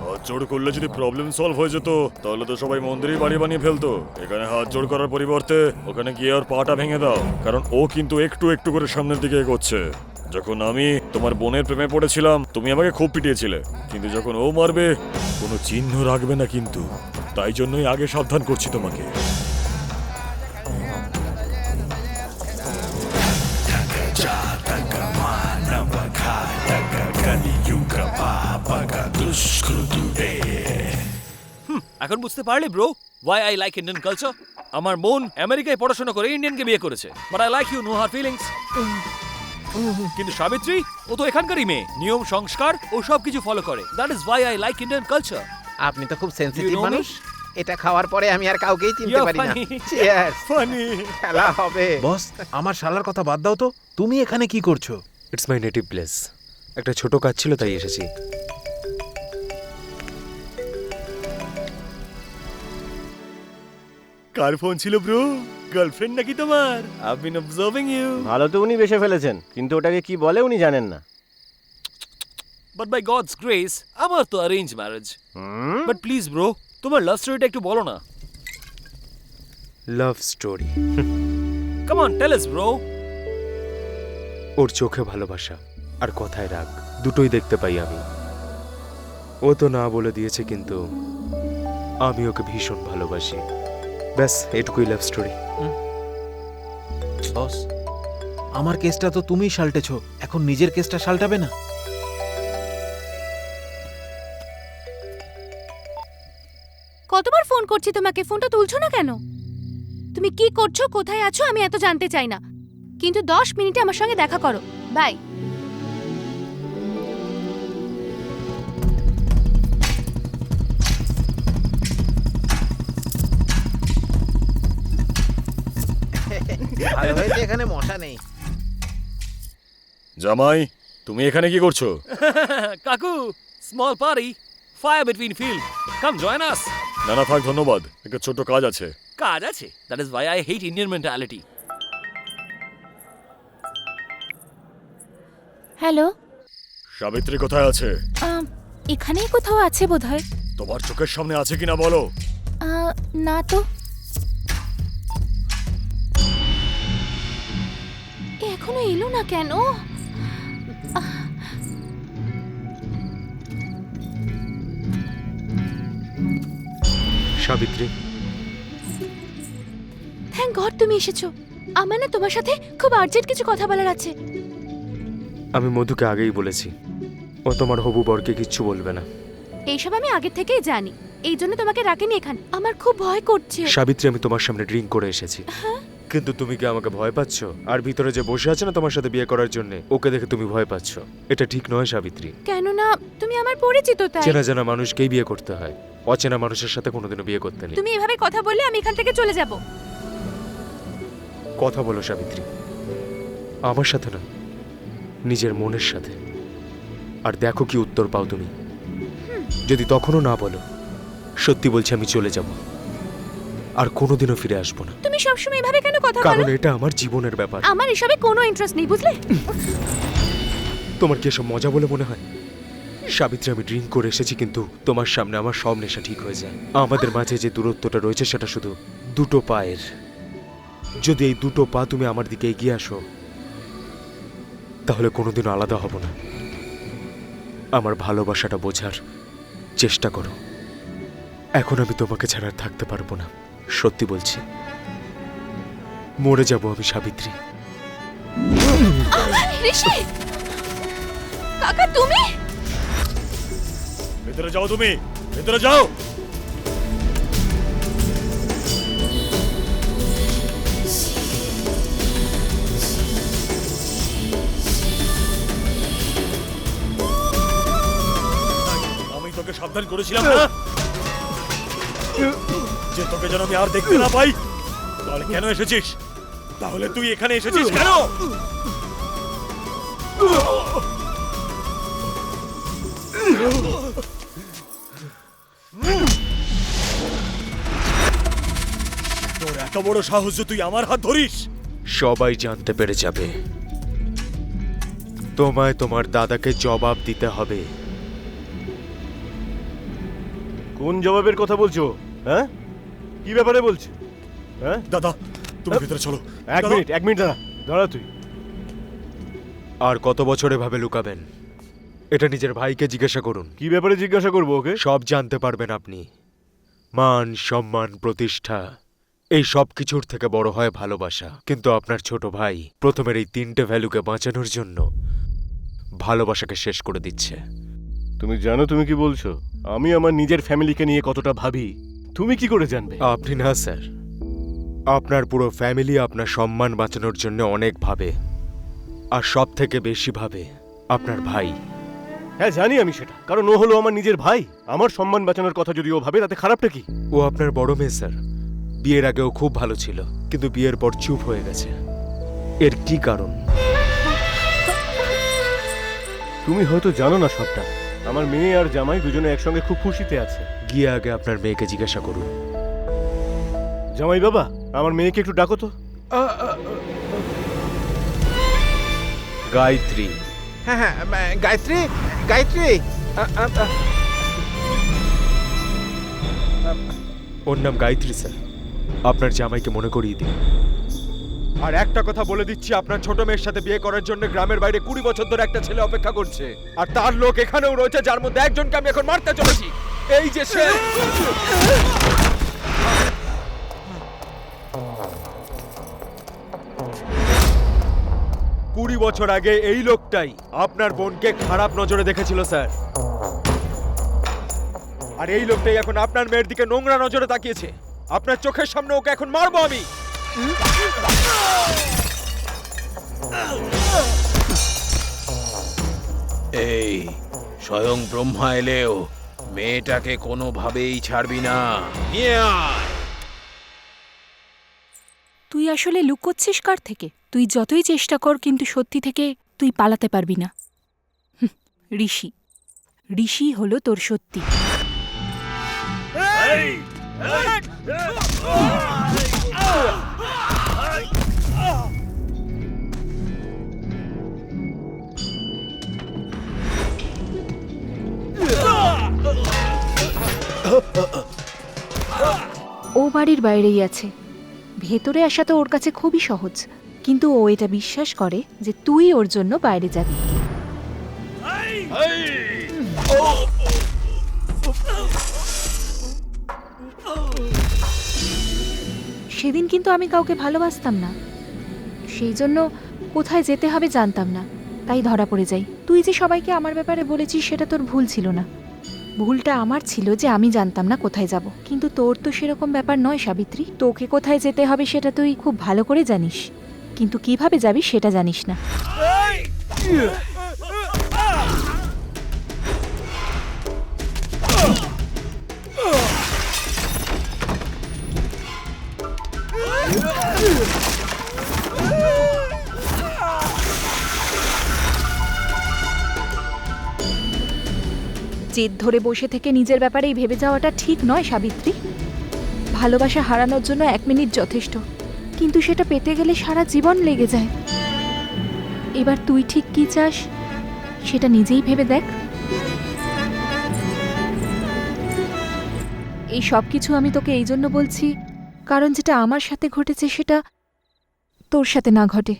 হাত জোড় করলে যদি প্রবলেম সলভ হয়ে যেত তাহলে তো সবাই মন্দিরেই বাড়ি বানিয়ে ফেলতো। এখানে হাত জোড় করার পরিবর্তে ওখানে গিয়ে আর পাটা ভেঙে দাও, কারণ ও কিন্তু একটু একটু করে সামনের দিকে এগোচ্ছে। যখন আমি তোমার বোনের প্রেমে পড়েছিলাম তুমি আমাকে খুব পিটিয়েছিলে, কিন্তু যখন ও মারবে কোনো চিহ্ন রাখবে না কিন্তু। তাই জন্যই আগে সাবধান করছি তোমাকে। এখন বুঝতে পারলে bro why I like Indian culture? আমার বোন আমেরিকায় পড়াশোনা করে ইন্ডিয়ানকে বিয়ে করেছে, but I like you, know her feelings. কিন্তু সাবিত্রী ও তো এখানকারই মেয়ে, নিয়ম সংস্কার ও সব কিছু ফলো করে। That is why I like Indian culture. আপনি তো খুব সেনসিটিভ You know me? মানুষ। এটা খাওয়ার পরে আমি আর কাউকেই চিনতে You're পারি না। funny. চিয়ার্স। Funny. খেলা হবে। বস, আমার শালার কথা বাদ দাও তো। তুমি এখানে কি করছো? It's my native place. একটা ছোট কাজ ছিল তাই এসেছি। কার ফোন ছিল ব্রো? গার্লফ্রেন্ড নাকি তোমার? I've been observing you. ভালো তো উনি বেশে ফেলেছেন, কিন্তু ওটাকে কি বলে উনি জানেন না। But by God's grace আমার তো arrange marriage. But please bro, তোমার লাভ স্টোরিটা একটু বলো না। Love story? Come on, tell us bro. ওর চোখে ভালোবাসা আর কথায় রাগ দুটোই দেখতে পাই আমি। ও তো না বলে দিয়েছে, কিন্তু আমি ওকে ভীষণ ভালোবাসি। ব্যাস এটুকুই লাভ স্টোরি। বস, আমার কেসটা তো তুমিই সালটেছো, এখন নিজের কেসটা সালটাবে না? কতবার ফোন করছি তোমাকে, ফোনটা তুলছো না কেন? তুমি কি করছো, কোথায় আছো আমি এত জানতে চাই না, কিন্তু 10 মিনিটে আমার সঙ্গে দেখা করো। বাই। ভালো হয়েছে এখানে মশা নেই। জামাই, তুমি এখানে কি করছো? কাকু, small party, fire between field. Come join us. না না থাক, ধন্যবাদ, একটা ছোট কাজ আছে। কাজ আছে? That is why I hate Indian mentality. Hello, Savitri কোথায় আছে? এখানেই কোথাও আছে বোধহয়। তোমার চোখের সামনে আছে কিনা বলো। না তো। এখনো এলো না কেন? সাবিত্রী, থ্যাংক গড তুমি এসেছো। আমার না তোমার সাথে খুব আর্জেন্ট কিছু কথা বলার আছে। আমি মধুকে আগেই বলেছি ও তোমার হবু বরকে কিচ্ছু বলবে না। এইসব আমি আগে থেকেই জানি। এই জন্য তোমাকে রাখিনি এখানে। আমার খুব ভয় করছে। সাবিত্রী, আমি তোমার সামনে ড্রিঙ্ক করে এসেছি, কিন্তু তুমি কি আমাকে ভয় পাচ্ছ? আর ভিতরে যে বসে আছে না তোমার সাথে বিয়ে করার জন্য, ওকে দেখে তুমি ভয় পাচ্ছ। এটা ঠিক নয় সাবিত্রী। কেন না? তুমি আমার পরিচিত তাই। চেনা জানা মানুষকেই বিয়ে করতে হয়, অচেনা মানুষের সাথে কোনোদিনও বিয়ে করতে নেই। তুমি এভাবে কথা বললে আমি এখান থেকে চলে যাব। কথা বলো সাবিত্রী, আমার সাথে না, নিজের মনের সাথে। আর দেখো কি উত্তর পাও তুমি। যদি তখনও না বলো, সত্যি বলছি আমি চলে যাব, আর কোনোদিনও ফিরে আসবো না। তুমি সবসময় এভাবে কেন কথা বলো? কারণ এটা আমার জীবনের ব্যাপার। আমার এসবে কোনো ইন্টারেস্ট নেই, বুঝলে? তোমার কি এসব মজা বলে মনে হয়? সাবিত্রী, আমি ড্রিঙ্ক করে এসেছি, কিন্তু তোমার সামনে আমার সব নেশা ঠিক হয়ে যায়। আমাদের মাঝে যে দূরত্বটা রয়েছে সেটা শুধু দুটো পায়ের। যদি এই দুটো পা তুমি আমার দিকে এগিয়ে আসো, তাহলে কোনোদিনও আলাদা হব না। আমার ভালোবাসাটা বোঝার চেষ্টা করো। এখন আমি তোমাকে ছাড়া আর থাকতে পারবো না, সত্যি বলছি। মরে যাব আমি সাবিত্রী। ঋষি, কাকা তুমি? ভেতরে যাও, তুমি ভেতরে যাও। আমি তোকে সাবধান করেছিলাম না যে তোকে যেন আমি আর দেখতে না পাই। তাহলে কেন এসেছিস? তাহলে তুই এখানে এসেছিস কেন? তোর এত বড় সাহস যে তুই আমার হাত ধরিস? সবাই জানতে পেরে যাবে। তোমায় তোমার দাদাকে জবাব দিতে হবে। কোন জবাবের কথা বলছো? হ্যাঁ, কি ব্যাপারে বলছো? হ্যাঁ দাদা, তুমি ভেতরে চলো। এক মিনিট দাঁড়া, দাঁড়া তুই। আর কত বছর এভাবে লুকাবেন? এটা নিজের ভাইকে জিজ্ঞাসা করুন। কি ব্যাপারে জিজ্ঞাসা করবো ওকে? সব জানতে পারবেন আপনি। মান, সম্মান, প্রতিষ্ঠা, এই সব কিছুর থেকে বড় হয় ভালোবাসা। কিন্তু আপনার ছোট ভাই প্রথমের এই 3টে ভ্যালুকে বাঁচানোর জন্য ভালোবাসাকে শেষ করে দিচ্ছে। তুমি জানো তুমি কি বলছো? আমি আমার নিজের ফ্যামিলিকে নিয়ে কতটা ভাবি, তুমি কি করে জানবে? আপনি না স্যার, আপনার পুরো ফ্যামিলি আপনার সম্মান বাঁচানোর জন্য অনেক ভাবে, আর সব থেকে বেশি ভাবে আপনার ভাই। হ্যাঁ জানি আমি সেটা, কারণ ও হলো আমার নিজের ভাই। আমার সম্মান বাঁচানোর কথা যদি ও ভাবে, তাতে খারাপটা কি? ও আপনার বড় মেয়ে স্যার। বিয়ের আগেও খুব ভালো ছিল, কিন্তু বিয়ের পর চুপ হয়ে গেছে। এর কি কারণ? তুমি হয়তো জানো না সবটা। আমার মেয়ে আর জামাই দুজনে একসঙ্গে খুব খুশিতে আছে। গিয়ে আগে আপনার মেয়েকে জিজ্ঞাসা করুন। জামাই বাবা, আমার মেয়েকে একটু ডাকো তো। গায়ত্রী। হ্যাঁ হ্যাঁ, গায়ত্রী, গায়ত্রী। ওর নাম গায়ত্রী স্যার। আপনার জামাইকে মনে করিয়ে দিন। আর একটা কথা বলে দিচ্ছি, আপনার ছোট মেয়ের সাথে বিয়ে করার জন্য গ্রামের বাইরে 20 বছর ধরে একটা ছেলে অপেক্ষা করছে, আর তার লোক এখানেও রয়েছে, যার মধ্যে একজনকে আমি এখন মারতে চলেছি। এই যে সে। 20 বছর আগে এই লোকটাই আপনার বোনকে খারাপ নজরে দেখেছিল স্যার। আর এই লোকটাই এখন আপনার মেয়ের দিকে নোংরা নজরে তাকিয়েছে। আপনার চোখের সামনে ওকে এখন মারবো আমি। এই স্বয়ং ব্রহ্মা এলেও মেয়েটাকে কোনোভাবেই ছাড়বি না। নিয়ে আয়। তুই আসলে লুকোচ্ছিস কার থেকে? তুই যতই চেষ্টা কর, কিন্তু সত্যি থেকে তুই পালাতে পারবি না। ঋষি, ঋষি হলো তোর সত্যি। ও বাড়ির বাইরেই আছে, ভেতরে আসা তো ওর কাছে খুবই সহজ, কিন্তু ও এটা বিশ্বাস করে যে তুই ওর জন্য বাইরে যাবি। সেদিন কিন্তু আমি কাউকে ভালোবাসতাম না, সেই জন্য কোথায় যেতে হবে জানতাম না, তাই ধরা পড়ে যাই। তুই যে সবাইকে আমার ব্যাপারে বলেছিস সেটা তোর ভুল ছিল না, ভুলটা আমার ছিল যে আমি জানতাম না কোথায় যাব, কিন্তু তোর তো সেরকম ব্যাপার নয় সাবিত্রী। তোকে কোথায় যেতে হবে সেটা তুই খুব ভালো করে জানিস, কিন্তু কিভাবে যাবি সেটা জানিস না। জেদ ধরে বসে থেকে নিজের ব্যাপারেই ভেবে যাওয়াটা ঠিক নয় সাবিত্রী। ভালোবাসা হারানোর জন্য 1 মিনিট যথেষ্ট, কিন্তু সেটা পেতে গেলে সারা জীবন লেগে যায়। এবার তুই ঠিক কি চাস সেটা নিজেই ভেবে দেখ। এই সব কিছু আমি তোকে এই জন্য বলছি কারণ যেটা আমার সাথে ঘটেছে সেটা তোর সাথে না ঘটে।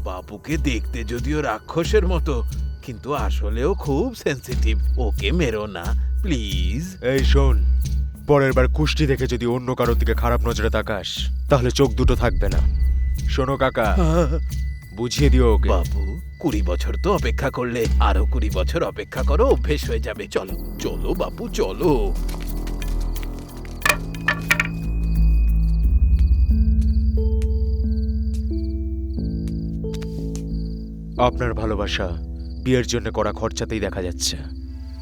বাবুকে দেখতে যদিও রাক্ষসের মতো, কিন্তু আসলেও খুব সেনসিটিভ। ওকে মেরো না প্লিজ। এই শোন, পরের বার কুষ্টি দেখে যদি অন্য কারোর দিকে খারাপ নজরে তাকাস তাহলে চোখ দুটো থাকবে না। শোনো কাকা, বুঝিয়ে দিও ওকে। বাবু 20 বছর তো অপেক্ষা করলে, আরো 20 বছর অপেক্ষা করো, অভ্যেস হয়ে যাবে। চলো চলো বাবু চলো। আপনার ভালোবাসা বিয়ের জন্য করা খরচাতেই দেখা যাচ্ছে,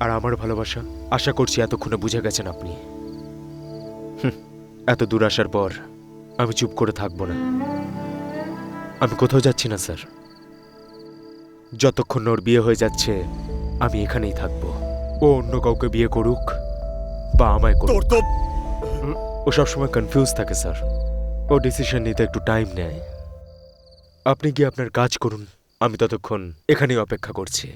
আর আমার ভালোবাসা আশা করছি এতক্ষণে বুঝে গেছেন আপনি। এত দূর আসার পর আমি চুপ করে থাকবো না। আমি কোথাও যাচ্ছি না স্যার। যতক্ষণ ওর বিয়ে হয়ে যাচ্ছে আমি এখানেই থাকবো। ও অন্য কাউকে বিয়ে করুক বা আমায় করুক, ও সবসময় কনফিউজ থাকে স্যার। ও ডিসিশন নিতে একটু টাইম নেয়। আপনি গিয়ে আপনার কাজ করুন, আমি ততক্ষণ এখানেই অপেক্ষা করছি।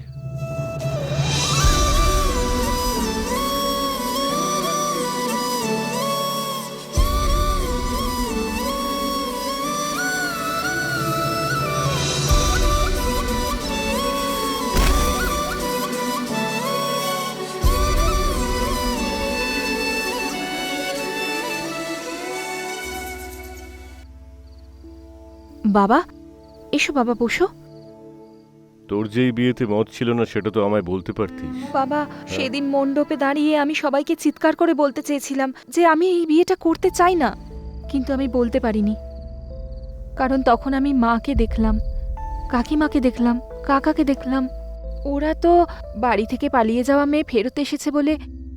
বাবা এসো, বাবা বসো। তোর যেই বিয়েতে মত ছিল না সেটা তো আমায় বলতে পারতিস। বাবা সেদিন মণ্ডপে দাঁড়িয়ে আমি সবাইকে চিৎকার করে বলতে চেয়েছিলাম যে আমি এই বিয়েটা করতে চাই না, কিন্তু আমি বলতে পারিনি কারণ তখন আমি মাকে দেখলাম, কাকিমাকে দেখলাম, কাকাকে দেখলাম। ওরা তো বাড়ি থেকে পালিয়ে যাওয়া মেয়ে ফেরত এসেছে বলে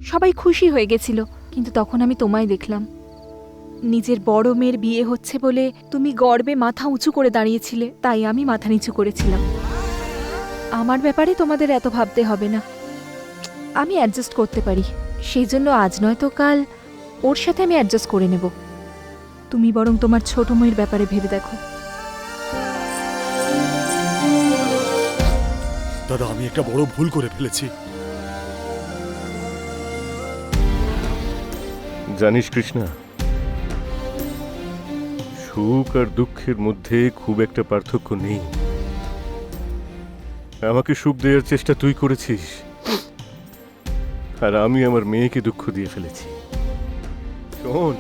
সবাই খুশি হয়ে গেছিল, কিন্তু তখন আমি তোমায় দেখলাম। নিজের বড় মেয়ের বিয়ে হচ্ছে বলে তুমি গর্বে মাথা উঁচু করে দাঁড়িয়েছিলে, তাই আমি মাথা নিচু করেছিলাম। আমার ব্যাপারে তোমাদের এত ভাবতে হবে না, আমি অ্যাডজাস্ট করতে পারি। সেই জন্য আজ নয় তো কাল ওর সাথে আমি অ্যাডজাস্ট করে নেব। তুমি বরং তোমার ছোট মেয়ের ব্যাপারে ভেবে দেখো। দাদা আমি একটা বড় ভুল করে ফেলেছি। জানিস কৃষ্ণা, সুখ আর দুঃখের মধ্যে খুব একটা পার্থক্য নেই। আমাকে সুখ দেওয়ার চেষ্টা তুই করেছিস, আর আমি আমার মেয়েকে দুঃখ দিয়ে ফেলেছি। শোন,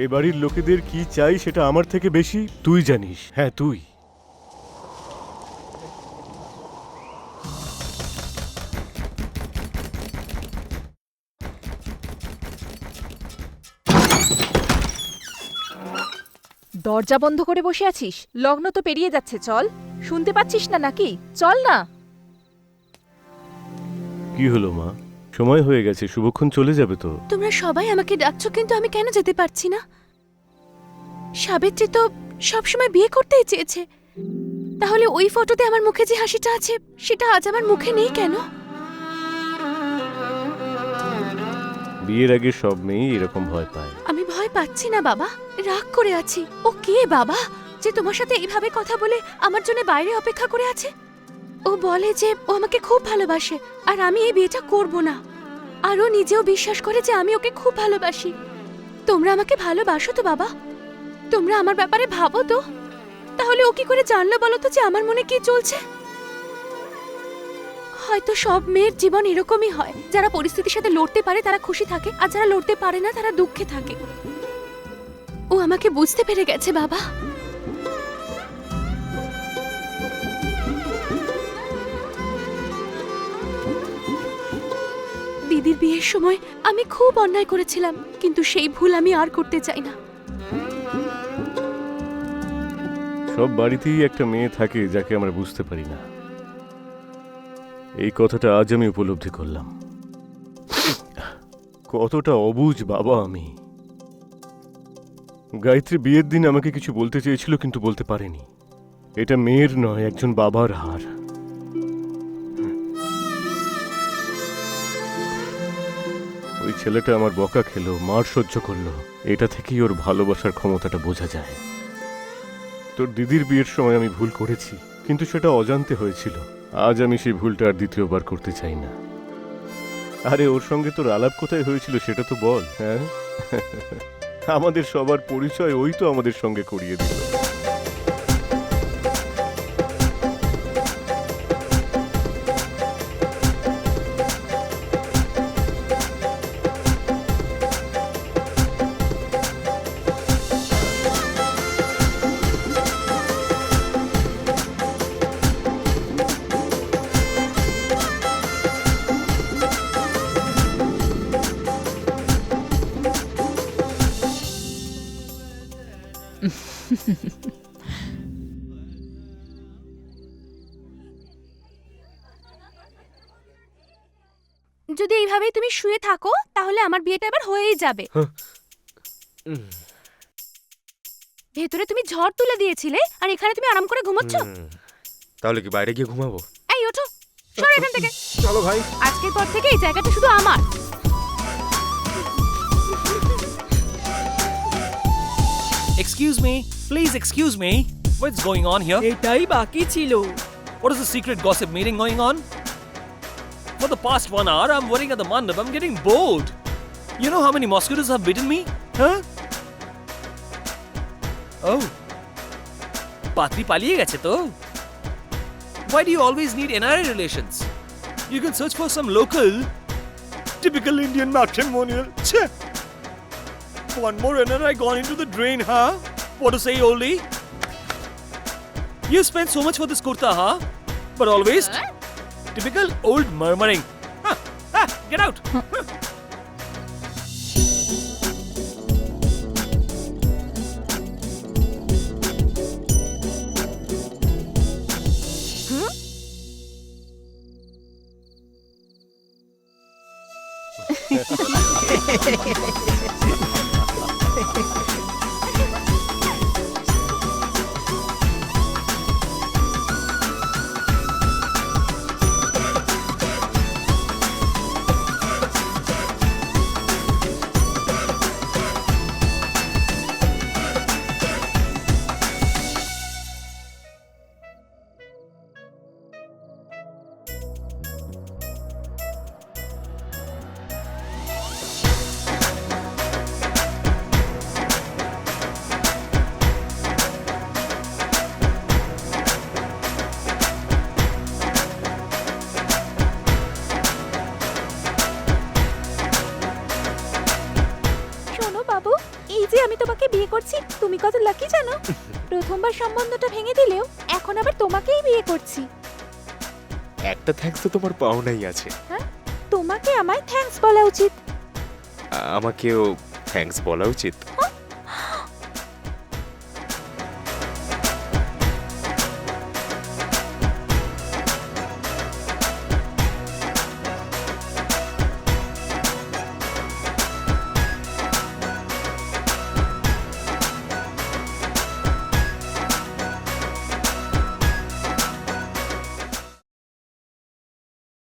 এ বাড়ির লোকেদের কি চাই সেটা আমার থেকে বেশি তুই জানিস। হ্যাঁ তুই। দরজা বন্ধ করে বসে আছিস? লগ্ন তো পেরিয়ে যাচ্ছে, চল। শুনতে পাচ্ছিস না নাকি? চল না। কি হলো মা, সময় হয়ে গেছে, শুভক্ষণ চলে যাবে তো। তোমরা সবাই আমাকে ডাকছো, কিন্তু আমি কেন যেতে পারছি না? সাবিত্রী তো সবসময় বিয়ে করতেই চেয়েছে, তাহলে ওই ফটোতে আমার মুখে যে হাসিটা আছে সেটা আজ আমার মুখে নেই কেন? বিয়ের আগে সব মেয়ে এরকম ভয় পায়। আমি ভয় পাচ্ছি না বাবা, রাগ করে আছি। ও কে বাবা যে তোমার সাথে এইভাবে কথা বলে আমার জন্য বাইরে অপেক্ষা করে আছে? ও বলে যে ও আমাকে খুব ভালোবাসে আর আমি এই বিয়েটা করব না, আর ও নিজেও বিশ্বাস করে যে আমি ওকে খুব ভালোবাসি। তোমরা আমাকে ভালোবাসো তো বাবা? তোমরা আমার ব্যাপারে ভাবো তো? তাহলে ও কি করে জানলো বলো তো যে আমার মনে কি চলছে? হয়তো সব মেয়ের জীবন এরকমই হয়, যারা পরিস্থিতির সাথে লড়তে পারে তারা খুশি থাকে, আর যারা লড়তে পারে না তারা দুঃখে থাকে। ও আমাকে বুঝতে পেরে গেছে বাবা। দিদির বিয়ের সময় আমি খুব অন্যায় করেছিলাম, কিন্তু সেই ভুল আমি আর করতে চাই না। সব বাড়িতেই একটা মেয়ে থাকে যাকে আমরা বুঝতে পারি না। এই কথাটা আজ আমি উপলব্ধি করলাম। কতটা অবুঝ বাবা আমি। গায়ত্রী বিয়ের দিন আমাকে কিছু বলতে চেয়েছিল কিন্তু বলতে পারেনি। এটা মেয়ের নয়, একজন বাবার হার। ওই ছেলেটা আমার বকা খেলো, মার সহ্য করলো, এটা থেকেই ওর ভালোবাসার ক্ষমতাটা বোঝা যায়। তোর দিদির বিয়ের সময় আমি ভুল করেছি, কিন্তু সেটা অজান্তে হয়েছিল। আজ আমি সেই ভুলটা আর দ্বিতীয়বার করতে চাই না। আরে ওর সঙ্গে তোর আলাপ কোথায় হয়েছিল সেটা তো বল। হ্যাঁ, আমাদের সবার পরিচয় ওই তো আমাদের সঙ্গে করিয়ে দিল। যদি এইভাবেই তুমি শুয়ে থাকো তাহলে আমার বিয়েটা এবার হয়েই যাবে। ভেতরে তুমি ঝড় তুলে দিয়েছিলে আর এখানে তুমি আরাম করে ঘুমোচ্ছ। তাহলে কি বাইরে গিয়ে ঘুমাবো? এই ওঠো, সরো এখান থেকে। চলো ভাই। আজকের পর থেকে এই জায়গাটা শুধু আমার। Excuse me, please excuse me. What's going on here? এটাই বাকি ছিল। What is the secret gossip meeting going on? For the past 1 hour, I'm worrying at the mandap. I'm getting bored. You know how many mosquitoes have bitten me? Huh? Oh. Patri paliye geche to. Why do you always need NRI relations? You can search for some local, typical Indian matrimonial. Cheh. One more NRI gone into the drain, huh? What to say, oldie? You spent so much for this kurta, huh? But always typical old murmuring. Huh? Ah, get out! আমি তোমাকে বিয়ে করছি, তুমি কত lucky জানো? প্রথমবার সম্বন্ধটা ভেঙে দিলেও এখন আবার তোমাকেই বিয়ে করছি। একটা থ্যাঙ্কস তো তোমার পাওনাই আছে। হ্যাঁ, তোমাকে আমায় থ্যাঙ্কস বলা উচিত। আমাকেও থ্যাঙ্কস বলা উচিত।